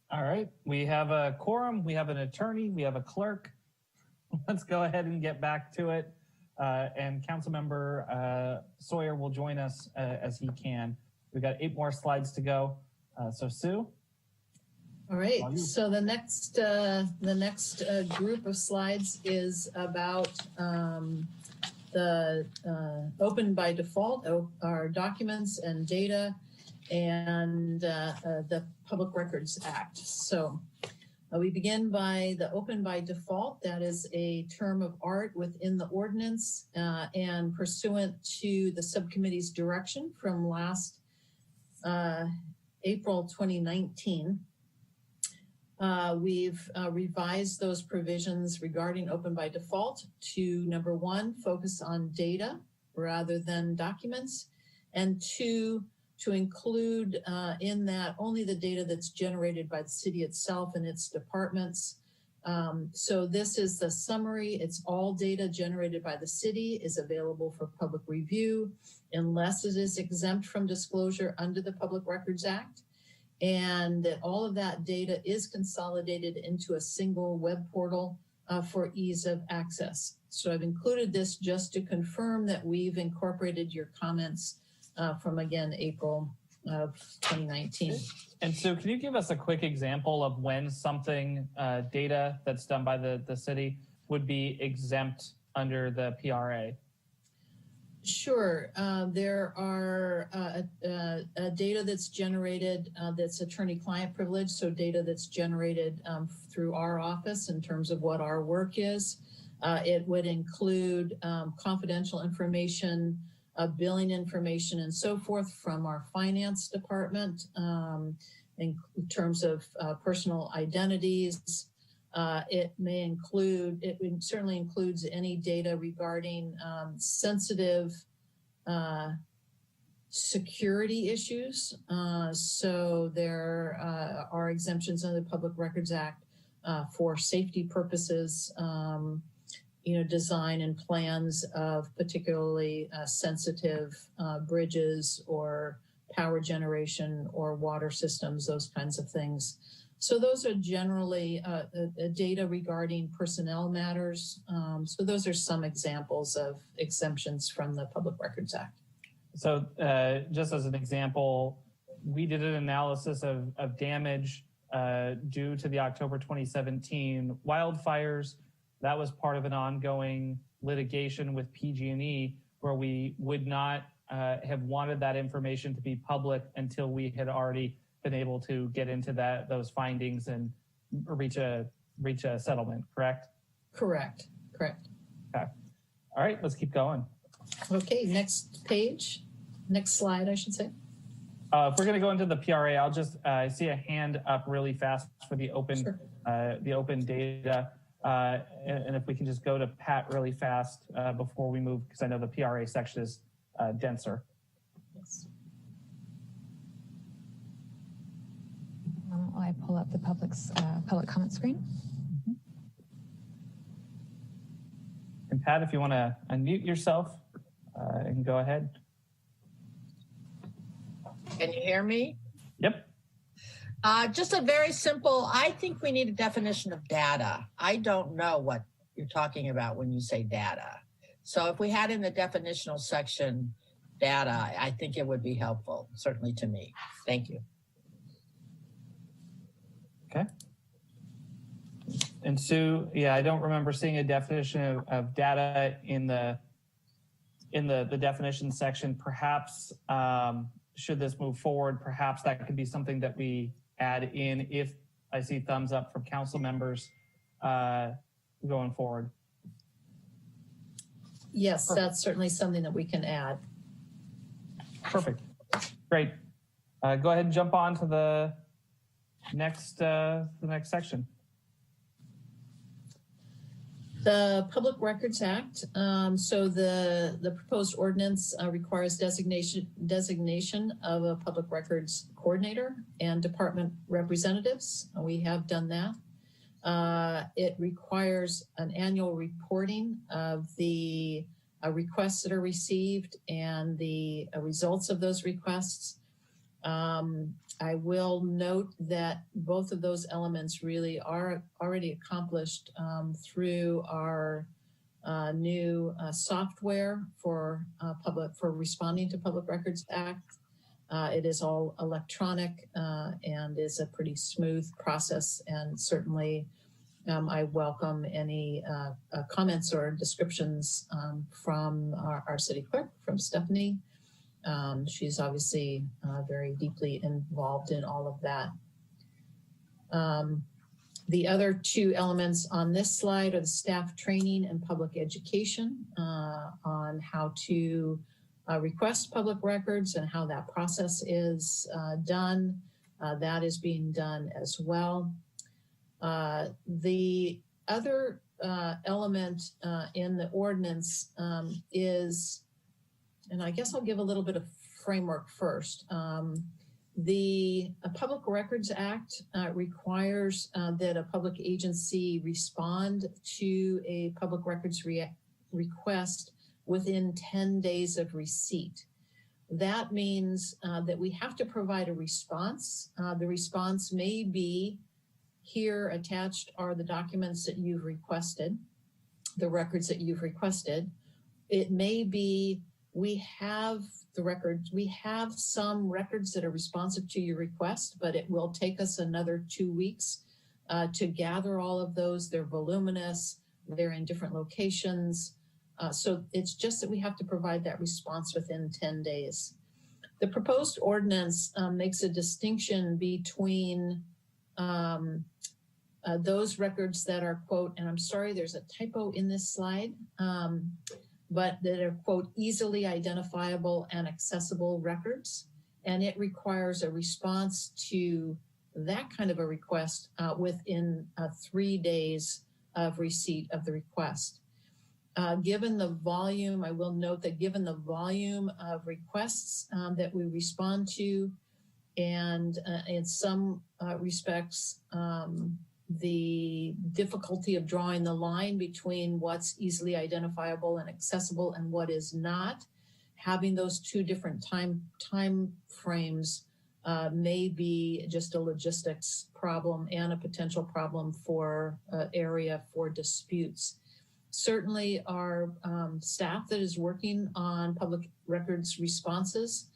All right, we have a quorum, we have an attorney, we have a clerk. Let's go ahead and get back to it. And Councilmember Sawyer will join us as he can. We've got 8 more slides to go. So Sue. All right, so the next group of slides is about the open by default, our documents and data, and the Public Records Act. So we begin by the open by default. That is a term of art within the ordinance and pursuant to the subcommittee's direction from last April 2019. We've revised those provisions regarding open by default to, number 1, focus on data rather than documents, and 2, to include in that only the data that's generated by the city itself and its departments. So this is the summary. It's all data generated by the city is available for public review unless it is exempt from disclosure under the Public Records Act. And that all of that data is consolidated into a single web portal for ease of access. So I've included this just to confirm that we've incorporated your comments from, again, April of 2019. And so can you give us a quick example of when something, data that's done by the city would be exempt under the PRA? Sure. There are data that's generated that's attorney-client privilege, so data that's generated through our office in terms of what our work is. It would include confidential information, billing information, and so forth from our finance department in terms of personal identities. It certainly includes any data regarding sensitive security issues. So there are exemptions under the Public Records Act for safety purposes, design and plans of particularly sensitive bridges or power generation or water systems, those kinds of things. So those are generally data regarding personnel matters. So those are some examples of exemptions from the Public Records Act. So just as an example, we did an analysis of damage due to the October 2017 wildfires. That was part of an ongoing litigation with PG&E where we would not have wanted that information to be public until we had already been able to get into those findings and reach a settlement, correct? Correct. Okay. All right, let's keep going. Okay, next page. Next slide, I should say. If we're gonna go into the PRA, I'll just, I see a hand up really fast for the open, Sure. The open data. And if we can just go to Pat really fast before we move, because I know the PRA section is denser. Yes. While I pull up the public comment screen. And Pat, if you want to unmute yourself, you can go ahead. Can you hear me? Yep. Just a very simple, I think we need a definition of data. I don't know what you're talking about when you say data. So if we had in the definitional section data, I think it would be helpful, certainly to me. Thank you. Okay. And Sue, yeah, I don't remember seeing a definition of data in the definition section. Perhaps should this move forward, perhaps that could be something that we add in if I see thumbs up from council members going forward. Yes, that's certainly something that we can add. Perfect. Great. Go ahead and jump on to the next section. The Public Records Act. So the proposed ordinance requires designation of a public records coordinator and department representatives. We have done that. It requires an annual reporting of the requests that are received and the results of those requests. I will note that both of those elements really are already accomplished through our new software for responding to Public Records Act. It is all electronic and is a pretty smooth process, and certainly I welcome any comments or descriptions from our city clerk, from Stephanie. She's obviously very deeply involved in all of that. The other two elements on this slide are the staff training and public education on how to request public records and how that process is done. That is being done as well. The other element in the ordinance is, and I guess I'll give a little bit of framework first. The Public Records Act requires that a public agency respond to a public records request within 10 days of receipt. That means that we have to provide a response. The response may be, here attached are the documents that you've requested, the records that you've requested. It may be, we have the records, we have some records that are responsive to your request, but it will take us another 2 weeks to gather all of those. They're voluminous, they're in different locations. So it's just that we have to provide that response within 10 days. The proposed ordinance makes a distinction between those records that are, quote, and I'm sorry, there's a typo in this slide, but that are, quote, easily identifiable and accessible records. And it requires a response to that kind of a request within 3 days of receipt of the request. Given the volume, I will note that given the volume of requests that we respond to, and in some respects, the difficulty of drawing the line between what's easily identifiable and accessible and what is not, having those two different time frames may be just a logistics problem and a potential problem for area for disputes. Certainly our staff that is working on public records responses,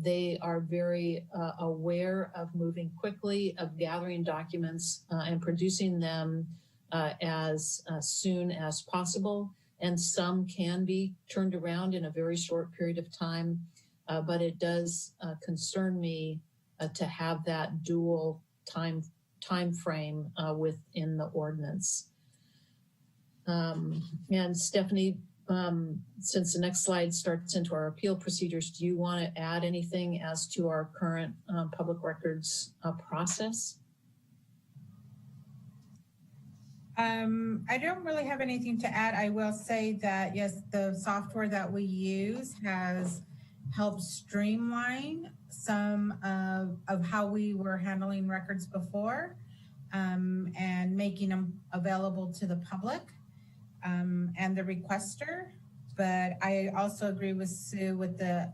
they are very aware of moving quickly, of gathering documents and producing them as soon as possible. And some can be turned around in a very short period of time, but it does concern me to have that dual time frame within the ordinance. And Stephanie, since the next slide starts into our appeal procedures, do you want to add anything as to our current public records process? I don't really have anything to add. I will say that, yes, the software that we use has helped streamline some of how we were handling records before and making them available to the public and the requester. But I also agree with Sue with the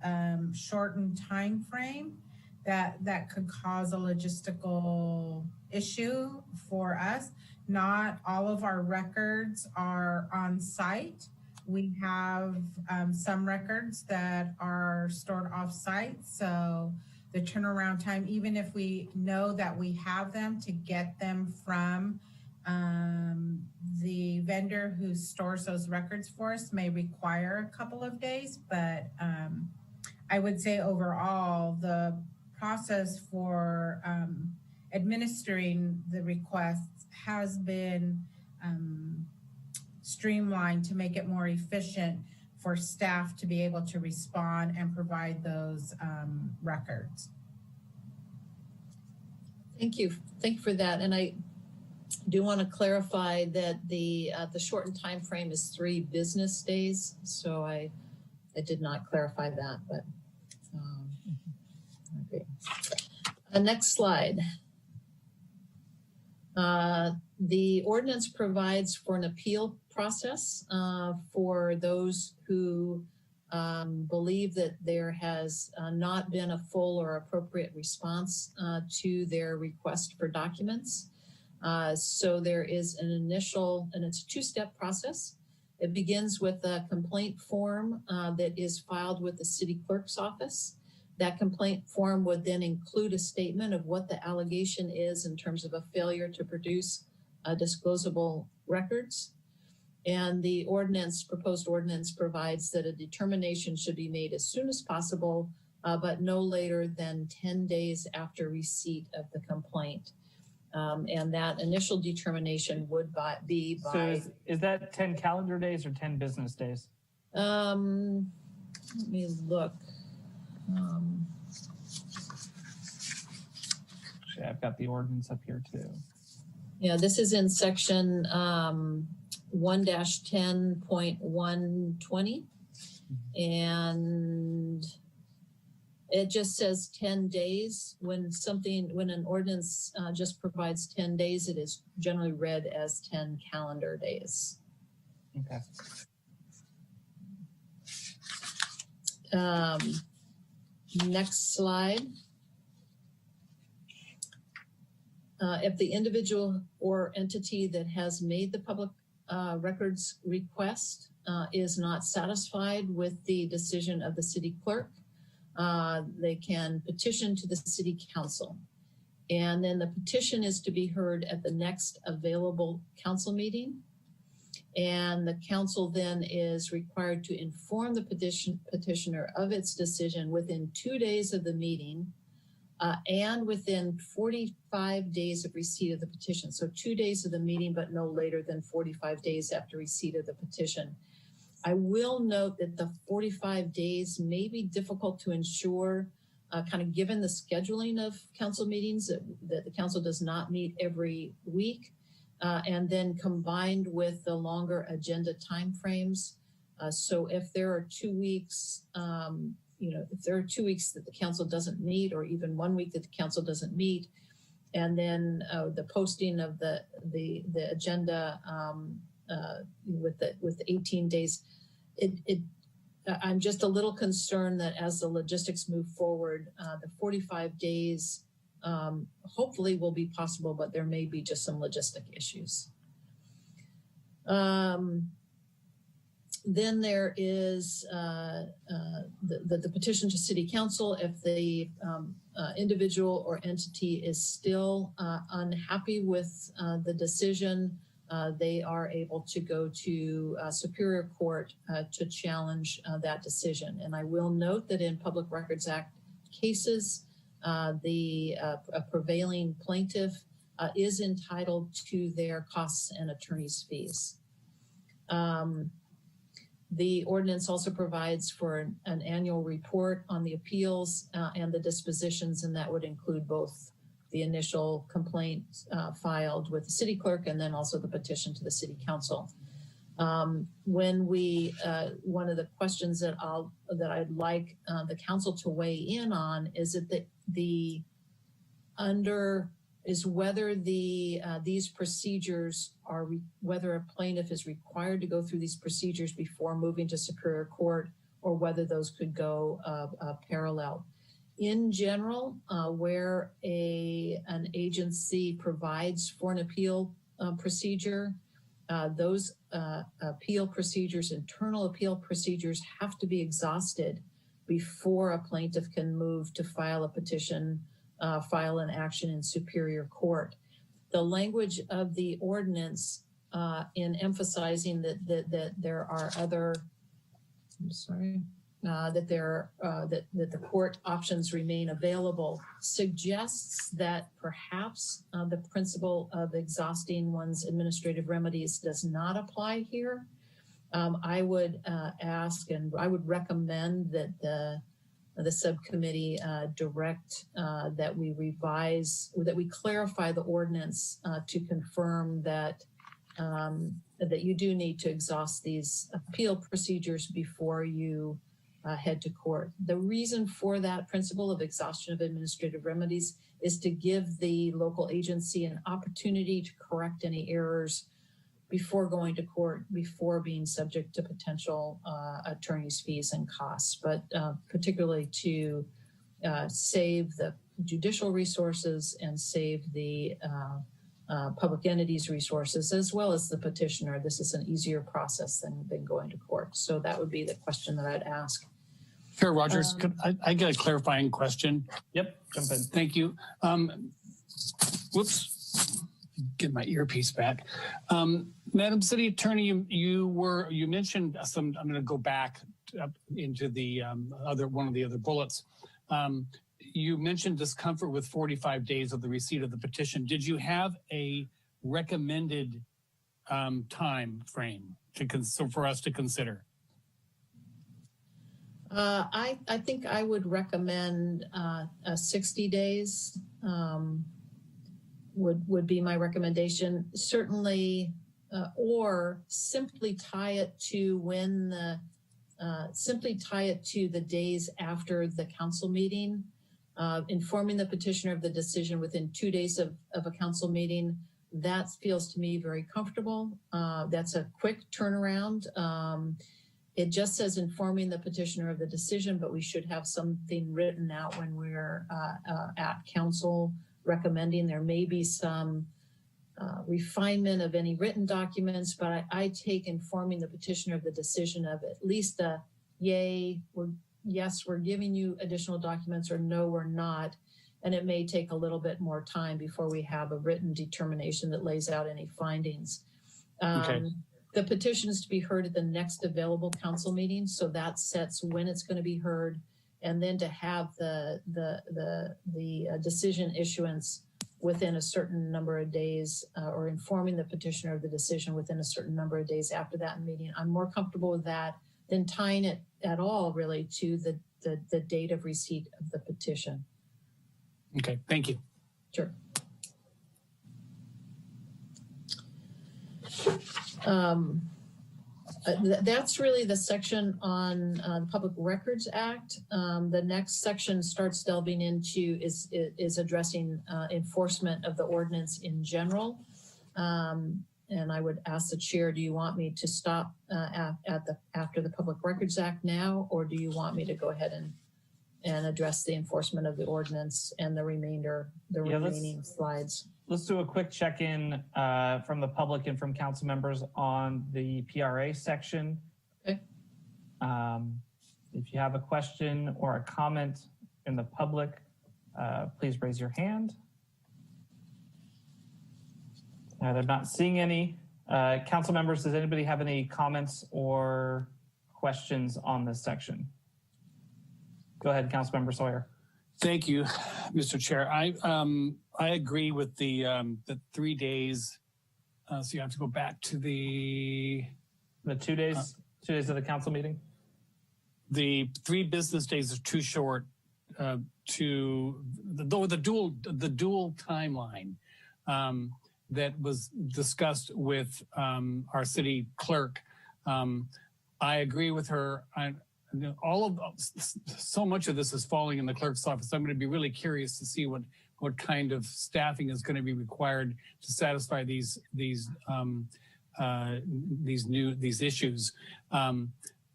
shortened time frame that could cause a logistical issue for us. Not all of our records are on site. We have some records that are stored off site. So the turnaround time, even if we know that we have them, to get them from the vendor who stores those records for us may require a couple of days. But I would say overall, the process for administering the requests has been streamlined to make it more efficient for staff to be able to respond and provide those records. Thank you for that. And I do want to clarify that the shortened time frame is 3 business days. So I did not clarify that, but okay. Next slide. The ordinance provides for an appeal process for those who believe that there has not been a full or appropriate response to their request for documents. So there is an initial, and it's a two-step process. It begins with a complaint form that is filed with the city clerk's office. That complaint form would then include a statement of what the allegation is in terms of a failure to produce disclosable records. And the ordinance, proposed ordinance, provides that a determination should be made as soon as possible, but no later than 10 days after receipt of the complaint. And that initial determination would be by... So is that 10 calendar days or 10 business days? Let me look. Actually, I've got the ordinance up here too. Yeah, this is in section 1-10.120. And it just says 10 days. When an ordinance just provides 10 days, it is generally read as 10 calendar days. Okay. Next slide. If the individual or entity that has made the public records request is not satisfied with the decision of the city clerk, they can petition to the city council. And then the petition is to be heard at the next available council meeting. And the council then is required to inform the petitioner of its decision within 2 days of the meeting and within 45 days of receipt of the petition. So 2 days of the meeting, but no later than 45 days after receipt of the petition. I will note that the 45 days may be difficult to ensure, kind of given the scheduling of council meetings, that the council does not meet every week. And then combined with the longer agenda timeframes. So if there are 2 weeks, if there are 2 weeks that the council doesn't meet, or even 1 week that the council doesn't meet, and then the posting of the agenda with the 18 days, I'm just a little concerned that as the logistics move forward, the 45 days hopefully will be possible, but there may be just some logistic issues. Then there is the petition to city council. If the individual or entity is still unhappy with the decision, they are able to go to Superior Court to challenge that decision. And I will note that in Public Records Act cases, a prevailing plaintiff is entitled to their costs and attorney's fees. The ordinance also provides for an annual report on the appeals and the dispositions, and that would include both the initial complaint filed with the city clerk and then also the petition to the city council. One of the questions that I'd like the council to weigh in on is that whether these procedures whether a plaintiff is required to go through these procedures before moving to Superior Court, or whether those could go parallel. In general, where an agency provides for an appeal procedure, those appeal procedures, internal appeal procedures, have to be exhausted before a plaintiff can move to file a petition, file an action in Superior Court. The language of the ordinance in emphasizing that there are other, that the court options remain available suggests that perhaps the principle of exhausting one's administrative remedies does not apply here. I would ask, and I would recommend that the subcommittee direct that we revise, that we clarify the ordinance to confirm that that you do need to exhaust these appeal procedures before you head to court. The reason for that principle of exhaustion of administrative remedies is to give the local agency an opportunity to correct any errors before going to court, before being subject to potential attorney's fees and costs, but particularly to save the judicial resources and save the public entities resources, as well as the petitioner. This is an easier process than going to court. So that would be the question that I'd ask. Chair Rogers, could I get a clarifying question? Yep, jump in. Thank you. Whoops. Get my earpiece back. Madam City Attorney, you mentioned some. I'm going to go back up into the one of the other bullets. You mentioned discomfort with 45 days of the receipt of the petition. Did you have a recommended time frame for us to consider? I think I would recommend 60 days. Would be my recommendation. Certainly, or simply tie it to when the days after the council meeting, informing the petitioner of the decision within 2 days of a council meeting. That feels to me very comfortable. That's a quick turnaround. It just says informing the petitioner of the decision, but we should have something written out when we're at council recommending. There may be some refinement of any written documents, but I take informing the petitioner of the decision of at least a yay, yes, we're giving you additional documents, or no, we're not. And it may take a little bit more time before we have a written determination that lays out any findings. Okay. The petition is to be heard at the next available council meeting, so that sets when it's going to be heard, and then to have the decision issuance within a certain number of days, or informing the petitioner of the decision within a certain number of days after that meeting. I'm more comfortable with that than tying it at all really to the date of receipt of the petition. Okay, thank you. Sure. That's really the section on the Public Records Act. The next section starts delving into is addressing enforcement of the ordinance in general. And I would ask the chair, do you want me to stop after the Public Records Act now, or do you want me to go ahead and address the enforcement of the ordinance and the remaining slides? Let's do a quick check-in from the public and from council members on the PRA section. Okay. If you have a question or a comment in the public, please raise your hand. They're not seeing any. Council members, does anybody have any comments or questions on this section? Go ahead, Councilmember Sawyer. Thank you, Mr. Chair. I agree with the 3 days. So you have to go back to the 2 days. 2 days of the council meeting. The 3 business days is too short to the dual timeline that was discussed with our city clerk. I agree with her. So much of this is falling in the clerk's office. I'm going to be really curious to see what kind of staffing is going to be required to satisfy these issues.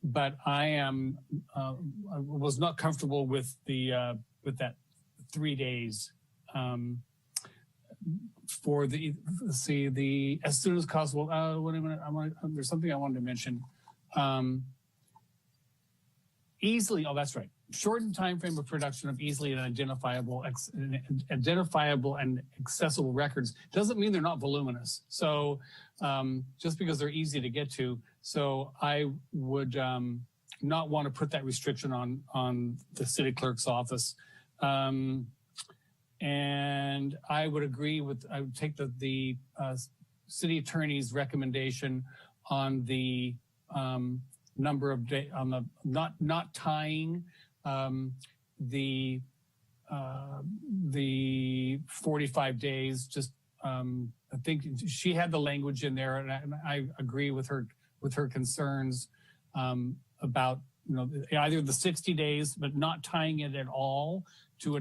But I was not comfortable with that 3 days for the as soon as possible. Wait a minute, there's something I wanted to mention. Easily, that's right. Shortened time frame of production of easily and identifiable and accessible records doesn't mean they're not voluminous. So just because they're easy to get to, so I would not want to put that restriction on the city clerk's office. And I would take the city attorney's recommendation on the number of days, on the not tying the 45 days. Just I think she had the language in there, and I agree with her concerns about either the 60 days, but not tying it at all to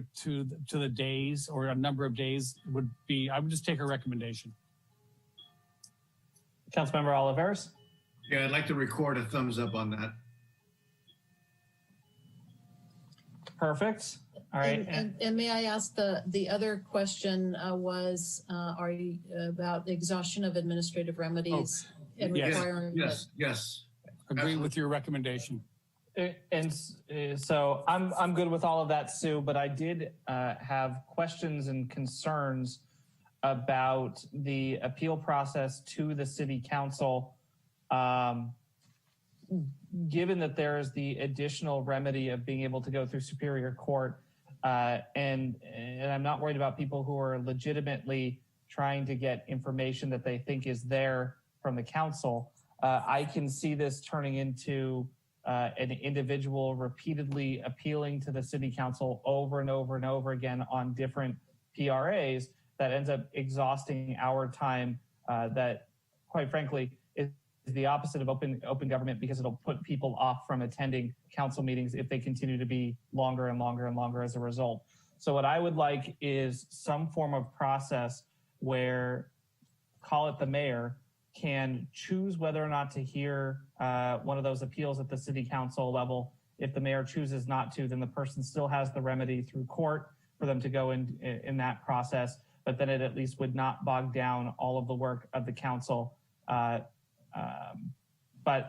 the days or a number of days would be. I would just take her recommendation. Councilmember Oliveros? Yeah, I'd like to record a thumbs up on that. Perfect. All right. And may I ask the other question was, are you about the exhaustion of administrative remedies and yes. requiring? Yes. Agree with your recommendation. And so I'm good with all of that, Sue, but I did have questions and concerns about the appeal process to the city council. Given that there is the additional remedy of being able to go through Superior Court, and I'm not worried about people who are legitimately trying to get information that they think is there from the council. I can see this turning into an individual repeatedly appealing to the city council over and over and over again on different PRAs that ends up exhausting our time that, quite frankly, is the opposite of open government, because it'll put people off from attending council meetings if they continue to be longer and longer and longer as a result. So what I would like is some form of process where, call it the mayor, can choose whether or not to hear one of those appeals at the city council level. If the mayor chooses not to, then the person still has the remedy through court for them to go in that process, but then it at least would not bog down all of the work of the council. But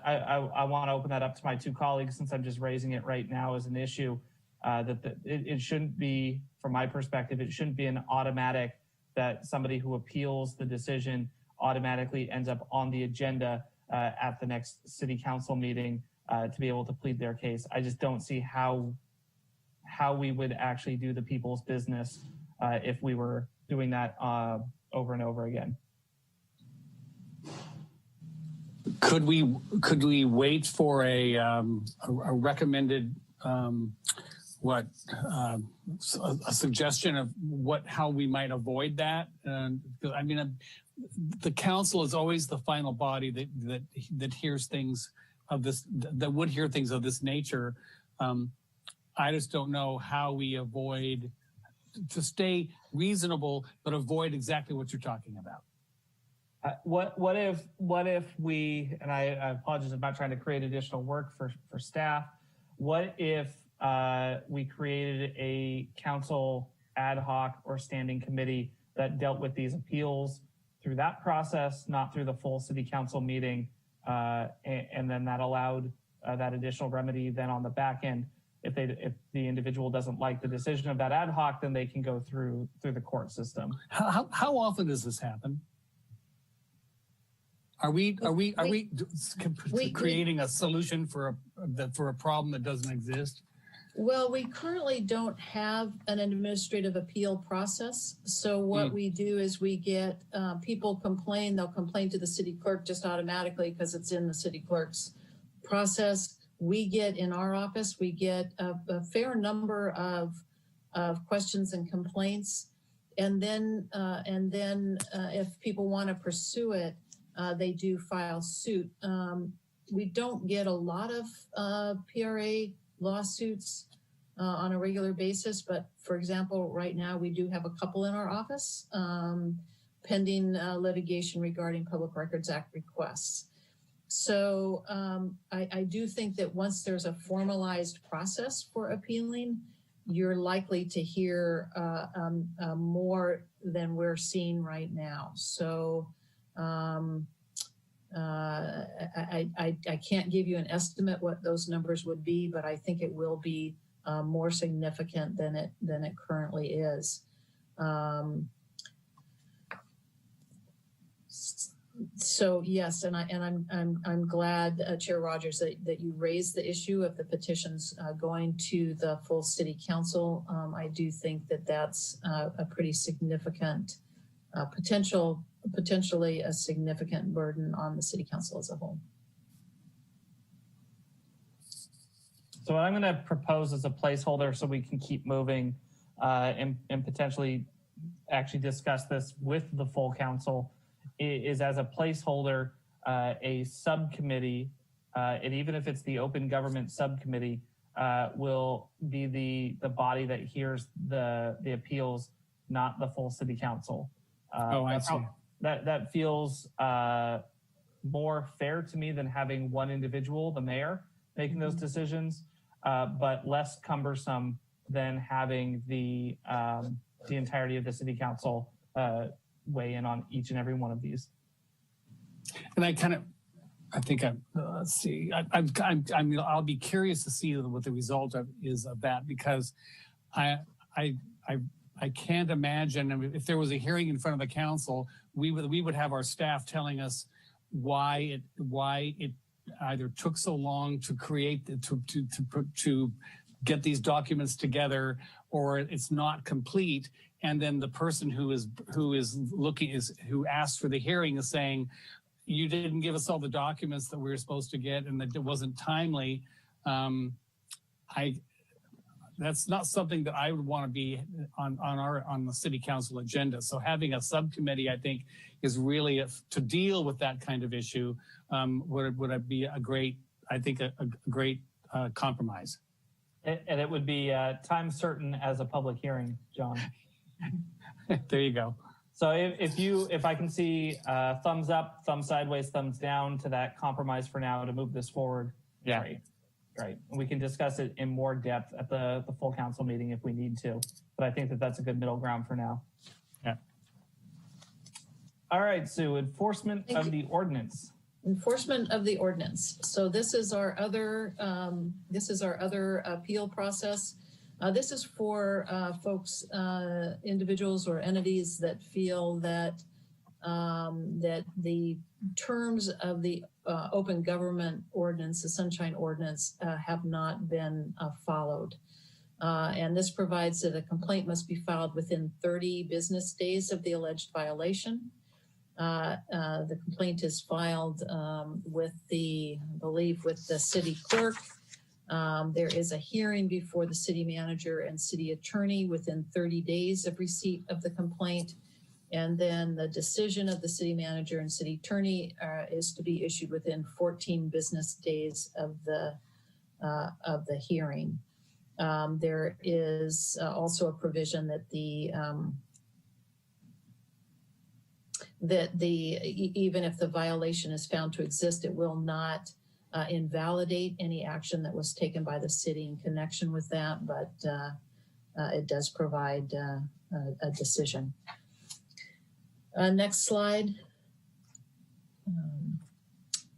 I want to open that up to my two colleagues, since I'm just raising it right now as an issue, that it shouldn't be, from my perspective, it shouldn't be an automatic that somebody who appeals the decision automatically ends up on the agenda at the next city council meeting to be able to plead their case. I just don't see how we would actually do the people's business if we were doing that over and over again. Could we wait for a recommended a suggestion of how we might avoid that? I mean, the council is always the final body that hears things of this, that would hear things of this nature. I just don't know how we avoid, to stay reasonable, but avoid exactly what you're talking about. What if we, and I apologize, I'm not trying to create additional work for staff. What if we created a council ad hoc or standing committee that dealt with these appeals through that process, not through the full city council meeting, and then that allowed that additional remedy then on the back end. If the individual doesn't like the decision of that ad hoc, then they can go through the court system. How often does this happen? Are we creating a solution for a problem that doesn't exist? Well, we currently don't have an administrative appeal process. So what we do is we get people complain, they'll complain to the city clerk just automatically because it's in the city clerk's process. We get, in our office, we get a fair number of questions and complaints. And then if people want to pursue it, they do file suit. We don't get a lot of PRA lawsuits on a regular basis, but for example, right now we do have a couple in our office pending litigation regarding Public Records Act requests. So I do think that once there's a formalized process for appealing, you're likely to hear more than we're seeing right now. So I can't give you an estimate what those numbers would be, but I think it will be more significant than it currently is. So yes, and I'm glad, Chair Rogers, that you raised the issue of the petitions going to the full city council. I do think that that's a pretty significant potentially a significant burden on the city council as a whole. So what I'm going to propose as a placeholder so we can keep moving and potentially actually discuss this with the full council is, as a placeholder, a subcommittee, and even if it's the open government subcommittee, will be the body that hears the appeals, not the full city council. I see. That feels more fair to me than having one individual, the mayor, making those decisions, but less cumbersome than having the entirety of the city council weigh in on each and every one of these. And let's see. I'll be curious to see what the result is of that, because I can't imagine. I mean, if there was a hearing in front of the council, we would have our staff telling us why it either took so long to create to get these documents together, or it's not complete. And then the person who asked for the hearing is saying, you didn't give us all the documents that we were supposed to get, and that it wasn't timely. That's not something that I would want to be on the city council agenda. So having a subcommittee, I think, is really to deal with that kind of issue. Would be a great compromise. And it would be time certain as a public hearing, John. There you go. So if I can see thumbs up, thumbs sideways, thumbs down to that compromise for now to move this forward. Yeah. Great. And we can discuss it in more depth at the full council meeting if we need to. But I think that that's a good middle ground for now. Yeah. All right, Sue, enforcement of the ordinance. Enforcement of the ordinance. So this is our other appeal process. This is for folks, individuals or entities that feel that that the terms of the open government ordinance, the Sunshine Ordinance, have not been followed. And this provides that a complaint must be filed within 30 business days of the alleged violation. The complaint is filed with the city clerk. There is a hearing before the city manager and city attorney within 30 days of receipt of the complaint. And then the decision of the city manager and city attorney is to be issued within 14 business days of the hearing. There is also a provision that even if the violation is found to exist, it will not invalidate any action that was taken by the city in connection with that, but it does provide a decision. Next slide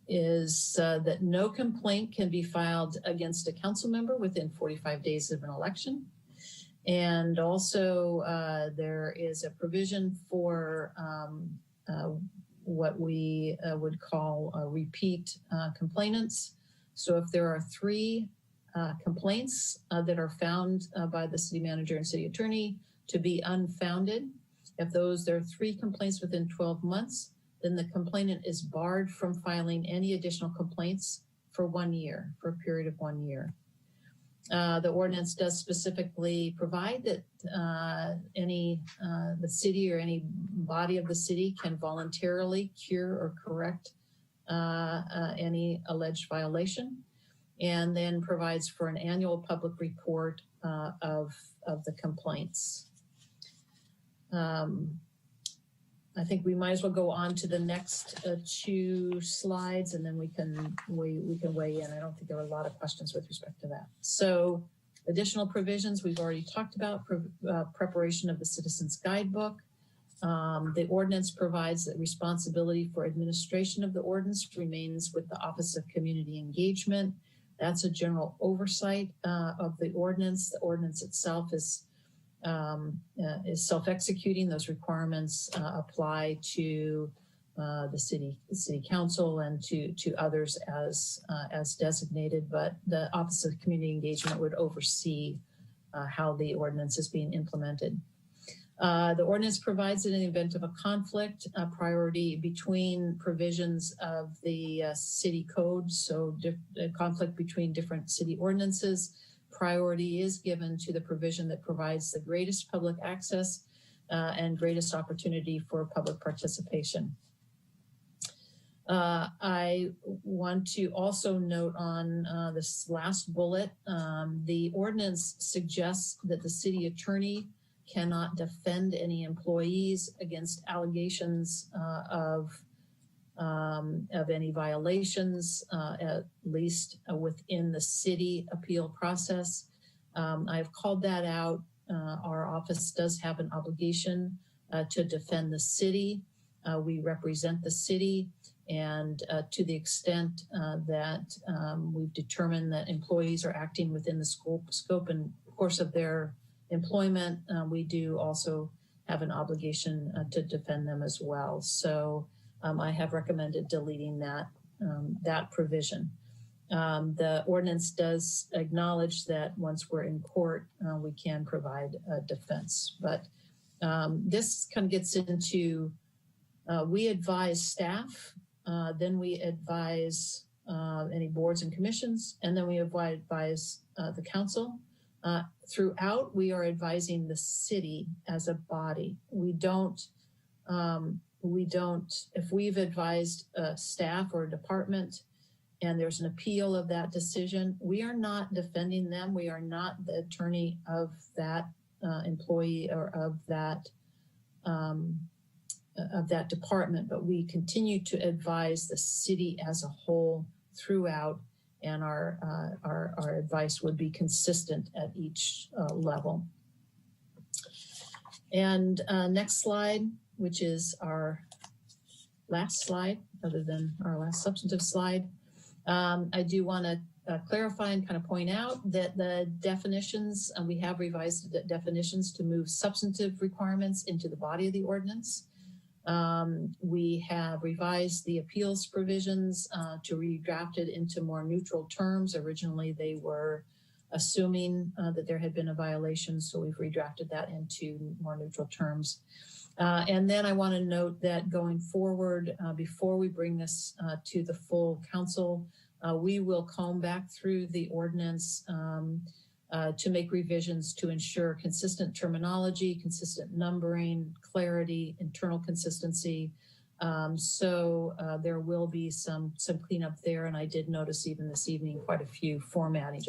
is that no complaint can be filed against a council member within 45 days of an election. And also there is a provision for what we would call repeat complainants. So if there are 3 complaints that are found by the city manager and city attorney to be unfounded, if there are 3 complaints within 12 months, then the complainant is barred from filing any additional complaints for 1 year, for a period of 1 year. The ordinance does specifically provide that the city or any body of the city can voluntarily cure or correct any alleged violation, and then provides for an annual public report of the complaints. I think we might as well go on to the next 2 slides, and then we can weigh in. I don't think there were a lot of questions with respect to that. So additional provisions we've already talked about, preparation of the Citizens Guidebook. The ordinance provides that responsibility for administration of the ordinance remains with the Office of Community Engagement. That's a general oversight of the ordinance. The ordinance itself is self-executing. Those requirements apply to the city council and to others as designated, but the Office of Community Engagement would oversee how the ordinance is being implemented. The ordinance provides that in the event of a conflict, priority between provisions of the city code, so a conflict between different city ordinances, priority is given to the provision that provides the greatest public access and greatest opportunity for public participation. I want to also note on this last bullet, the ordinance suggests that the city attorney cannot defend any employees against allegations of of any violations, at least within the city appeal process. I've called that out. Our office does have an obligation to defend the city. We represent the city, and to the extent that we've determined that employees are acting within the scope and course of their employment, we do also have an obligation to defend them as well. So I have recommended deleting that provision. The ordinance does acknowledge that once we're in court, we can provide a defense. But this kind of gets into, we advise staff, then we advise any boards and commissions, and then we advise the council. Throughout, we are advising the city as a body. We don't, if we've advised staff or a department and there's an appeal of that decision, we are not defending them. We are not the attorney of that employee or of that department, but we continue to advise the city as a whole throughout, and our advice would be consistent at each level. And next slide, which is our last slide, other than our last substantive slide. I do want to clarify and kind of point out that the definitions, we have revised the definitions to move substantive requirements into the body of the ordinance. We have revised the appeals provisions to redraft it into more neutral terms. Originally, they were assuming that there had been a violation, so we've redrafted that into more neutral terms. And then I want to note that going forward, before we bring this to the full council, we will comb back through the ordinance to make revisions to ensure consistent terminology, consistent numbering, clarity, internal consistency. So there will be some cleanup there. And I did notice even this evening quite a few formatting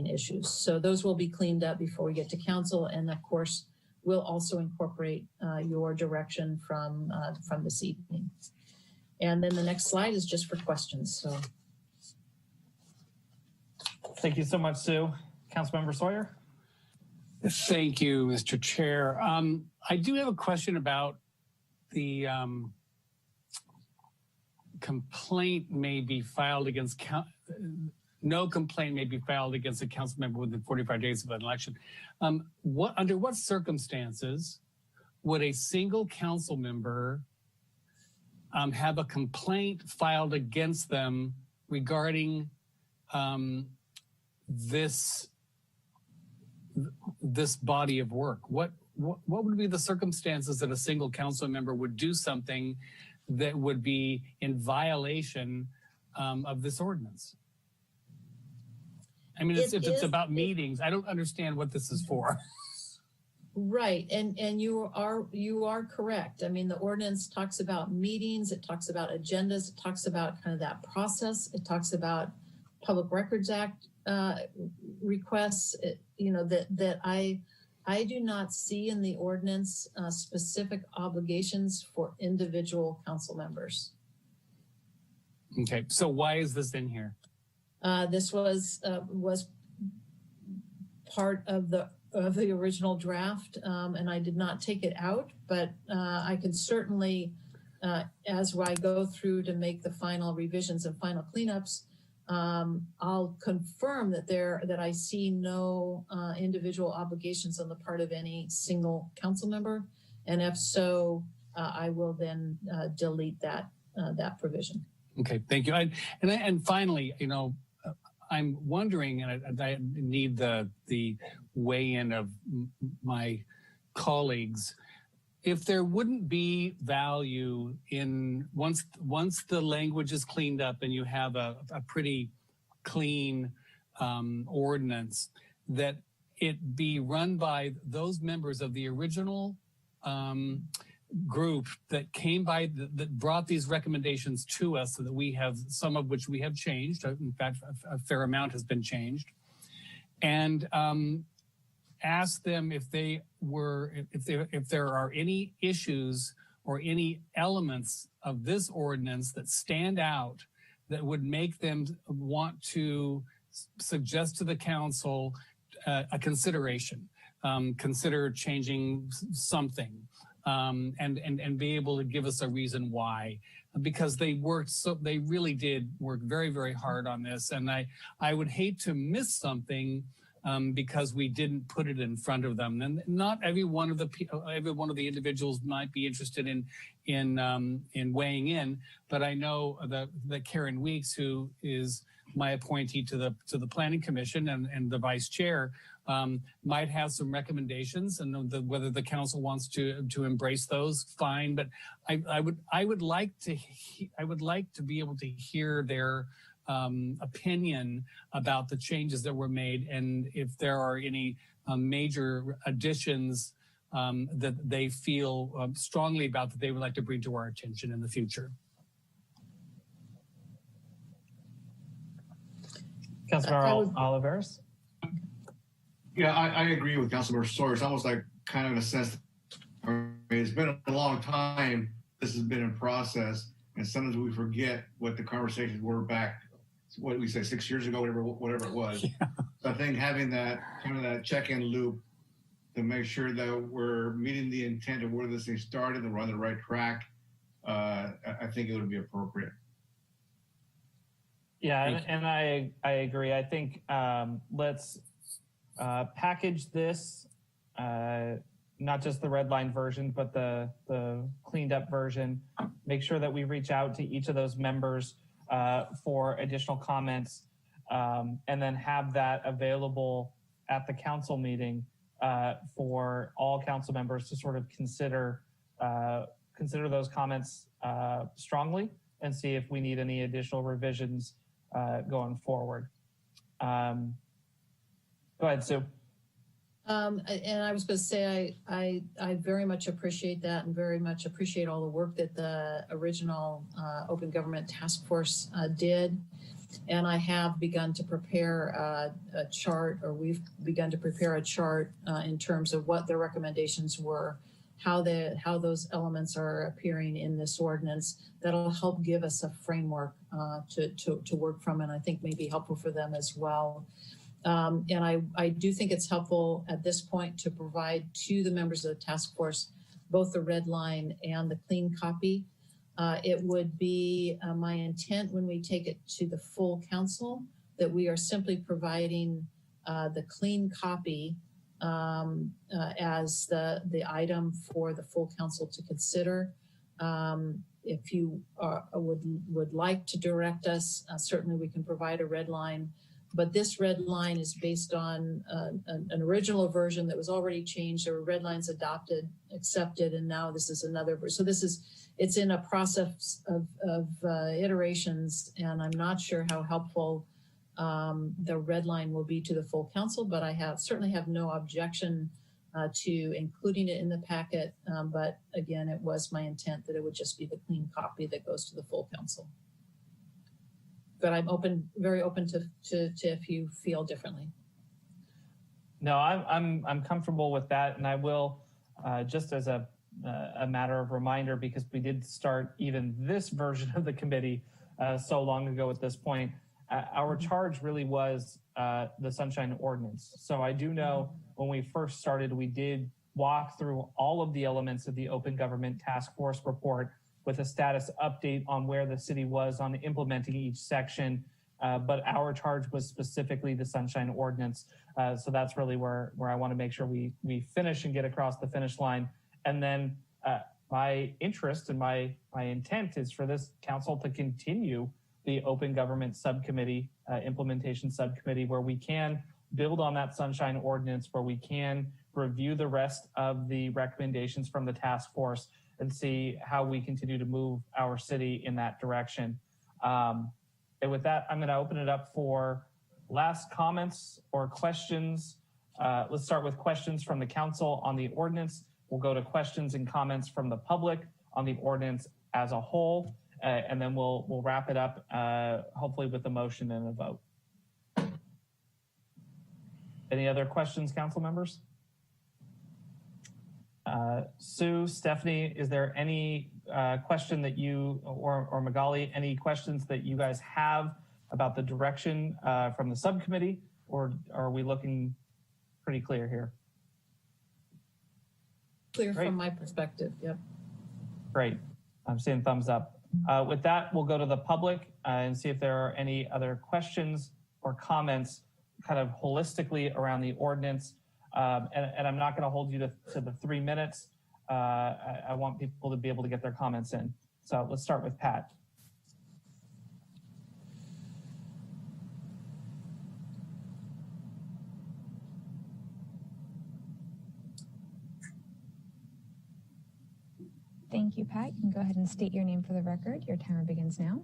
issues. So those will be cleaned up before we get to council. And of course, we'll also incorporate your direction from this evening. And then the next slide is just for questions. So. Thank you so much, Sue. Councilmember Sawyer. Thank you, Mr. Chair. I do have a question about the complaint may be filed against, no complaint may be filed against a council member within 45 days of an election. Under what circumstances would a single council member have a complaint filed against them regarding this body of work? What would be the circumstances that a single council member would do something that would be in violation of this ordinance? I mean, it's about meetings. I don't understand what this is for. Right, and you are correct. I mean, the ordinance talks about meetings, it talks about agendas, it talks about kind of that process, it talks about Public Records Act requests. That I do not see in the ordinance specific obligations for individual council members. Okay, so why is this in here? This was part of the original draft, and I did not take it out, but I can certainly, as I go through to make the final revisions and final cleanups, I'll confirm that I see no individual obligations on the part of any single council member, and if so, I will then delete that provision. Okay, thank you. And finally, I'm wondering, and I need the weigh-in of my colleagues, if there wouldn't be value in once the language is cleaned up and you have a pretty clean ordinance, that it be run by those members of the original group that came by, that brought these recommendations to us, so that we have some of which we have changed. In fact, a fair amount has been changed. And ask them if there are any issues or any elements of this ordinance that stand out that would make them want to suggest to the council a consideration, consider changing something, and be able to give us a reason why, because they really did work very, very hard on this. And I would hate to miss something because we didn't put it in front of them. And not every one of the individuals might be interested in weighing in, but I know that Karen Weeks, who is my appointee to the Planning Commission and the vice chair, might have some recommendations, and whether the council wants to embrace those, fine. But I would like to be able to hear their opinion about the changes that were made, and if there are any major additions that they feel strongly about that they would like to bring to our attention in the future. Councilmember Oliveros. Yeah, I agree with Councilmember Sawyer. It's almost like kind of in a sense, it's been a long time. This has been in process, and sometimes we forget what the conversations were back, what we say 6 years ago, whatever it was. Yeah. So I think having that kind of that check-in loop to make sure that we're meeting the intent of where this thing started and we're on the right track, I think it would be appropriate. Yeah, and I agree. I think let's package this, not just the red line version, but the cleaned up version. Make sure that we reach out to each of those members for additional comments, and then have that available at the council meeting for all council members to sort of consider those comments strongly and see if we need any additional revisions going forward. Go ahead, Sue. And I was going to say, I very much appreciate that, and very much appreciate all the work that the original Open Government Task Force did. And I have begun to prepare a chart, or we've begun to prepare a chart in terms of what their recommendations were, how those elements are appearing in this ordinance. That'll help give us a framework to work from, and I think may be helpful for them as well. And I do think it's helpful at this point to provide to the members of the task force both the red line and the clean copy. It would be my intent when we take it to the full council that we are simply providing the clean copy as the item for the full council to consider. If you would like to direct us, certainly we can provide a red line. But this red line is based on an original version that was already changed. There were red lines adopted, accepted, and now this is another. So it's in a process of iterations, and I'm not sure how helpful the red line will be to the full council, but I certainly have no objection to including it in the packet. But again, it was my intent that it would just be the clean copy that goes to the full council. But I'm very open to if you feel differently. No, I'm comfortable with that, and I will just as a matter of reminder, because we did start even this version of the committee so long ago at this point. Our charge really was the Sunshine Ordinance. So I do know when we first started, we did walk through all of the elements of the Open Government Task Force report with a status update on where the city was on implementing each section. But our charge was specifically the Sunshine Ordinance. So that's really where I want to make sure we finish and get across the finish line. And then my interest and my intent is for this council to continue the Open Government Subcommittee, Implementation Subcommittee, where we can build on that Sunshine Ordinance, where we can review the rest of the recommendations from the task force and see how we continue to move our city in that direction. And with that, I'm going to open it up for last comments or questions. Let's start with questions from the council on the ordinance. We'll go to questions and comments from the public on the ordinance as a whole, and then we'll wrap it up, hopefully with a motion and a vote. Any other questions, council members? Sue, Stephanie, is there any question that you, or Magali, any questions that you guys have about the direction from the subcommittee, or are we looking pretty clear here? Clear Great. from my perspective, yep. Great, I'm seeing thumbs up. With that, we'll go to the public and see if there are any other questions or comments kind of holistically around the ordinance. And I'm not going to hold you to the 3 minutes. I want people to be able to get their comments in. So let's start with Pat. Thank you, Pat. You can go ahead and state your name for the record. Your timer begins now.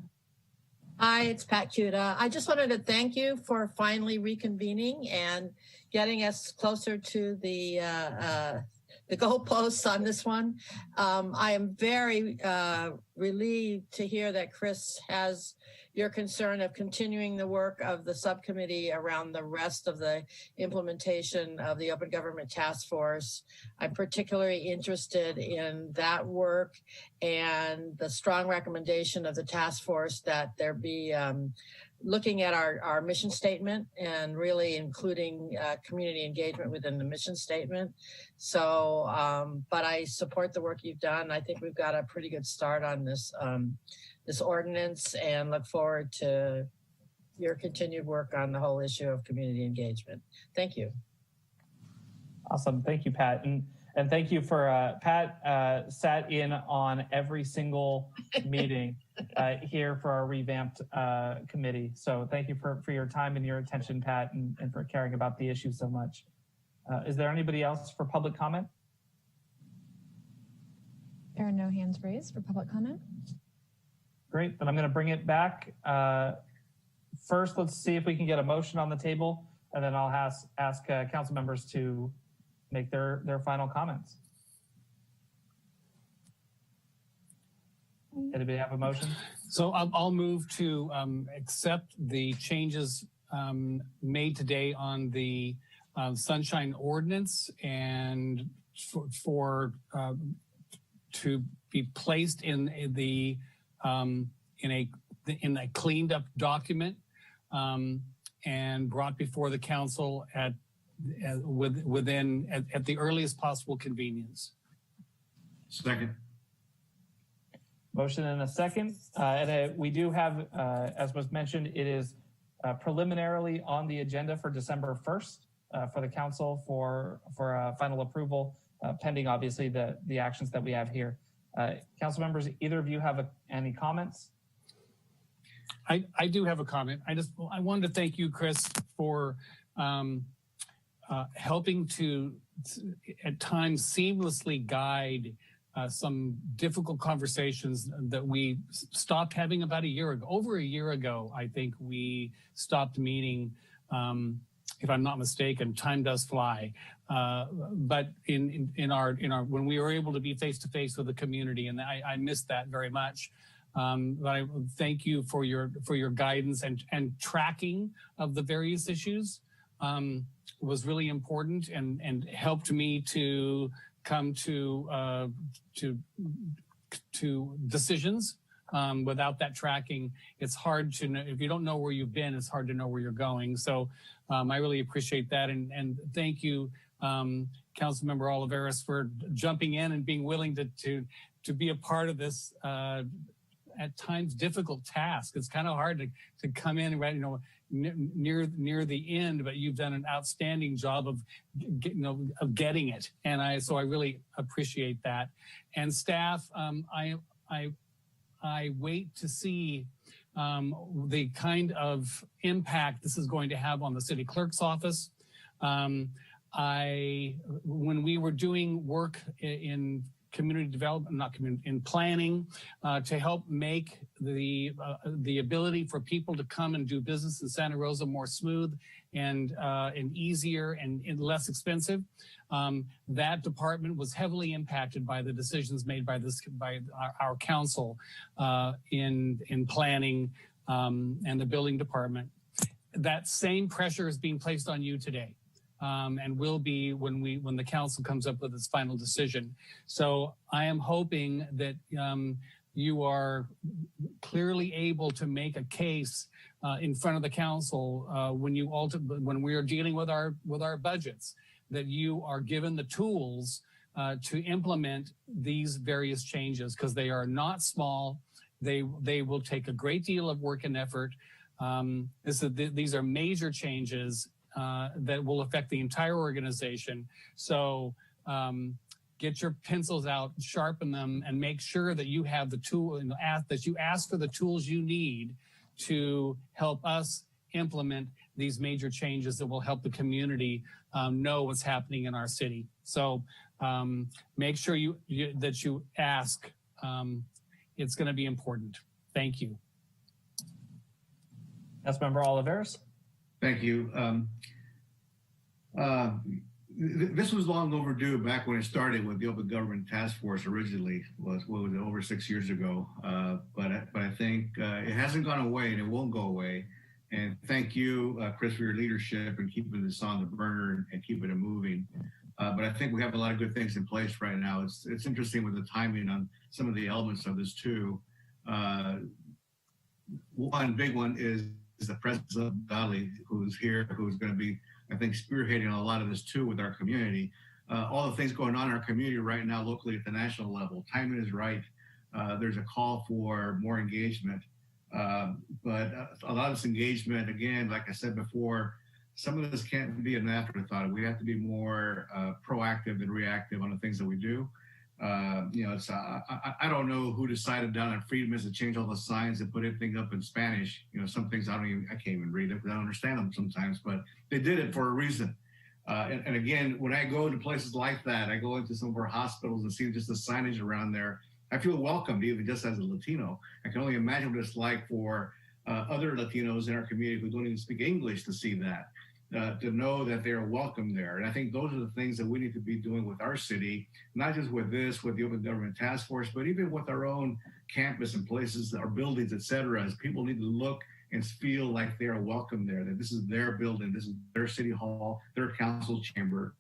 Hi, it's Pat Cuda. I just wanted to thank you for finally reconvening and getting us closer to the goalposts on this one. I am very relieved to hear that Chris has your concern of continuing the work of the subcommittee around the rest of the implementation of the Open Government Task Force. I'm particularly interested in that work and the strong recommendation of the task force that there be looking at our mission statement and really including community engagement within the mission statement. So, but I support the work you've done. I think we've got a pretty good start on this this ordinance and look forward to your continued work on the whole issue of community engagement. Thank you. Awesome, thank you, Pat. And thank you for, Pat sat in on every single meeting here for our revamped committee. So thank you for your time and your attention, Pat, and for caring about the issue so much. Is there anybody else for public comment? There are no hands raised for public comment. Great, then I'm gonna bring it back. First, let's see if we can get a motion on the table, and then I'll ask council members to make their final comments. Anybody have a motion? So I'll move to accept the changes made today on the Sunshine Ordinance and to be placed in a cleaned up document and brought before the council at the earliest possible convenience. Second. Motion and a second. And we do have, as was mentioned, it is preliminarily on the agenda for December 1st for the council for final approval, pending obviously the actions that we have here. Council members, either of you have any comments? I do have a comment. I wanted to thank you, Chris, for helping to at times seamlessly guide some difficult conversations that we stopped having about a year ago. Over a year ago, I think we stopped meeting. If I'm not mistaken, time does fly. But in our when we were able to be face to face with the community, and I missed that very much. But I thank you for your guidance and tracking of the various issues was really important and helped me to come to decisions. Without that tracking, it's hard to know. If you don't know where you've been, it's hard to know where you're going. So I really appreciate that. And thank you, Councilmember Oliveras, for jumping in and being willing to be a part of this at times difficult task. It's kind of hard to come in, right, near the end, but you've done an outstanding job of getting it. And so I really appreciate that. And staff, I wait to see the kind of impact this is going to have on the city clerk's office. When we were doing work in community development, in planning, to help make the ability for people to come and do business in Santa Rosa more smooth and easier and less expensive. That department was heavily impacted by the decisions made by our council in planning and the building department. That same pressure is being placed on you today. and will be when the council comes up with its final decision. So I am hoping that you are clearly able to make a case in front of the council when we are dealing with our budgets, that you are given the tools to implement these various changes, because they are not small. They will take a great deal of work and effort. These are major changes that will affect the entire organization. So get your pencils out, sharpen them, and make sure that you have the tool, and that you ask for the tools you need to help us implement these major changes that will help the community know what's happening in our city. So make sure that you ask. It's going to be important. Thank you. Councilmember Oliveros. Thank you. This was long overdue back when it started with the Open Government Task Force originally, was over 6 years ago. But I think it hasn't gone away and it won't go away. And thank you, Chris, for your leadership and keeping this on the burner and keeping it moving. But I think we have a lot of good things in place right now. It's interesting with the timing on some of the elements of this too. One big one is the presence of Dali, who's here, who's going to be, I think, spearheading a lot of this too with our community. All the things going on in our community right now, locally at the national level. Timing is right. There's a call for more engagement. But a lot of this engagement, again, like I said before, some of this can't be an afterthought. We have to be more proactive than reactive on the things that we do. I don't know who decided down in Freedom to change all the signs and put everything up in Spanish. Some things I can't even read it because I don't understand them sometimes, but they did it for a reason. And again, when I go to places like that, I go into some of our hospitals and see just the signage around there. I feel welcomed, even just as a Latino. I can only imagine what it's like for other Latinos in our community who don't even speak English to see that. To know that they're welcome there. And I think those are the things that we need to be doing with our city, not just with the Open Government Task Force, but even with our own campus and places, our buildings, et cetera, as people need to look and feel like they are welcome there, that this is their building, this is their city hall, their council chamber.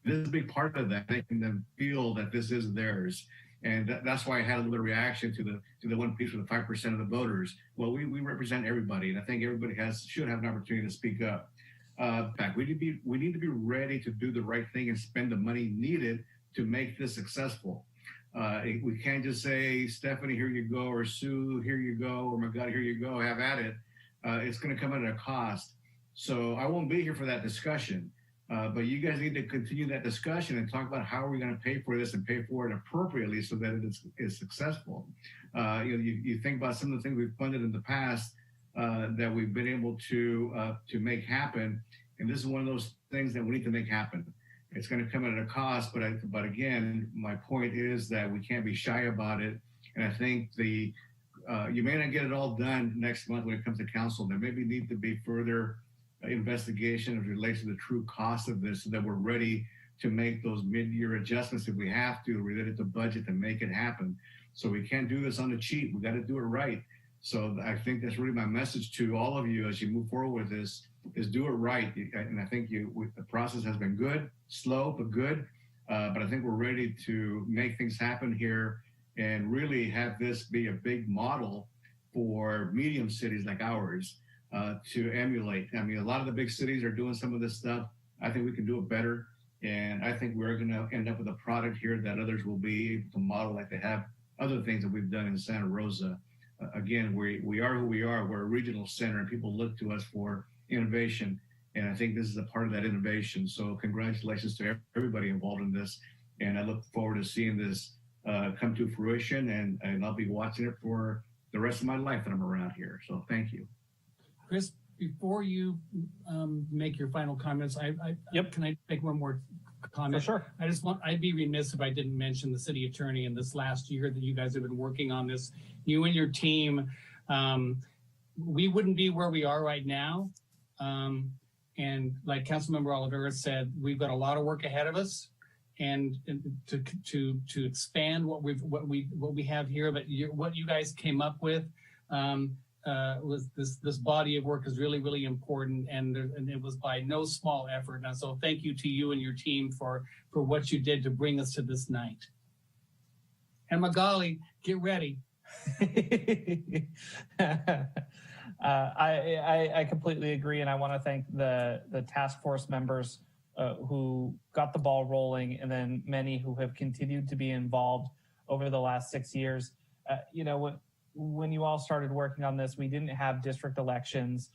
This is a big part of that, making them feel that this is theirs. And that's why I had a little reaction to the one piece with the 5% of the voters. Well, we represent everybody, and I think everybody should have an opportunity to speak up. In fact, we need to be ready to do the right thing and spend the money needed to make this successful. We can't just say, Stephanie, here you go, or Sue, here you go, or my God, here you go, have at it. It's going to come at a cost. So I won't be here for that discussion, but you guys need to continue that discussion and talk about how are we going to pay for this and pay for it appropriately so that it is successful. You think about some of the things we've funded in the past, that we've been able to make happen, and this is one of those things that we need to make happen. It's going to come at a cost, but again, my point is that we can't be shy about it. And I think you may not get it all done next month when it comes to council. There maybe need to be further investigation as it relates to the true cost of this, so that we're ready to make those mid-year adjustments if we have to related to budget to make it happen. So we can't do this on the cheap. We got to do it right. So I think that's really my message to all of you as you move forward with this, is do it right. And I think the process has been good, slow, but good. But I think we're ready to make things happen here and really have this be a big model for medium cities like ours to emulate. I mean, a lot of the big cities are doing some of this stuff. I think we can do it better. And I think we're going to end up with a product here that others will be able to model like they have other things that we've done in Santa Rosa. Again, we are who we are. We're a regional center, and people look to us for innovation. And I think this is a part of that innovation. So congratulations to everybody involved in this. And I look forward to seeing this come to fruition. And I'll be watching it for the rest of my life that I'm around here. So thank you. Chris, before you make your final comments, can I make one more comment? For sure. I'd be remiss if I didn't mention the city attorney in this last year that you guys have been working on this. You and your team, we wouldn't be where we are right now. And like Councilmember Oliveira said, we've got a lot of work ahead of us, and to expand what we have here. But what you guys came up with, this body of work is really, really important, and it was by no small effort. And so thank you to you and your team for what you did to bring us to this night. And Magali, get ready. I completely agree, and I want to thank the task force members who got the ball rolling, and then many who have continued to be involved over the last 6 years. You know, when you all started working on this, we didn't have district elections.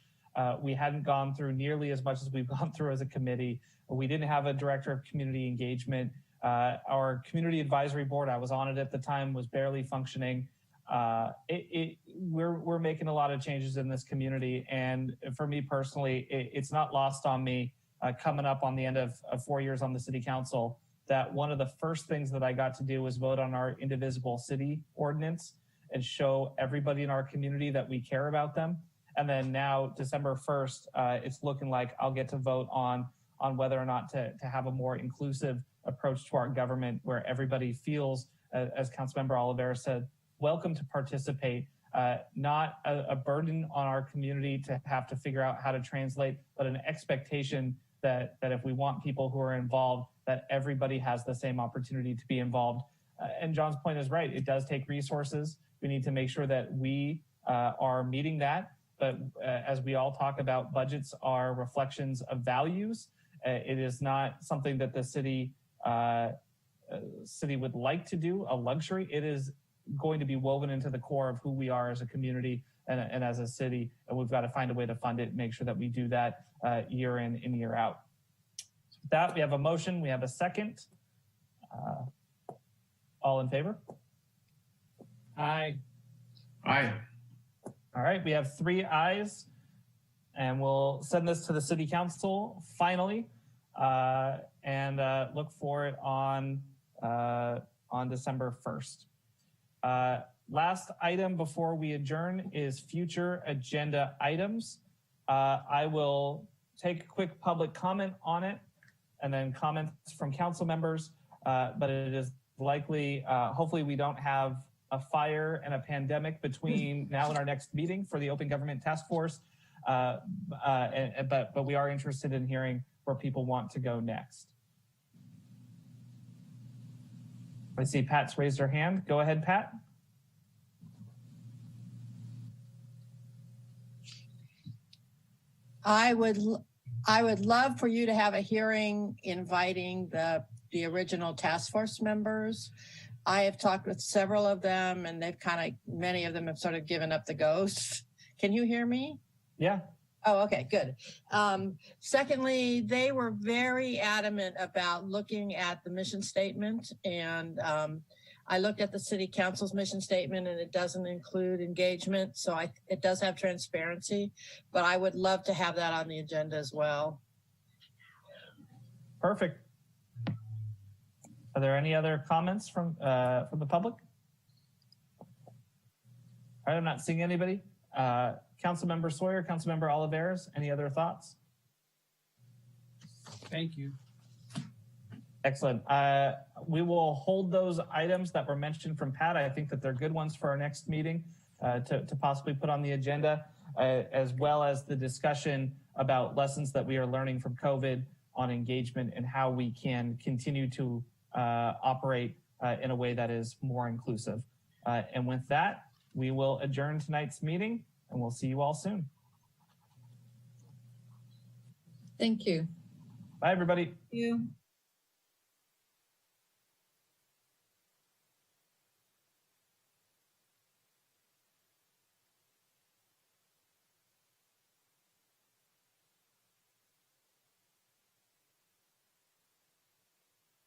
We hadn't gone through nearly as much as we've gone through as a committee. We didn't have a director of community engagement. Our community advisory board, I was on it at the time, was barely functioning. We're making a lot of changes in this community, and for me personally, it's not lost on me coming up on the end of 4 years on the city council that one of the first things that I got to do was vote on our indivisible city ordinance and show everybody in our community that we care about them. And then now, December 1st, it's looking like I'll get to vote on whether or not to have a more inclusive approach to our government, where everybody feels, as Councilmember Oliveira said, welcome to participate, not a burden on our community to have to figure out how to translate, but an expectation that if we want people who are involved, that everybody has the same opportunity to be involved. And John's point is right. It does take resources. We need to make sure that we are meeting that. But as we all talk about, budgets are reflections of values. It is not something that the city would like to do, a luxury. It is going to be woven into the core of who we are as a community and as a city. And we've got to find a way to fund it and make sure that we do that year in and year out. So with that, we have a motion. We have a second. All in favor? Aye. Aye. All right, we have 3 ayes, and we'll send this to the city council finally, and look for it on December 1st. Last item before we adjourn is future agenda items. I will take a quick public comment on it and then comments from council members, but it is likely, hopefully we don't have a fire and a pandemic between now and our next meeting for the Open Government Task Force. But we are interested in hearing where people want to go next. I see Pat's raised her hand. Go ahead, Pat. I would love for you to have a hearing inviting the original task force members. I have talked with several of them, and many of them have sort of given up the ghost. Can you hear me? Yeah. Oh, okay, good. Secondly, they were very adamant about looking at the mission statement, and I looked at the city council's mission statement, and it doesn't include engagement, so it does have transparency, but I would love to have that on the agenda as well. Perfect. Are there any other comments from the public? All right, I'm not seeing anybody. Councilmember Sawyer, Councilmember Oliveras, any other thoughts? Thank you. Excellent. We will hold those items that were mentioned from Pat. I think that they're good ones for our next meeting to possibly put on the agenda, as well as the discussion about lessons that we are learning from COVID on engagement and how we can continue to operate in a way that is more inclusive. And with that, we will adjourn tonight's meeting, and we'll see you all soon. Thank you. Bye, everybody. Thank you.